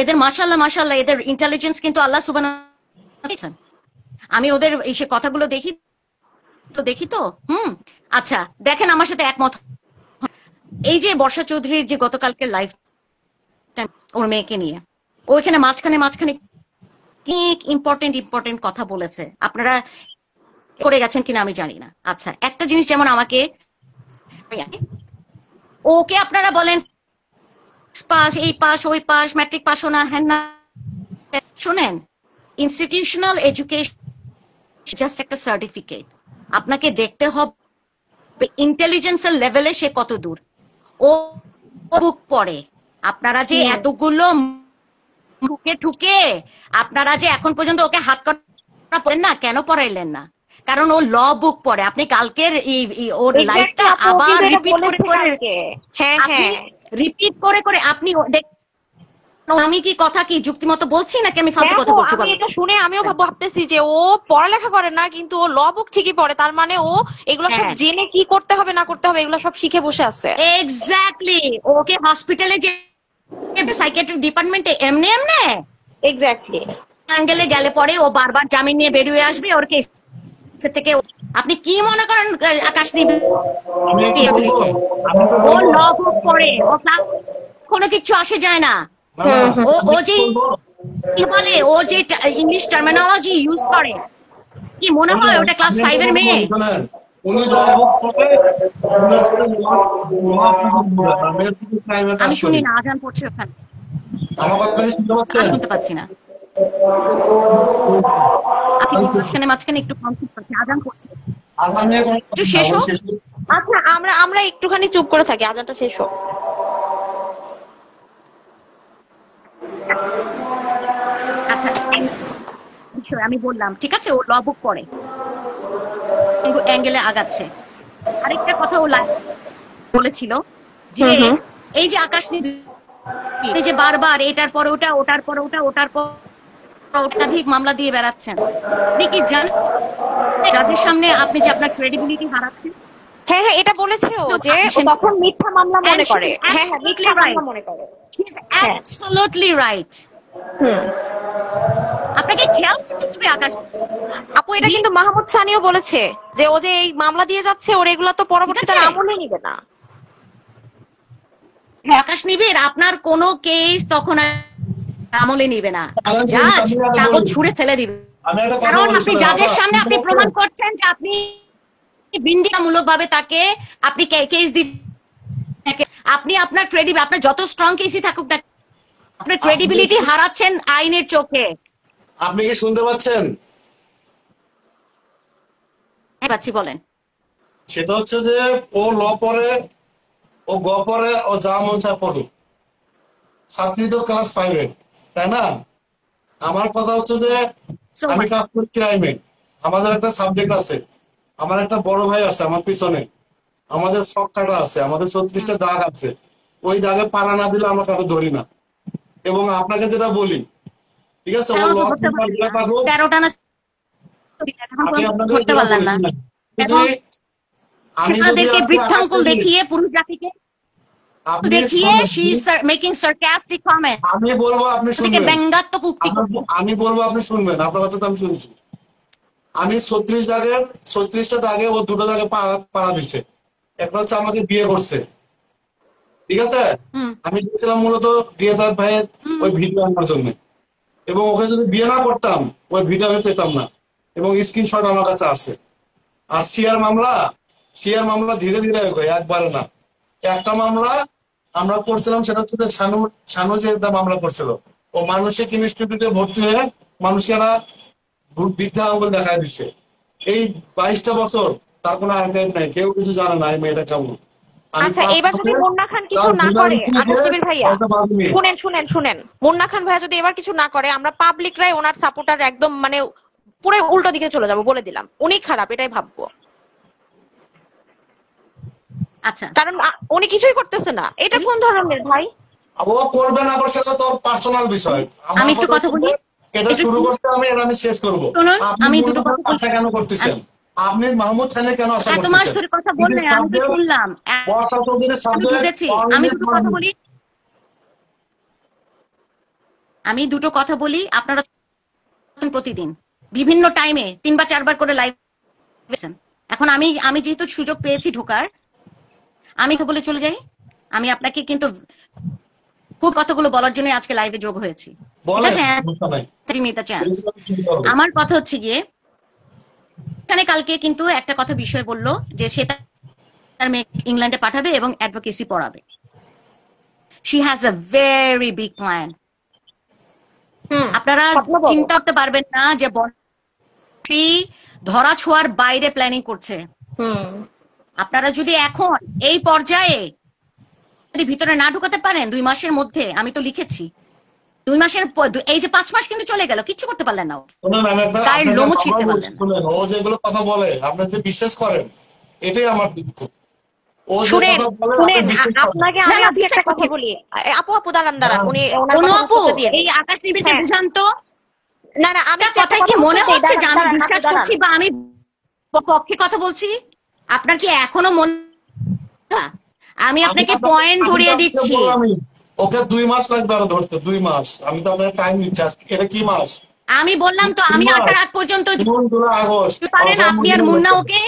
এদের মাশাআল্লাহ মাশাআল্লাহ এদের ইন্টেলিজেন্স কিন্তু আল্লাহ সুবহানাহু। আমি ওদের এই কথাগুলো দেখি তো আচ্ছা দেখেন, আমার সাথে একমত। এই যে বর্ষা চৌধুরীর যে গতকালকে লাইভ ওর মেয়েকে নিয়ে, ওইখানে মাঝখানে কি ইম্পর্টেন্ট কথা বলেছে, আপনারা করে গেছেন কিনা আমি জানি না। আচ্ছা একটা জিনিস, যেমন আমাকে ওকে আপনারা বলেন পাস, এই পাস ওই পাস, ম্যাট্রিক পাস না হ্যাঁ না, শুনেন ইনস্টিটিউশনাল এডুকেশন জাস্ট একটা সার্টিফিকেট, আপনাকে দেখতে হবে ইন্টেলিজেন্সের লেভেলে সে কত দূর। ও বুক পড়ে, আপনারা যে এতগুলো ঠুকে আপনারা যে এখন পর্যন্ত ওকে হাত করা পড়েন না, কেন পড়াইলেন না? কারণ ও ল বুক পড়ে। আপনি কালকের ওর লাইফটা আবার রিপিট করে আপনি আমি কি কথা কি যুক্তিমতো বলছি নাকি আমি ফালতু কথা বলছি? আমি এটা শুনে আমিও ভাবতেছি যে ও পড়ালেখা করে না, কিন্তু ও ল বুক ঠিকই পড়ে, তার মানে ও এগুলো সব জেনে কি করতে হবে না করতে হবে এগুলো সব শিখে বসে আছে। এক্স্যাক্টলি, ওকে হসপিটালে যে সাইকিয়াট্রিক ডিপার্টমেন্টে এমনি এক্স্যাক্টলি অ্যাঙ্গেলে গেলে পরে ও বারবার জামিন নিয়ে বেরিয়ে আসবে ওর কেস থেকে। আপনি কি মনে করেন আকাশ নিবে ও ল বুক পড়ে, ও কোনো কিছু আসে যায় না। ও যে কি বলে, ও যে ইংলিশ টার্মিনোলজি ইউজ করে, কি মনে হয় ওটা ক্লাস 5 এর মেয়ে? আমি শুনি না, আজান পড়ছে ওখানে, শুনতে পাচ্ছি না। আচ্ছা মাঝখানে একটু কনফিউজ পাচ্ছি, আজান পড়ছে একটু শেষ হোক। আচ্ছা আমরা একটুখানি চুপ করে থাকি, আজানটা শেষ হোক। আচ্ছা আমি বললাম ঠিক আছে, ও ল বুক পড়ে, অ্যাঙ্গেলে আগাচ্ছে। আরেকটা কথা ও বলেছিল যে এই যে আকাশ এই যে বারবার এটার পর ওটা, ওটার পর ওটা, ওটার পর একাধিক মামলা দিয়ে বেড়াচ্ছেন, আপনি কি জানেন জাজের সামনে আপনি যে আপনার ক্রেডিবিলিটি হারাচ্ছেন? হ্যাঁ এটা বলেছে ও, যে তখন মিথ্যা মামলা মনে করে। হ্যাঁ মিথ্যা মামলা মনে করে। She is absolutely right. আপনাকে খেয়াল করতে হবে আকাশ আপু, এটা কিন্তু মাহমুদ সানিও বলেছে যে ও যে এই মামলা দিয়ে যাচ্ছে, ওর এগুলো তো পরবর্তীতে আমলে নিবে না। হ্যাঁ আকাশ নিবিড়, আপনার কোনো কেস তখন আমলে নিবে না, জাজ কাগজ ছুঁড়ে ফেলে দিবে। কারণ আপনি জাজের সামনে আপনি প্রমাণ করছেন যে আপনি বিন্দিয়ামূলক ভাবে তাকে আপনি কেস দিচ্ছেন, আপনি আপনার ক্রেডিবিলিটি, আপনার যত স্ট্রং কেসই থাকুক না, আপনার ক্রেডিবিলিটি হারাচ্ছেন আইনের চোখে। আপনি কি শুনতে পাচ্ছেন? হ্যাঁ পাচ্ছি, বলেন। সেটা হচ্ছে যে ও ল পড়ে, ও গপরে ও যা মন চায় পড়ুক, ছাত্রী তো ক্লাস 5 তাই না? আমার কথা হচ্ছে যে আমি কাজ করি ক্রাইমে, আমাদের একটা সাবজেক্ট আছে, আমার একটা বড় ভাই আছে আমার পিছনে, আমাদের শখ কাটা আছে, আমাদের 36টা দাগ আছে, ওই দাগে পাড়া না দিলে আমরা কারো ধরি না। এবং আপনাকে যেটা বলি, ঠিক আছে, ও পাবো 13টা না আমি আপনাদের ধরতে পারলেন না, এবং আমি যদি আমাদেরকে আজকে বৃদ্ধাঙ্কুল দেখিয়ে পুরুষ জাতিকে আপনি দেখিয়ে শুনুন, she is making sarcastic comments, আমি বলবো আপনি শুনবেন, ব্যঙ্গাত্মক উক্তি করছে। আমি বলবো আপনি শুনবেন, আপনার কথা তো আমি শুনছি। আমি 36টা দাগে ও 2টা দাগে পাড়া দিচ্ছে। একটা হচ্ছে আমাকে বিয়ে করছে, ঠিক আছে, আমি গেছিলাম মূলত বিয়েদার ভাইয়ের ওই ভিডিও আনার জন্য, এবং ওকে যদি বিয়ে না করতাম ওই ভিডিও আমি পেতাম না, এবং স্ক্রিনশট আমার কাছে আছে। আর সিআর মামলা ধীরে ধীরে এগোয়, একবারে না। একটা মামলা আমরা করছিলাম, সেটা হচ্ছে শানু যে একটা মামলা করছিল, ও মানসিক ইনস্টিটিউটে ভর্তি হয়ে মানুষকে বৃদ্ধা আঙ্গুল দেখা দিচ্ছে। এই 22টা বছর তার কোনো আর্কাইভ নাই, কেউ কিছু জানে না এই মেয়েটা কেমন। আচ্ছা, এবার যদি মুন্না খান কিছু না করে, আকাশ টিভির ভাইয়া শুনেন, মুন্না খান ভাইয়া যদি এবার কিছু না করে, আমরা পাবলিকরাই ওনার সাপোর্টার একদম মানে পুরো উল্টো দিকে চলে যাব, বলে দিলাম। উনি খারাপ এটাই ভাববো। আচ্ছা, কারণ উনি কিছুই করতেছে না। এটা কোন ধরনের ভাই? ও করবে না, সেটা তো পার্সোনাল বিষয়। আমি একটু কথা বলি, এটা শুরু করতে আমি শেষ করবো। আমি দুটো কথা আশা কেন করতেছেন আপনি? মাহমুদ খানের কেন আশা এত মাস ধরে কথা বললেন, আমি তো শুনলাম, আমি দুটো কথা বলি, আপনারা প্রতিদিন বিভিন্ন টাইমে 3 বা 4 বার করে লাইভ। এখন আমি যেহেতু সুযোগ পেয়েছি ঢোকার, আমি তো বলে চলে যাই। আমি আপনাকে কিন্তু খুব কথাগুলো বলার জন্য আজকে লাইভে যোগ হয়েছি, ঠিক আছে? আমার কথা হচ্ছে গিয়ে, এখানে কালকে কিন্তু একটা কথা বিষয় বললো যে সে তার মেয়ে ইংল্যান্ডে পাঠাবে এবং অ্যাডভোকেসি পড়াবে। She has a very big plan. আপনারা চিন্তা করতে পারবেন না যে ধরা ছোঁয়ার বাইরে প্ল্যানিং করছে। আপনারা যদি এখন এই পর্যায়ে যদি ভিতরে না ঢুকাতে পারেন 2 মাসের মধ্যে, আমি তো লিখেছি 2 মাসের, এই যে 5 মাস কিন্তু চলে গেল, কিচ্ছু করতে পারলেন না, গায়ের লোমও ছিঁড়তে পারলেন না। ও যেগুলো কথা বলে আপনি যে বিশ্বাস করেন, এটাই আমার দুঃখ। শুনেন, আপনাকে আমি আজকে একটা কথা বলি। আপু দাঁড়ান, উনি এই আকাশ টিভিতে বুঝান তো। না আমি কথা কি মনে হচ্ছে যে আমি বিশ্বাস করছি বা আমি পক্ষে কথা বলছি? আপনার কি এখনো মনে? আমি আপনাকে পয়েন্ট ধরিয়ে দিচ্ছি। ওকে 2 মাস লাগবে আরো ধরতে, 2 মাস। আমি তো আপনার টাইম নিচ্ছি, এটা কি মাস? আমি বললাম তো, আমি আসার আগ পর্যন্ত পারেন আপনি আর মুন্না ওকে,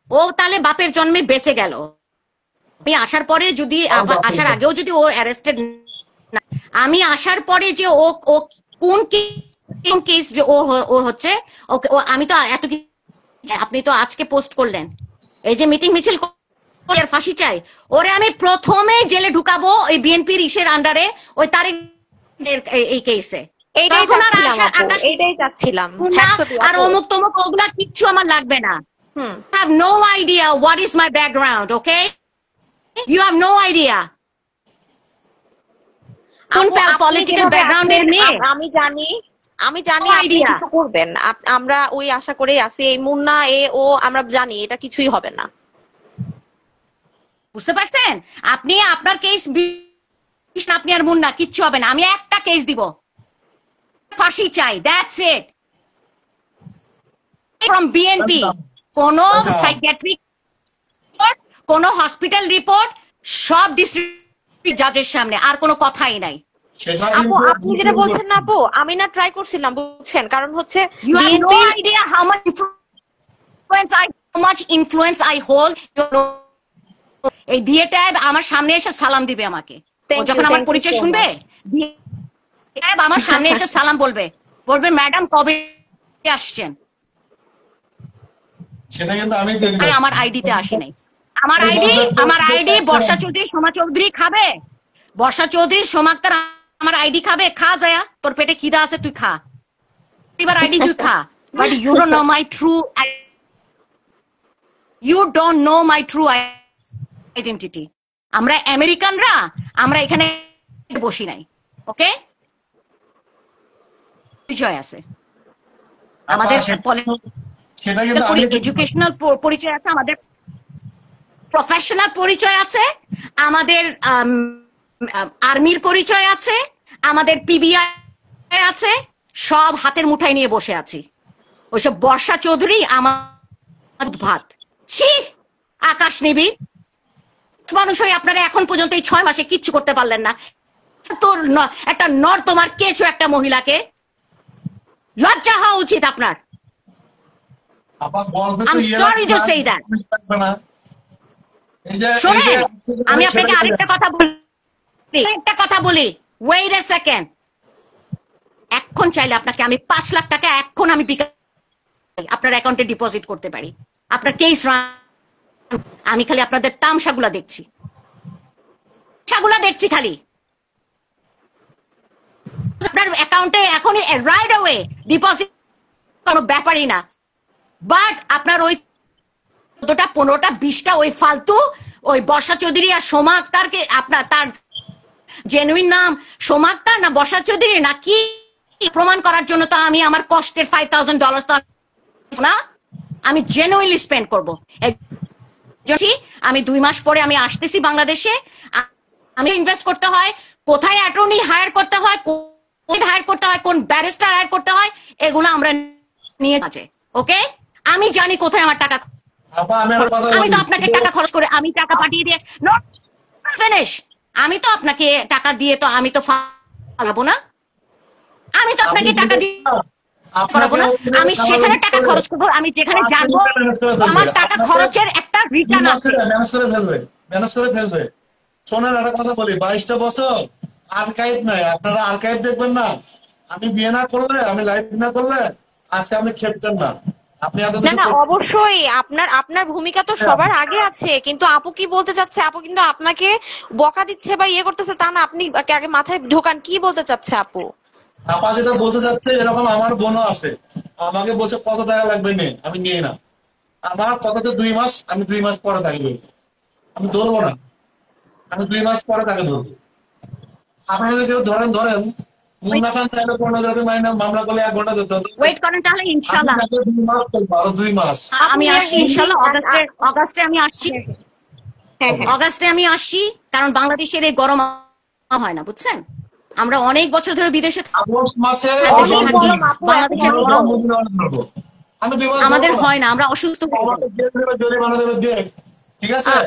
ও তাহলে বাপের জন্মে বেঁচে গেল। আমি আসার পরে যদি, আসার আগেও যদি ও অ্যারেস্টেড, আমি আসার পরে যে ও কোন কেস যে ও হচ্ছে, ওকে আমি তো এত, আপনি তো আজকে পোস্ট করলেন এই যে মিটিং মিছিল ফাঁসি চাই, ওরে আমি প্রথমে জেলে ঢুকাবো ওই বিএনপির ইসের আন্ডারে, ওই তারিখ এই কেসে। এইটাই চাচ্ছিলাম। আর অমুক তমুক ওগুলা কিচ্ছু আমার লাগবে না। have no idea what is my background, okay? You have no idea. কোন পলিটিক্যাল ব্যাকগ্রাউন্ডের মেয়ে আমি জানি আপনি কিছু করবেন। আমরা ওই আশা করে আছি। এই মুন্না ও আমরা জানি এটা কিছুই হবে না, বুঝতে পারছেন? আপনি আপনার কেস, আপনি আর মুন্না কিচ্ছু হবে না। আমি একটা কেস দিব, ফাঁসি চাই, দ্যাটস ইট। ফ্রম বিএনপি কোন সাইকিয়াট্রিক রিপোর্ট, কোন হসপিটাল রিপোর্ট, সব ডিস্ট্রিক্ট জাজের সামনে, আর কোনো কথাই নাই। আপু আপনি যেটা বলছেন না আপু, আমি না ট্রাই করছিলাম, বুঝছেন? কারণ হচ্ছে you have no idea how much influence I hold. এই দিয়েটা আমার সামনে এসে সালাম দিবে আমাকে, যখন আমার পরিচয় শুনবে আমার সামনে এসে সালাম বলবে ম্যাডাম কবে আসছেন। সেটা কিন্তু আমি আমার আইডিতে আসি নাই। আমার আইডি বর্ষা চৌধুরী, সোমা চৌধুরী খাবে, বর্ষা চৌধুরী সোমা আক্তার আমার আইডি খাবে। খা যায়া, তোর পেটে খিদা আছে, তুই খা, এবার আইডি তুই খা, but you don't know my true. You don't know my true identity. আমরা আমেরিকানরা, আমরা এখানে বসি নাই, ওকে? পরিচয় আছে আমাদের, সেটা কিন্তু আমি এডুকেশনাল পরিচয় আছে, আমাদের প্রফেশনাল পরিচয় আছে, আমাদের আর্মির পরিচয় আছে, আমাদের পিবিআই আছে, সব হাতের মুঠায় নিয়ে বসে আছি। ওইসব বর্ষা চৌধুরী আমার ভাত ছি, আকাশ নিবিড় মানুষ হয়ে আপনারা এখন পর্যন্ত এই 6 মাসে কিচ্ছু করতে পারলেন না। তোর একটা তোমার কেছো একটা মহিলাকে লজ্জা হওয়া উচিত আপনার। I'm sorry to say that. শোনেন, আমি আপনাকে আরেকটা কথা বলি, ওয়েট এ সেকেন্ড। এখন চাইলে আপনাকে আমি 5 লাখ টাকা এখন আমি আপনার অ্যাকাউন্টে ডিপোজিট করতে পারি। আপনার কেস আমি খালি আপনাদের তামসাগুলা দেখছি, খালি আপনার অ্যাকাউন্টে এখনই রাইট অ্যাওয়ে ডিপোজিট কোনো ব্যাপারই না। বাট আপনার ওই 14টা 15টা 20টা ওই ফালতু ওই বর্ষা চৌধুরী আর সোমা আক্তারকে, আপনার তার জেনুইন নাম সোমা আক্তার না বর্ষা চৌধুরী না কি প্রমাণ করার জন্য তো আমি আমার কষ্টের $5,000 তো না, আমি জেনুইনলি স্পেন্ড করবো। আমি 2 মাস পরে আমি আসতেছি বাংলাদেশে, আমি ইনভেস্ট করতে হয়, কোথায় অ্যাটর্নি হায়ার করতে হয়, কোন ব্যারিস্টার হায়ার করতে হয়, এগুলো আমরা নিয়ে আছে, ওকে? আমি জানি কোথায় আমার টাকা, আমি তো আপনাকে টাকা খরচ করে আমি টাকা পাঠিয়ে দিয়ে ফিনিশ, আমি তো আপনাকে টাকা দিয়ে তো আমি তো ফালাবো না, আমি তো আপনাকে টাকা দিয়ে করাবো না, আমি সেখানে টাকা খরচ করবো, আমি যেখানে জানবো আমার টাকা খরচের একটা রিটার্ন আছে। ম্যানেজ করে ফেলবে। শোনেন একটা কথা বলি, 22টা বছর আর্কাইভ নাই, আপনারা আর্কাইভ দেখবেন না। আমি বিয়ে না করলে, আমি লাইভ না করলে আজকে আপনি খেপতেন না। আপনি না অবশ্যই আপনার ভূমিকা তো সবার আগে আছে, কিন্তু আপু কি বলতে চাচ্ছে, আপু কিন্তু আপনাকে বকা দিচ্ছে বা ইয়ে করতেছে তা না, আপনি আগে মাথায় ঢোকান কি বলতে চাচ্ছে আপু। আপা যেটা বলতে চাচ্ছে, এরকম আমার বোনও আছে, আমাকে বলছে কত টাকা লাগবে নে, আমি নিয়ে না, আমার কথাতে 2 মাস, আমি 2 মাস পরে তাকে ধরবো, আমি ধরবো না, আমি 2 মাস পরে তাকে ধরবো। আপনারা যদি কেউ ধরেন মুন্না খান চাইলে 15,000 মাইনে মামলা করলে 1 ঘন্টা ধরতে হতো। ওয়েট করেন তাহলে ইনশাআল্লাহ 2 মাস আমি আসছি, ইনশাআল্লাহ অগাস্টে আমি আসছি, অগাস্টে আমি আসছি, কারণ বাংলাদেশের এই গরম হয় না, বুঝছেন? আমরা অনেক বছর ধরে বিদেশে আমাদের হয় না, আমরা অসুস্থ।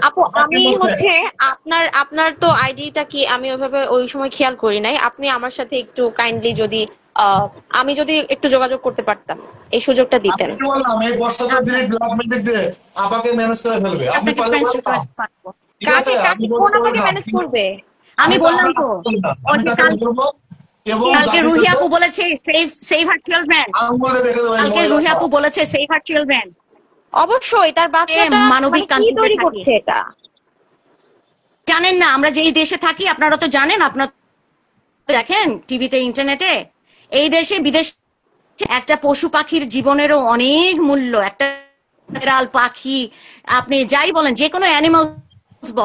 আপু আমি হচ্ছে আপনার তো আইডিটা কি আমি ওইভাবে ওই সময় খেয়াল করি নাই, আপনি আমার সাথে একটু কাইন্ডলি যদি আমি যদি একটু যোগাযোগ করতে পারতাম, এই সুযোগটা দিতেন। কোন আমাকে ম্যানেজ করবে? আমি বললাম তো কালকে রুহি আপু বলেছে সেভ হার চিলড্রেন, কালকে রুহি আপু বলেছে সেভ হার চিলড্রেন। অবশ্যই তার বাচ্চাটা মানবিক কি তৈরি করছে এটা জানেন না? আমরা যেই দেশে থাকি আপনারা তো জানেন, আপনারা দেখেন টিভিতে ইন্টারনেটে, এই দেশে বিদেশে একটা পশু পাখির জীবনেরও অনেক মূল্য। একটা বিড়াল পাখি আপনি যাই বলেন, যে কোনো অ্যানিমাল,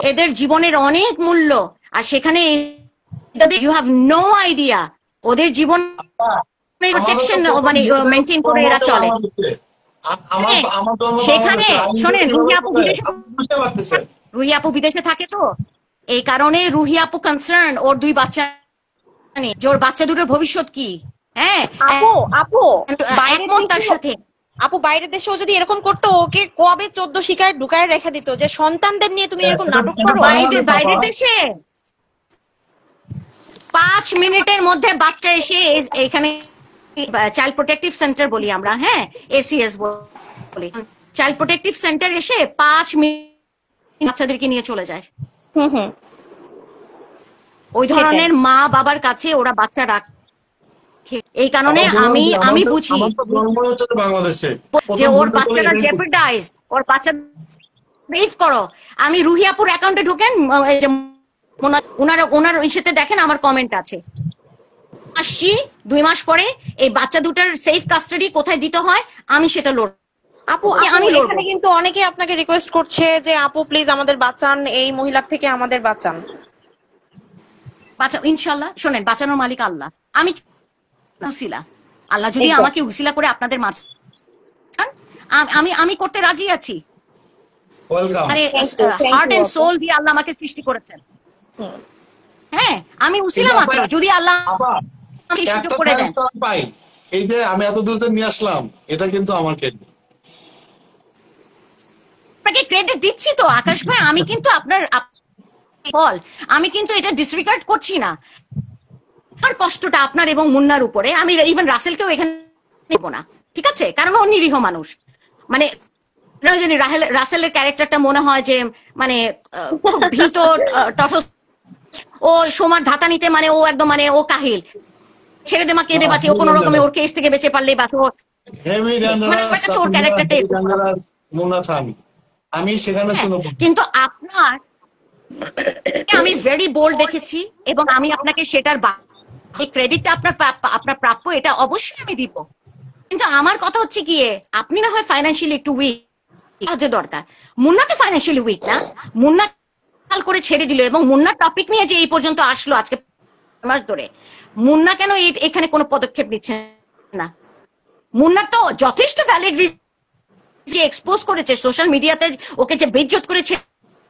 এদের জীবনের অনেক মূল্য, আর সেখানে ইউ হ্যাভ নো আইডিয়া ওদের জীবন প্রোটেকশন মানে মেনটেন করে এরা চলে। সেখানে শোনেন, রুহি আপু বিদেশে থাকে তো, এই কারণে রুহি আপু কনসার্ন ওর 2 বাচ্চা নিয়ে, যে ওর বাচ্চা দুটোর ভবিষ্যৎ কি। হ্যাঁ আপু তার সাথে আপু বাইরের দেশেও যদি এরকম করতো, ওকে কবে 14 শিকারে ঢুকায় রেখে দিত, যে সন্তানদের নিয়ে তুমি এরকম নাটক করো। বাইরের দেশে 5 মিনিটের মধ্যে বাচ্চা এসে এখানে চাইল্ড প্রোটেক্টিভ সেন্টার বলি আমরা, হ্যাঁ ACS বলি, চাইল্ড প্রোটেক্টিভ সেন্টার এসে 5 মিনিট বাচ্চাদেরকে নিয়ে চলে যায়। ওই ধরনের মা বাবার কাছে ওরা বাচ্চা রাখে। এই কারণে আমি বুঝি যে ওর বাচ্চারা জেপারডাইজ, ওর বাচ্চা সেভ করো। আমি রুহি আপুর অ্যাকাউন্টে ঢুকেন, ওনার ইসেতে দেখেন আমার কমেন্ট আছে, আসছি 2 মাস পরে এই বাচ্চা দুটার সেফ কাস্টাডি কোথায় দিতে হয় আমি সেটা লড়। আপু আমি আপু লড়বো। এখানে কিন্তু অনেকেই আপনাকে রিকোয়েস্ট করছে যে আপু প্লিজ আমাদের বাঁচান, এই মহিলার থেকে আমাদের বাঁচান। ইনশাল্লাহ শোনেন, বাঁচানোর মালিক আল্লাহ। আমি উসিলা, আল্লাহ যদি Exactly. আমাকে উসিলা করে আপনাদের মাঝে, আমি আমি করতে রাজি আছি। ওয়েলকাম। মানে Thank হার্ট you, এন্ড আপু। সোল দিয়ে আল্লাহ আমাকে সৃষ্টি করেছেন। হুম। হ্যাঁ, আমি উসিলা কিন্তু মাত্র, যদি আল্লাহ আপা আমাকে সুযোগ একটা করে দেন। থ্যাঙ্কস তো আমি পাই, এই যে আমি এত দূর থেকে নিয়ে আসলাম, এটা কিন্তু আমার ক্রেডিট। আপনাকে ক্রেডিট দিচ্ছি তো আকাশ ভাই, আমি কিন্তু আপনার ফল, আমি কিন্তু এটা ডিসরিগার্ড করছি না। আমার কষ্টটা আপনার এবং মুন্নার উপরে, আমি ইভেন রাসেলকেও এখানে নেব না, ঠিক আছে? কারণ ও নিরীহ মানুষ। মানে জানি রাসেলের ক্যারেক্টারটা মনে হয় যে মানে খুব ভীত তটস্থ, ও সোমার ধাতা নিতে, মানে ও একদম মানে ও কাহিল, ছেড়ে দে মা কেঁদে বাঁচে, ও কোনো রকমে ওর কেস থেকে বেঁচে পারলে বাঁচে। ও হেভি মানে ডেঞ্জারাস, একটা ওর ক্যারেক্টারটা এরকম। ডেঞ্জারাস মুন্না খান। আমি সেখানে হ্যাঁ, শুনবো। কিন্তু আপনার আমি ভেরি বোল্ড দেখেছি, এবং আমি আপনাকে সেটার এই ক্রেডিটটা আপনার প্রাপ্য, এটা অবশ্যই আমি দিব। কিন্তু আমার কথা হচ্ছে গিয়ে, আপনি না হয় ফাইন্যান্সিয়ালি একটু উইক, সাহায্য দরকার। মুন্না তো ফাইন্যান্সিয়ালি উইক না, মুন্না কাল করে ছেড়ে দিল, এবং মুন্নার টপিক নিয়ে যে এই পর্যন্ত আসলো আজকে মাস ধরে, মুন্না কেন এখানে কোনো পদক্ষেপ নিচ্ছে না? মুন্নার তো যথেষ্ট ভ্যালিড যে এক্সপোজ করেছে সোশ্যাল মিডিয়াতে, ওকে যে বেইজ্জত করেছে,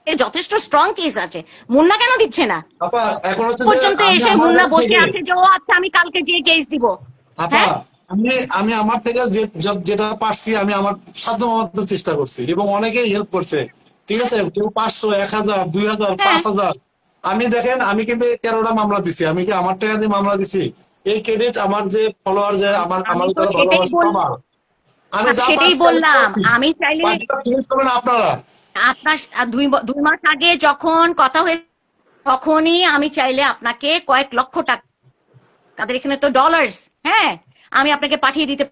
যথেষ্ট স্ট্রং কেস আছে, মুন্না কেন দিচ্ছে না? আপা এখন হচ্ছে যে পর্যন্ত আমি এসে আমার মুন্না কাছ বসে থেকে- আছে যে ও আচ্ছা আমি কালকে যে কেস দিব। আপা আমি আমার থেকে যেটা পারছি আমি আমার সাধ্য মতো চেষ্টা করছি, এবং অনেকেই হেল্প করছে, ঠিক আছে? কেউ 500, 1000, 2000, হ্যাঁ। 5000। আমি দেখেন, আমি কিন্তু 13টা মামলা দিছি। আমি কি আমার টাকা দিয়ে মামলা দিছি? এই ক্রেডিট আমার যে ফলোয়ার, যে আমার আমি তো তারা সেটাই ভালোবাসে বললাম। বাবা। আমি যা সেটাই পারছি আমি বললাম, করছি। আমি চাইলে বাকিটা ফিনিশ করবেন আপনারা। আপনার 2 মাস আগে যখন কথা হয়েছে, তখনই আমি চাইলে আপনাকে কয়েক লক্ষ টাকা, তাদের এখানে তো ডলার্স, হ্যাঁ, আমি আপনাকে পাঠিয়ে দিতে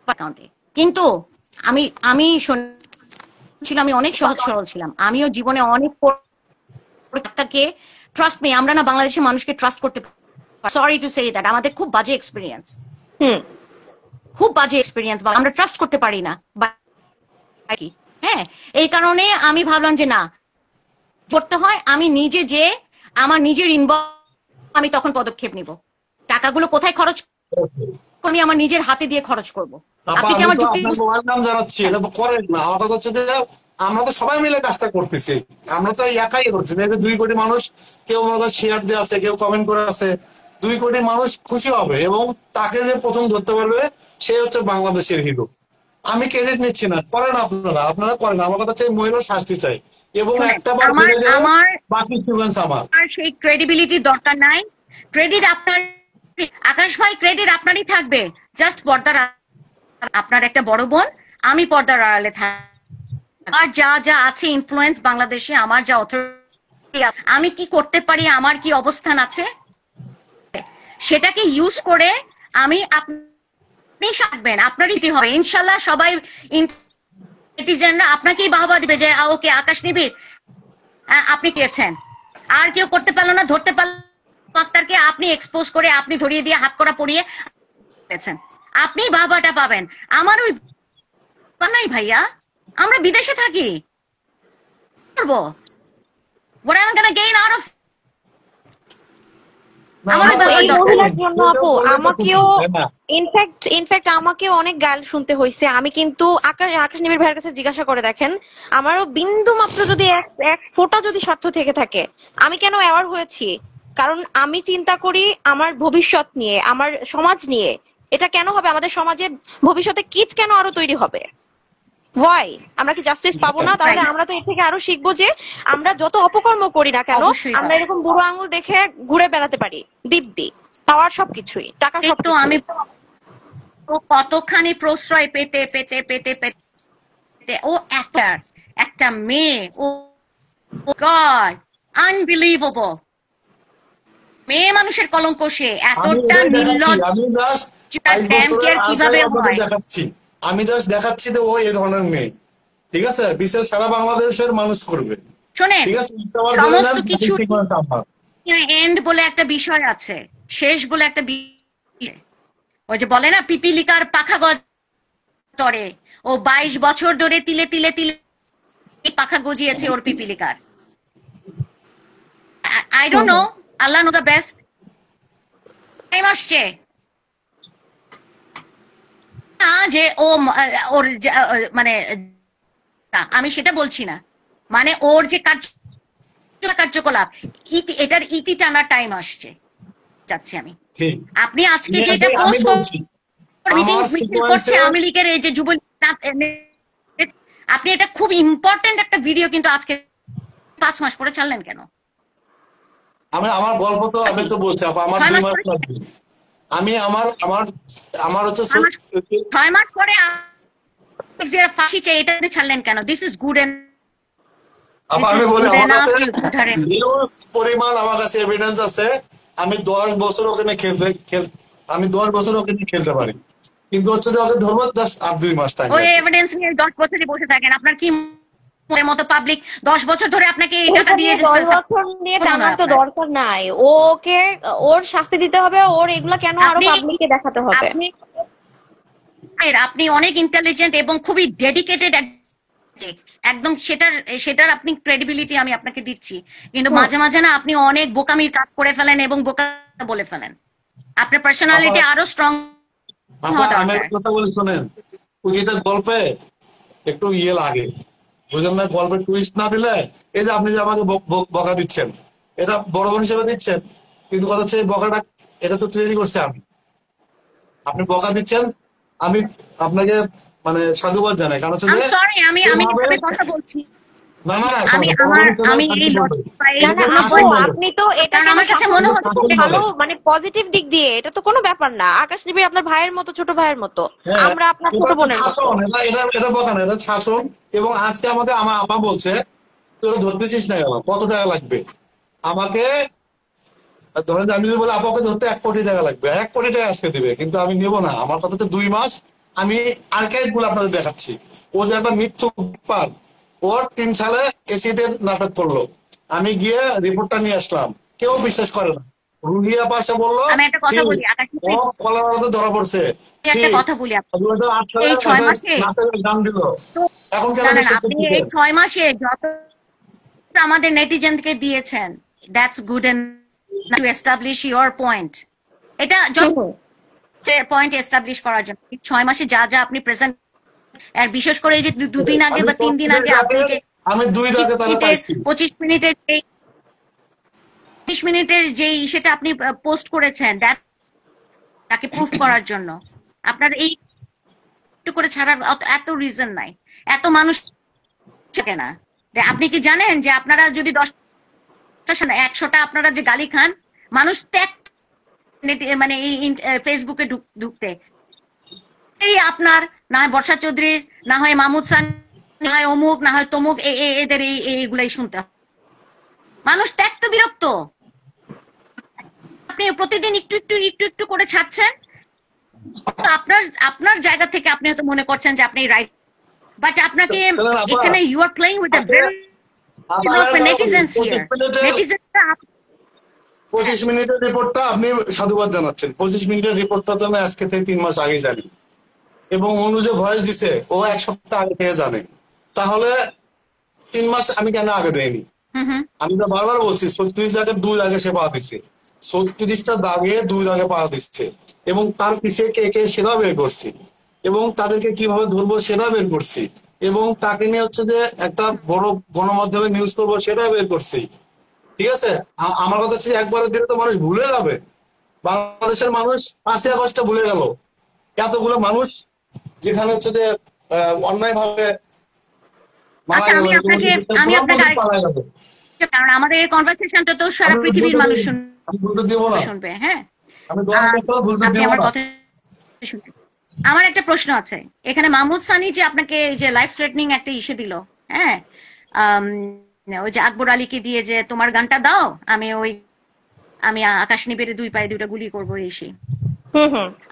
অ্যাকাউন্টে। কিন্তু আমি আমি ছিলাম, আমি অনেক সহজ সরল ছিলাম, আমিও জীবনে অনেক তাকে ট্রাস্ট মি, আমরা না বাংলাদেশের মানুষকে ট্রাস্ট করতে, সরি টু সে দ্যাট, আমাদের খুব বাজে এক্সপিরিয়েন্স, হুম। খুব বাজে এক্সপিরিয়েন্স, বা আমরা ট্রাস্ট করতে পারি না। হ্যাঁ, এই কারণে আমি ভাবলাম যে না, করতে হয়, আমি নিজে যে আমার নিজের ইনবক্স, আমি তখন পদক্ষেপ নিব। টাকাগুলো কোথায় খরচ, আমি আমার নিজের হাতে দিয়ে খরচ করব। আপা, আপনি কি আমি আমার তো যুক্তি আপনাকে ওয়েলকাম জানাচ্ছি, এটা তো করেন না। আমার কথা হচ্ছে যে আমরা তো সবাই মিলে কাজটা করতেছি, আমরা তো একাই করছি না। এই যে 2 কোটি মানুষ, কেউ আমাদের শেয়ার দিয়ে আছে, কেউ কমেন্ট করে আছে, 2 কোটি মানুষ খুশি হবে, এবং তাকে যে প্রথম ধরতে পারবে সে হচ্ছে বাংলাদেশের হিরো। আমি ক্রেডিট নিচ্ছি না, করেন আপনারা, আপনারা করেন। আমার কথা হচ্ছে মহিলার শাস্তি চাই, এবং একটা বার বেড়ে গেলে বাকি স্টুডেন্টস আমার। সেই ক্রেডিবিলিটির দরকার নাই। ক্রেডিট আপনার, আকাশ ভাই, ক্রেডিট আপনারই থাকবে। জাস্ট পর্দার, আপনার একটা বড় বোন, আমি পর্দার আড়ালে থাকি। আমার যা যা আছে ইনফ্লুয়েন্স বাংলাদেশে, আমার যা অথরিটি, আমি কি করতে পারি, আমার কি অবস্থান আছে, সেটাকে ইউজ করে আমি, আপনি থাকবেন, আপনারই কি হবে ইনশাল্লাহ। সবাই নেটিজেনরা আপনাকেই বাহবা দিবে যে ওকে আকাশ নিবিড় আপনি পেয়েছেন। আর কেউ করতে পারলো না, ধরতে পারলো আক্তারকে, আপনি এক্সপোজ করে, আপনি ধরিয়ে দিয়ে হাত করা পড়িয়ে পেয়েছেন, আপনি বাহবাটা পাবেন। আমার ওই নাই ভাইয়া, আমরা বিদেশে থাকি, করবো what am I gonna gain out of আমার ওই বাবার এই দরকার মহিলার নেই। জন্য আপু আমাকেও ইনফ্যাক্ট আমাকেও অনেক গাল শুনতে হয়েছে। আমি কিন্তু আকাশ নিবিড় ভাইয়ের কাছে জিজ্ঞাসা করে দেখেন, আমারও বিন্দু মাত্র যদি এক ফোঁটা যদি স্বার্থ থেকে থাকে, আমি কেন অ্যাওয়ার হয়েছি? কারণ আমি চিন্তা করি আমার ভবিষ্যৎ নিয়ে, আমার সমাজ নিয়ে। এটা কেন হবে? আমাদের সমাজের ভবিষ্যতে কিট কেন আরো তৈরি হবে? ওয়াই? আমরা কি জাস্টিস পাবো না? তাহলে আমরা তো এর থেকে আরো শিখবো যে আমরা যত অপকর্ম করি না কেন, অবশ্যই আমরা এরকম বুড়ো আঙুল দেখে ঘুরে বেড়াতে পারি দিব্যি, পাওয়ার সবকিছুই, টাকা তো সবকিছু। আমি কতখানি প্রশ্রয় পেতে পেতে পেতে পেতে ও একটা মেয়ে, ও গড, আনবিলিভেবল, মেয়ে মানুষের কলঙ্ক, সে এতটা নির্লজ্জ, কিভাবে হয়? আমি জাস্ট দেখাচ্ছি যে ও এই ধরনের মেয়ে, ঠিক আছে? বিশেষ সারা বাংলাদেশের মানুষ করবে, শোনেন, ঠিক আছে? সমস্ত কিছু এন্ড বলে একটা বিষয় আছে, শেষ বলে একটা বিষয়। ওই যে বলে না, পিপিলিকার পাখা গতরে, ও 22 বছর ধরে তিলে তিলে তিলে পাখা গজিয়েছে ওর পিপিলিকার। I don't know, Allah know the best. Time আসছে না যে ও ওর মানে আমি সেটা বলছি না, মানে ওর যে কার্যকলাপ এটার ইতি টানার টাইম আসছে যাচ্ছি আমি। আপনি আজকে যেটা পোস্ট মিটিং করছে আওয়ামী লীগের এই যে যুব, আপনি এটা খুব ইম্পর্টেন্ট একটা ভিডিও কিন্তু আজকে 5 মাস পরে ছাড়লেন কেন? আমার গল্প তো আমি তো বলছি আমার 2 মাস লাগবে। আমি আমার হচ্ছে 6 মাস পরে যে ফাঁসি চাই এটা ছাড়লেন কেন? দিস ইজ গুড এন্ড আমি বলি পরিমাণ আমার কাছে এভিডেন্স আছে। আমি 10 বছর ওখানে খেলতে পারি, কিন্তু হচ্ছে যে ওকে ধরবো জাস্ট 8-2 মাস টাইম। ওই এভিডেন্স নিয়ে 10 বছরই বসে থাকেন, আপনার কি মতো পাবলিক 10 বছর ধরে আপনাকে এই টাকা দিয়ে 10 বছর নিয়ে টানার তো দরকার নাই। ওকে ওর শাস্তি দিতে হবে, ওর এগুলা কেন আরো পাবলিককে দেখাতে হবে? আপনি অনেক ইন্টেলিজেন্ট এবং খুবই ডেডিকেটেড একদম, সেটার আপনি ক্রেডিবিলিটি আমি আপনাকে দিচ্ছি, কিন্তু মাঝে মাঝে না আপনি অনেক বোকামির কাজ করে ফেলেন এবং বোকা বলে ফেলেন। আপনার পার্সোনালিটি আরো স্ট্রং। আমি কথা বলি শোনেন, এটা গল্পে একটু লাগে, বুঝলেন না? গল্পের টুইস্ট না দিলে, এই যে আপনি যে আমাকে বকা দিচ্ছেন, এটা বড় বোন হিসেবে দিচ্ছেন, কিন্তু কথা হচ্ছে এই বকাটা এটা তো তৈরি করছে আমি। আপনি বকা দিচ্ছেন, আমি আপনাকে মানে সাধুবাদ জানাই, কারণ হচ্ছে যে সরি আমি কথা বলছি। আপনি তো এটা আমার কাছে মনে হচ্ছে ভালো, মানে পজিটিভ দিক দিয়ে, এটা তো কোনো ব্যাপার না। আকাশ নিবিড় আপনার ভাইয়ের মতো, ছোট ভাইয়ের মতো, আমরা আপনার ছোট বোনের মতো। এটা বকা না, এটা শাসন। এবং আজকে আমাদের আমার আপা বলছে তোরা ধরতেছিস না কেন, কত টাকা লাগবে আমাকে? ধরেন আমি যদি বলি আপাকে ধরতে 1 কোটি টাকা লাগবে, 1 কোটি টাকা আজকে দিবে, কিন্তু আমি নেবো না। আমার কথা তো 2 মাস আমি আর্কাইভ গুলো আপনাদের দেখাচ্ছি। ও যে একটা মৃত্যু পার, ওর 3 সালে এসিডের নাটক করলো, আমি গিয়ে রিপোর্টটা নিয়ে আসলাম, কেউ বিশ্বাস করে না। রুহিয়া পাশে বললো ও কলারাতে ধরা পড়ছে, গান দিল। এখন কেন বিশ্বাস করতেছে? এই 6 মাসে যত আমাদের নেটিজেনকে দিয়েছেন, that's good and to establish your point. এটা পয়েন্ট এস্টাবলিশ করার জন্য 6 মাসে যা যা আপনি প্রেজেন্ট, আর বিশেষ করে এই যে 2 দিন আগে বা 3 দিন আগে আপনি যে আমি 2 দাগে তারে পাইছি 25 মিনিটের যে সেটা আপনি পোস্ট করেছেন, তাকে প্রুফ করার জন্য আপনার এই একটু করে ছাড়ার এত রিজন নাই, এত মানুষ থাকে না। আপনি কি জানেন যে আপনারা যদি 100টা আপনারা যে গালি খান, মানুষ ত্যাগ মানে এই ফেসবুকে ঢুকতে, এই আপনার না হয় বর্ষা চৌধুরীর, না হয় মাহমুদ সানি, না হয় অমুক, না হয় তমুক, এদের এইগুলাই শুনতে হয়। মানুষ ত্যাগ তো বিরক্ত। আপনি প্রতিদিন একটু একটু একটু একটু করে ছাড়ছেন, আপনার জায়গা থেকে আপনি হয়তো মনে করছেন যে আপনি রাইট, বাট আপনাকে এখানে you are playing with the very netizens here. নেটিজেন্সরা 25 মিনিটের রিপোর্টটা আপনি সাধুবাদ জানাচ্ছেন। 25 মিনিটের রিপোর্টটা তো আমি আজকে থেকে 3 মাস আগে জানি, এবং অনু যে ভয়েস দিছে ও 1 সপ্তাহ আগে থেকে জানে। তাহলে 3 মাস আমি কেন আগে দেয়নি? আমি তো বারবার বলছি 36 দাগের 2 দাগে সে পা দিচ্ছে, 36টা দাগে 2 দাগে পা দিচ্ছে, এবং তার পিছিয়ে কে কে সেটা বের করছি, এবং তাদেরকে কিভাবে ধরবো সেটা বের করছি, এবং তাকে নিয়ে হচ্ছে যে একটা বড় গণমাধ্যমে নিউজ করবো সেটা বের করছি। ঠিক আছে, আমার কথা হচ্ছে একবারের দিনে তো মানুষ ভুলে যাবে। বাংলাদেশের মানুষ 5ই আগস্টটা ভুলে গেল। এতগুলো মানুষ যেখানে হচ্ছে যে অন্যায় ভাবে মারা গেল, কারণ আমাদের এই কনভারসেশনটা তো সারা পৃথিবীর মানুষ শুনবে। হ্যাঁ, আমার একটা প্রশ্ন আছে এখানে। মাহমুদ সানি যে আপনাকে যে লাইফ থ্রেটনিং একটা ইস্যু দিল, হ্যাঁ, ওই যে আকবর আলীকে দিয়ে যে তোমার গানটা দাও, আমি আকাশ নিবেড়ে 2 পায়ে 2টা গুলি করবো, এই সেই।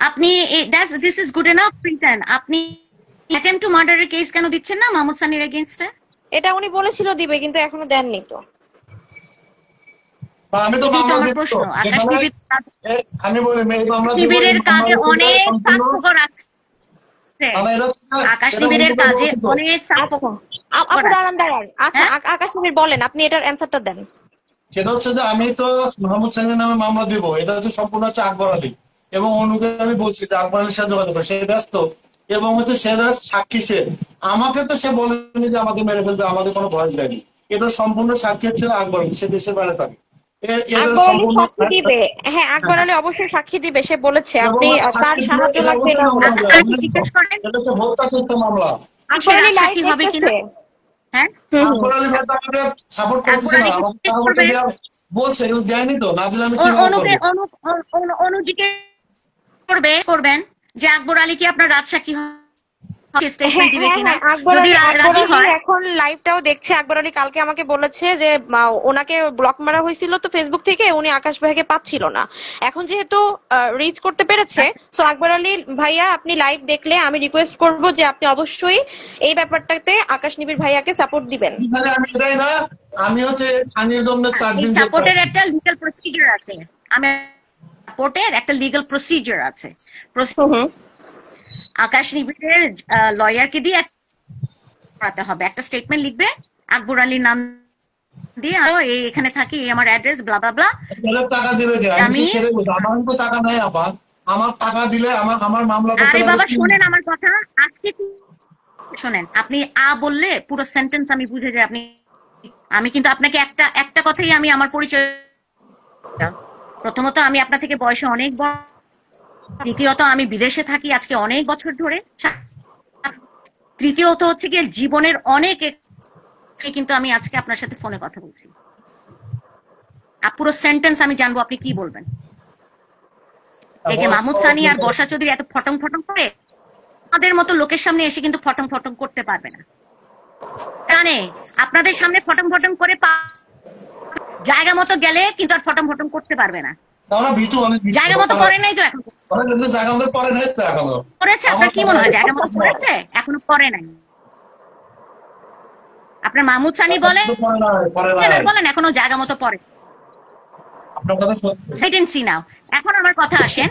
আপনি this is good enough reason. আপনি অ্যাটেম্পট টু মার্ডারের কেস কেন দিচ্ছেন না মাহমুদ সানির এগেইনস্টে? এটা উনি বলেছিল দিবে, কিন্তু এখনো দেননি। তো আমি তো প্রশ্ন, আকাশ আমি বলি নিবিড়ের কাজে অনেক স্বাস্থ্যকর আছে, আকাশ নিবিড়ের কাজে অনেক আচ্ছা আপু দাঁড়ান আচ্ছা আকাশ নিবিড় বলেন, আপনি এটার অ্যান্সারটা দেন। সেটা হচ্ছে যে আমি তো মোহাম্মদ সানির নামে মামলা দিব, এটা হচ্ছে সম্পূর্ণ হচ্ছে আকবর আলী এবং অনুকে আমি বলছি যে আকবর আলীর সাথে যোগাযোগ করে, সে ব্যস্ত এবং হচ্ছে সেটা সাক্ষী সে। আমাকে তো সে বলেনি যে আমাকে মেরে ফেলবে, আমাদের কোনো ভয় দেয়নি। এটা সম্পূর্ণ সাক্ষী হচ্ছে আকবর আলী, সে দেশের বাইরে থাকে। আকবর আলী সাক্ষী দিবে, হ্যাঁ আকবর আলী অবশ্যই সাক্ষী দিবে, সে বলেছে আপনি তার সাহায্য লাগবে না। জিজ্ঞেস করেন এটা হচ্ছে হত্যা চেষ্টা মামলা। আকবর আলী লাইভ হবে কিনা। দেখতেছে। হ্যাঁ আকবর আলী ভাই আমাকে সাপোর্ট করতেছে না, আমাকে বলছে এগুলো দেয়নি তো, না দিলে আমি কিভাবে করব? অনু জিজ্ঞেস করবেন যে আকবর আলী কি আপনার রাজসাক্ষী আকবর আলী এখন লাইভটাও দেখছে। আকবর আলী কালকে আমাকে বলেছে যে ওনাকে ব্লক মারা হয়েছিল তো ফেসবুক থেকে, উনি আকাশ ভাইকে পাচ্ছিল না। এখন যেহেতু রিচ করতে পেরেছে, সো আকবর আলী ভাইয়া আপনি লাইভ দেখলে আমি রিকোয়েস্ট করব যে আপনি অবশ্যই এই ব্যাপারটাতে আকাশ নিবিড় ভাইয়াকে সাপোর্ট দিবেন। আমি এটাই না, আমি হচ্ছে সানির জন্য 4 দিন সাপোর্টের একটা লিগ্যাল প্রসিজার আছে। আমি সাপোর্টের একটা লিগ্যাল প্রসিজার আছে। আকাশ নিবিড়ের লয়ারকে দিয়ে করাতে হবে, একটা স্টেটমেন্ট লিখবে আকবর আলীর নাম দিয়ে, এখানে থাকি, আমার অ্যাড্রেস ব্লা ব্লা ব্লা। টাকা দিবে কে? আমি ছেড়ে বলছি আমার তো টাকা নাই আপা, আমার টাকা দিলে আমার মামলা করতে। আরে বাবা শোনেন আমার কথা, আজকে শোনেন, আপনি বললে পুরো সেন্টেন্স আমি বুঝে যাই আপনি। আমি কিন্তু আপনাকে একটা কথাই আমি আমার পরিচয়, প্রথমত আমি আপনার থেকে বয়সে অনেক বড়, দ্বিতীয়ত আমি বিদেশে থাকি আজকে অনেক বছর ধরে, তৃতীয়ত হচ্ছে গিয়ে জীবনের অনেক কিন্তু আমি আজকে আপনার সাথে ফোনে কথা বলছি। পুরো সেন্টেন্স আমি জানবো আপনি কি বলবেন। এই যে মাহমুদ সানি আর বর্ষা চৌধুরী এত ফটং করে আমাদের মতো লোকের সামনে এসে কিন্তু ফটং করতে পারবে না। কারণে আপনাদের সামনে ফটং করে জায়গা মতো গেলে কিন্তু আর ফটং করতে পারবে না। জায়গা মতো করে নাই তো, এখন করেছে। আপনার কি মনে হয় জায়গা মতো করেছে? এখনো করে নাই। আপনার মাহমুদ সানি বলেন এখনো জায়গা মতো পড়ে। এখন আমার কথা আসেন,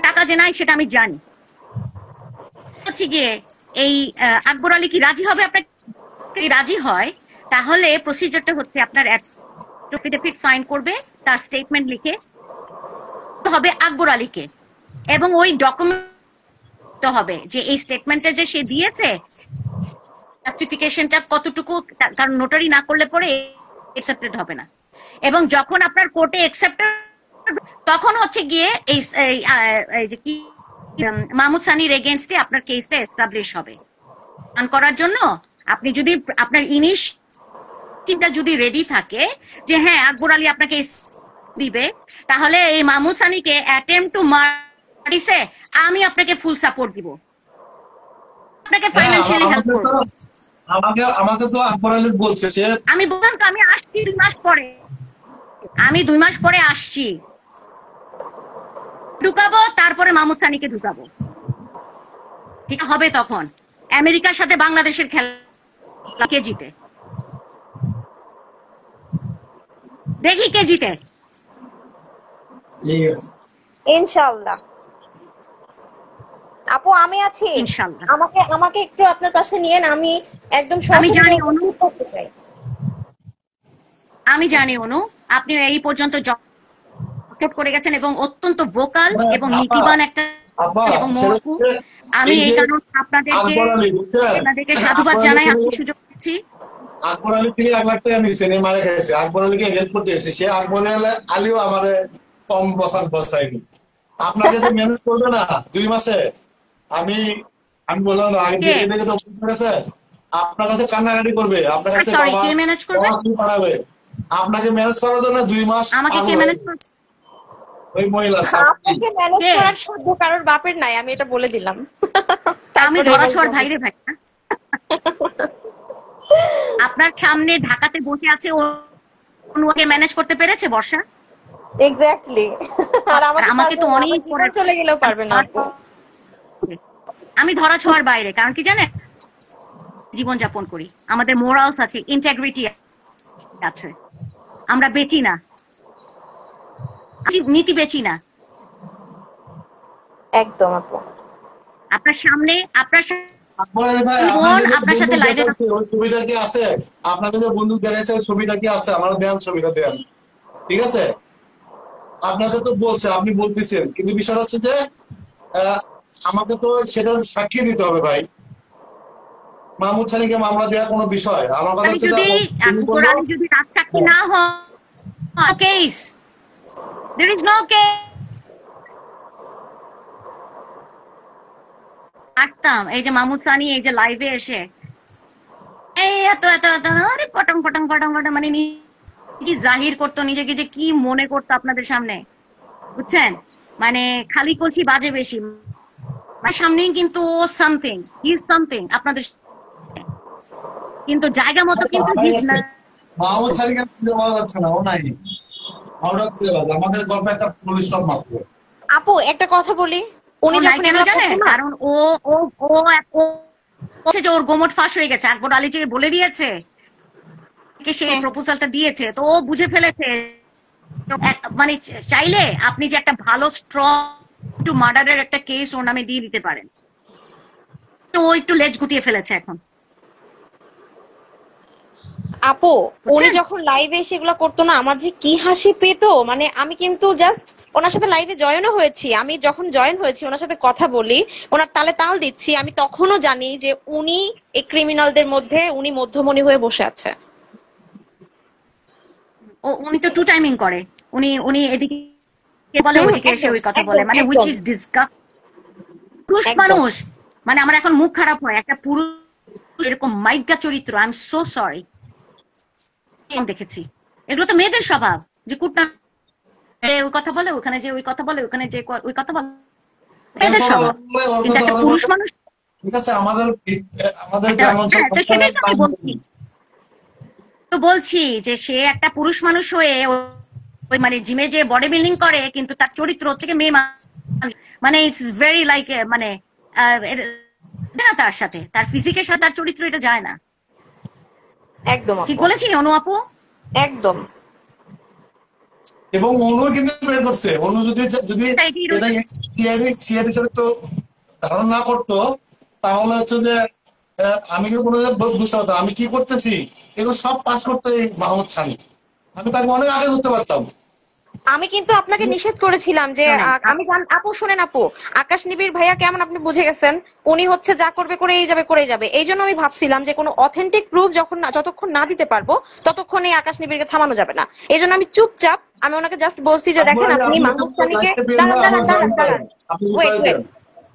টাকা যে নাই সেটা আমি জানি, হচ্ছে গিয়ে এই আকবর আলী কি রাজি হবে? আপনার রাজি হয় তাহলে প্রসিজারটা হচ্ছে আপনার এফিডেভিট সাইন করবে, তার স্টেটমেন্ট লিখে হবে আকবর আলীকে, এবং ওই ডকুমেন্ট হবে যে এই স্টেটমেন্টে যে সে দিয়েছে জাস্টিফিকেশনটা কতটুকু, কারণ নোটারি না করলে পরে অ্যাকসেপ্টেড হবে না। এবং যখন আপনার কোর্টে অ্যাকসেপ্টেড তখন হচ্ছে গিয়ে এই যে কি মাহমুদ সানির এগেইনস্টে আপনার কেসটা এস্টাবলিশ হবে। করার জন্য আপনি যদি আপনার ইনিশিয়ালটা যদি রেডি থাকে যে হ্যাঁ আকবর আলী আপনাকে দিবে, তাহলে এই মাহমুদ সানিকে অ্যাটেম্পট টু মার্ডিসে আমি আপনাকে ফুল সাপোর্ট দিব, আপনাকে ফাইনান্সিয়ালি হেল্প করব। আমাকে তো আকবর আলী বলছে যে আমি বললাম তো আমি আসছি 2 মাস পরে, আমি 2 মাস পরে আসছি, ঢুকাবো, তারপরে মাহমুদ সানিকে ঢুকাবো, ঠিক হবে। তখন আমেরিকার সাথে বাংলাদেশের খেলা কে জিতে, দেখি কে জিতে। ইনশাআল্লাহ আপু আমি আছি, ইনশাআল্লাহ। আমাকে একটু আপনার পাশে নিয়েন, আমি একদম আমি জানি অনু করতে চাই। আমি জানি অনু আপনি এই পর্যন্ত সাপোর্ট করে গেছেন এবং অত্যন্ত ভোকাল এবং নীতিবান একটা এবং মহকু। আমি এই কারণে আপনাদেরকে সাধুবাদ জানাই, আমি সুযোগ দিচ্ছি। আকবর আলী থেকে 1 লাখ টাকা নিয়েছে, মারা গেছে, আকবর আলীকে হেল্প করতে এসেছে, সে আকবর আলীও আমার কম বসায়নি। আপনাকে যে ম্যানেজ করবে না 2 মাসে, আমি বললাম না আগে দেখে তো গেছে, আপনার কাছে কান্নাকাটি করবে, আপনার কাছে পাঠাবে, আপনাকে ম্যানেজ করার জন্য 2 মাস। আমাকে কে ম্যানেজ করবে? ওই মহিলা। আপনাকে ম্যানেজ করার সাধ্য কারোর বাপের নাই, আমি এটা বলে দিলাম। আমি ধরা ছোঁয়ার ভাইরে ভাই, আপনার সামনে ঢাকাতে বসে আছে, ওকে ম্যানেজ করতে পেরেছে বর্ষা? এক্স্যাক্টলি। আর আমাকে তো অনেক পরে চলে গেলেও পারবে না। আমি ধরা ছোঁয়ার বাইরে, কারণ কি জানেন, জীবনযাপন করি, আমাদের মোরালস আছে, ইন্টিগ্রিটি আছে, আমরা বেচি না, নীতি বেচি না। একদম আপু। আপনার সামনে আকবর আলী ভাই, বোন আপনাদের যে আপনার সাথে বন্দুক লাইভে দেখাইছে, ওই ছবিটা কি আছে? আপনাদের যে বন্দুক দেখাইছে ওই ছবিটা কি আছে? আমার দেন, ছবিটা দেন, ঠিক আছে? আপনাদের তো বলছে, আপনি বলতেছেন, কিন্তু বিষয়টা হচ্ছে যে আমাকে তো সেটা সাক্ষী দিতে হবে ভাই। মাহমুদ সানিকে মামলা দেওয়ার কোনো বিষয়, আমার কথা হচ্ছে যদি তিনি আকবর বললো আলী যদি রাজসাক্ষী না হয় case, there is no case। আসতাম এই যে মাহমুদ সানি এই যে লাইভে এসে এই এত এত এত আরে পটং পটং পটং পটং মানে নিজে জাহির করতো নিজেকে যে কি মনে করতো আপনাদের সামনে, বুঝছেন? মানে খালি কলসি বাজে বেশি, মানে সামনেই কিন্তু ও সামথিং, হি ইজ সামথিং আপনাদের, কিন্তু জায়গা মতো কিন্তু হি ইজ না। মাহমুদ সানিকে খুঁজে পাওয়া যাচ্ছে না, ও নাই, আউট অফ সিলেবাস, আমাদের গল্প একটা পুলিশ স্টপ মাত্র। আপু একটা কথা বলি, উনি যখন কেন এগুলো জানেন? করতো না, কারণ ও ও ও ও বলছে যে ওর গোমট ফাঁস হয়ে গেছে, আকবর আলী যে বলে দিয়েছে সেই হ্যাঁ প্রপোজালটা দিয়েছে, তো ও বুঝে ফেলেছে মানে চাইলে আপনি যে একটা ভালো স্ট্রং টু মার্ডারের একটা কেস ওর নামে দিয়ে দিতে পারেন, তো ও একটু লেজ গুটিয়ে ফেলেছে এখন। আপু উনি বুঝছেন? যখন লাইভে এসে এগুলো করতো না, আমার যে কি হাসি পেতো, মানে আমি কিন্তু জাস্ট ওনার সাথে লাইভে জয়েনও হয়েছি, আমি যখন জয়েন হয়েছি ওনার সাথে কথা বলি, ওনার তালে তাল দিচ্ছি, আমি তখনও জানি যে উনি এই ক্রিমিনালদের মধ্যে উনি মধ্যমণি হয়ে বসে আছে। উনি তো টু টাইমিং করে, উনি উনি এদিকে বলে ওদিকে এসে একদম ওই কথা বলে, একদম মানে হুইচ একদম ইজ ডিসকাস্ট। পুরুষ একদম মানুষ, মানে আমার এখন মুখ খারাপ হয়, একটা পুরুষ এরকম মাইকা চরিত্র, আই এম সো সরি দেখেছি। এগুলো তো মেয়েদের স্বভাব, যে কুটনা ওই কথা বলে, ওখানে যে ওই কথা বলে, ওখানে যে ওই কথা বলে, মেয়েদের স্বভাব। কিন্তু একটা পুরুষ মানুষ, ঠিক আছে, আমাদের গ্রাম অঞ্চল তো সেটাই তো আমি বলছি, তো বলছি যে সে একটা পুরুষ মানুষ হয়ে ওই মানে জিমে যে বডি বিল্ডিং করে, কিন্তু তার চরিত্র হচ্ছে কি মেয়ে মানুষ, মানে ইটস ভেরি লাইক মানে না, তার সাথে তার ফিজিকের সাথে তার চরিত্র এটা যায় না। একদম ঠিক আপু বলেছি অনু আপু? একদম। এবং অনু কিন্তু প্রে করছে, অনু যদি এটা সিআইডি চরিত্র ধারণ না করতো, তাহলে হচ্ছে যে আমি কি কোনো বুঝতে পারতাম আমি কি করতেছি, এগুলো সব পাস করতে মাহমুদ সানি, আমি তাকে অনেক আগে ধরতে পারতাম। আমি কিন্তু আপনাকে নিষেধ করেছিলাম যে আমি আপু শুনেন আপু, আকাশ নিবিড় ভাইয়া কেমন আপনি বুঝে গেছেন, উনি হচ্ছে যা করবে করে যাবে, এই জন্য আমি ভাবছিলাম যে কোনো অথেন্টিক প্রুফ যতক্ষণ না দিতে পারবো ততক্ষণ এই আকাশ নিবিড়কে থামানো যাবে না, এই জন্য আমি চুপচাপ আমি ওনাকে জাস্ট বলছি যে দেখেন আপনি মাহমুদ সানিকে দাঁড়ান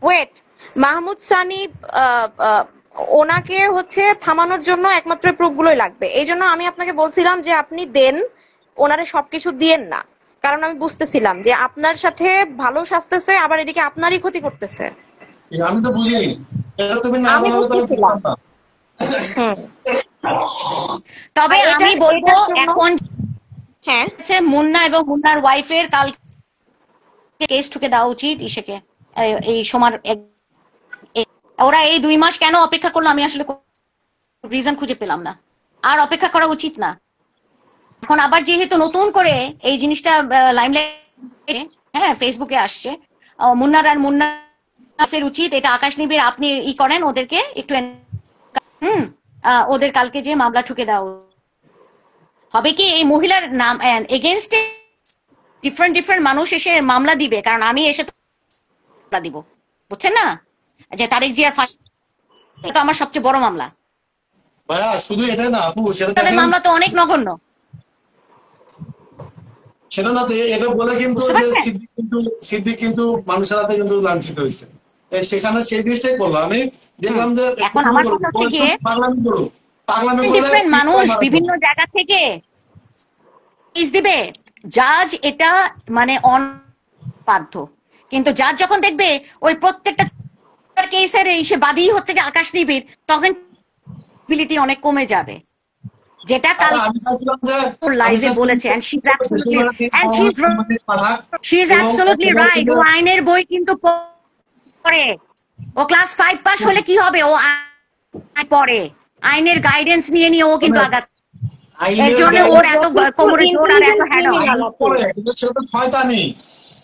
ওয়েট মাহমুদ সানি ওনাকে হচ্ছে থামানোর জন্য একমাত্র প্রুফ গুলোই লাগবে, এই জন্য আমি আপনাকে বলছিলাম যে আপনি দেন, ওনারে সবকিছু দিয়েন না, কারণ আমি বুঝতেছিলাম যে আপনার সাথে ভালো সাজতেছে আবার এদিকে আপনারই ক্ষতি করতেছে। আমি তো বুঝিনি, এটা তুমি না আমি বললে তো আমি বুঝতেছিলাম। বুঝতাম না। তবে আমি বলবো এখন হ্যাঁ মুন্না এবং মুন্নার ওয়াইফের কাল কেস ঠুকে দেওয়া উচিত ইসেকে, এই সোমার। ওরা এই 2 মাস কেন অপেক্ষা করলো আমি আসলে রিজন খুঁজে পেলাম না, আর অপেক্ষা করা উচিত না। এখন আবার যেহেতু নতুন করে এই জিনিসটা লাইমলাইটে হ্যাঁ ফেসবুকে আসছে, মুন্নার আর মুন্নাফের উচিত এটা আকাশ নিবিড় আপনি করেন, ওদেরকে একটু ওদের কালকে যে মামলা ঠুকে দেওয়া হবে। কি এই মহিলার নাম এগেনস্টে ডিফারেন্ট মানুষ এসে মামলা দিবে, কারণ আমি এসে মামলা দিব, বুঝছেন না, যে তারেক জিয়ার ফাঁসি তো আমার সবচেয়ে বড় মামলা। ভাইয়া শুধু এটা না আপু, তাদের মামলা তো অনেক নগণ্য, সেটা না, এটা বলে কিন্তু সিদ্দিক কিন্তু মানুষের হাতে কিন্তু লাঞ্ছিত হয়েছে, সেখানে সেই জিনিসটাই করলো। আমি দেখলাম যে এখন আমার কথা হচ্ছে গিয়ে ডিফারেন্ট মানুষ বিভিন্ন জায়গা থেকে দিবে, জাজ এটা মানে বাধ্য, কিন্তু জাজ যখন দেখবে ওই প্রত্যেকটা কেসের সে বাদী হচ্ছে কি আকাশ নিবিড়, তখন অনেক কমে যাবে, যেটা কাল লাইভে বলেছে। and she's absolutely right, ও আইনের বই কিন্তু পড়ে, ও ক্লাস 5 পাস হলে কি হবে, ও পড়ে আইনের গাইডেন্স নিয়ে ও কিন্তু আগাচ্ছে, এর জন্য ওর এত কোমরে জোর আর এত হ্যান্ড সেটা তো শয়তানি,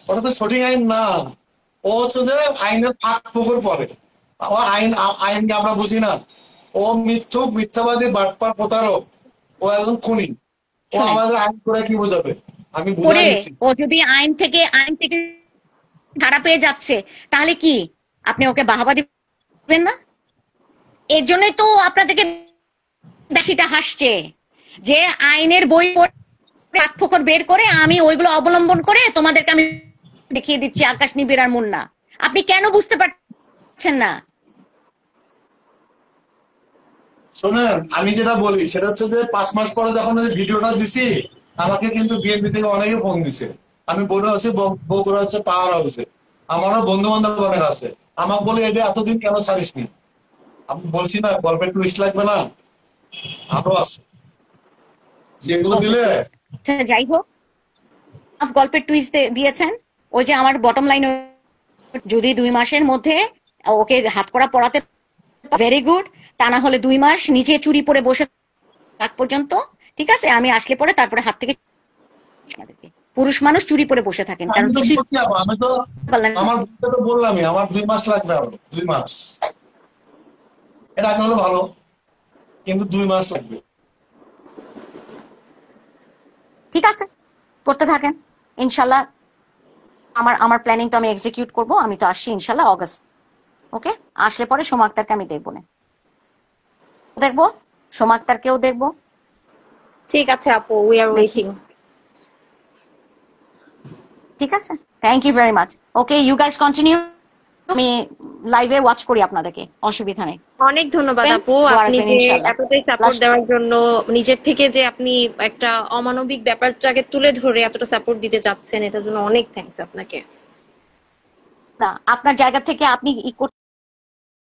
ওটা তো সঠিক আইন না। ও হচ্ছে যে আইনের ফাঁক ফোকর পরে। ও আইনকে আমরা বুঝি না। ও মিথ্যাবাদী, বাটপার, প্রতারক। ও একজন খুনি। ও শোনেন, আমাদের আইন করে কি বোঝাবে? আমি বুঝাই করে দিচ্ছি। ও যদি আইন থেকে ছাড়া পেয়ে যাচ্ছে, তাহলে কি আপনি ওকে বাহাবা দিবেন না? এর জন্যই তো আপনাদেরকে বেশিটা হাসছে যে আইনের বই পড়ে ফাঁক ফোকর বের করে আমি ওইগুলো অবলম্বন করে তোমাদেরকে আমি দেখিয়ে দিচ্ছি আকাশ নিবিড় আর মুন্না। আপনি কেন বুঝতে পারছেন না? শোনেন, আমি যেটা বলি সেটা হচ্ছে যে 5 মাস পরে যখন ওই ভিডিওটা দিছি, আমাকে কিন্তু বিএনপি থেকে অনেকে ফোন দিছে। আমি বলে আছি বগুড়া হচ্ছে পাওয়ার হাউসে, আমারও বন্ধু বান্ধব অনেক আছে। আমাকে বলে এটা এতদিন কেন ছাড়িসনি? আমি বলছি না গল্পের টুইস্ট লাগবে না, আরো আছে যেগুলো দিলে। আচ্ছা, যাই হোক, গল্পের টুইস্ট দিয়েছেন। ওই যে আমার বটম লাইন, যদি 2 মাসের মধ্যে ওকে হাত করা পড়াতে, ভেরি গুড। তা না হলে 2 মাস নিচে চুরি পরে বসে থাক পর্যন্ত, ঠিক আছে? আমি আসলে পরে তারপরে হাত থেকে, পুরুষ মানুষ চুরি পরে বসে থাকেন, আমি কারণ তো কিছুই বলছি আপু, আমি তো পারলেন না। আমার বলতে তো বললামই, আমার 2 মাস লাগবে, আরো 2 মাস। এটা আগে হলো ভালো, কিন্তু 2 মাস লাগবে। ঠিক আছে, করতে থাকেন ইনশাল্লাহ। আমার আমার প্ল্যানিং তো আমি এক্সিকিউট করব। আমি তো আসছি ইনশাল্লাহ অগস্ট। ওকে, আসলে পরে সোমা আক্তারকে আমি দেখবো না, দেখবো সোমা আক্তারকেও দেখবো। ঠিক আছে আপু, উই আর ওয়েটিং। ঠিক আছে, thank you very much. Okay, you guys continue. আমি লাইভে ওয়াচ করি আপনাদেরকে, অসুবিধা নেই। অনেক ধন্যবাদ আপু, দোয়া আপনি রাখবেন যে ইনশাল্লাহ। এতটাই সাপোর্ট দেওয়ার জন্য, নিজের থেকে যে আপনি একটা অমানবিক ব্যাপারটাকে তুলে ধরে এতটা সাপোর্ট দিতে চাচ্ছেন, এটার জন্য অনেক থ্যাঙ্কস আপনাকে। না, আপনার জায়গা থেকে আপনি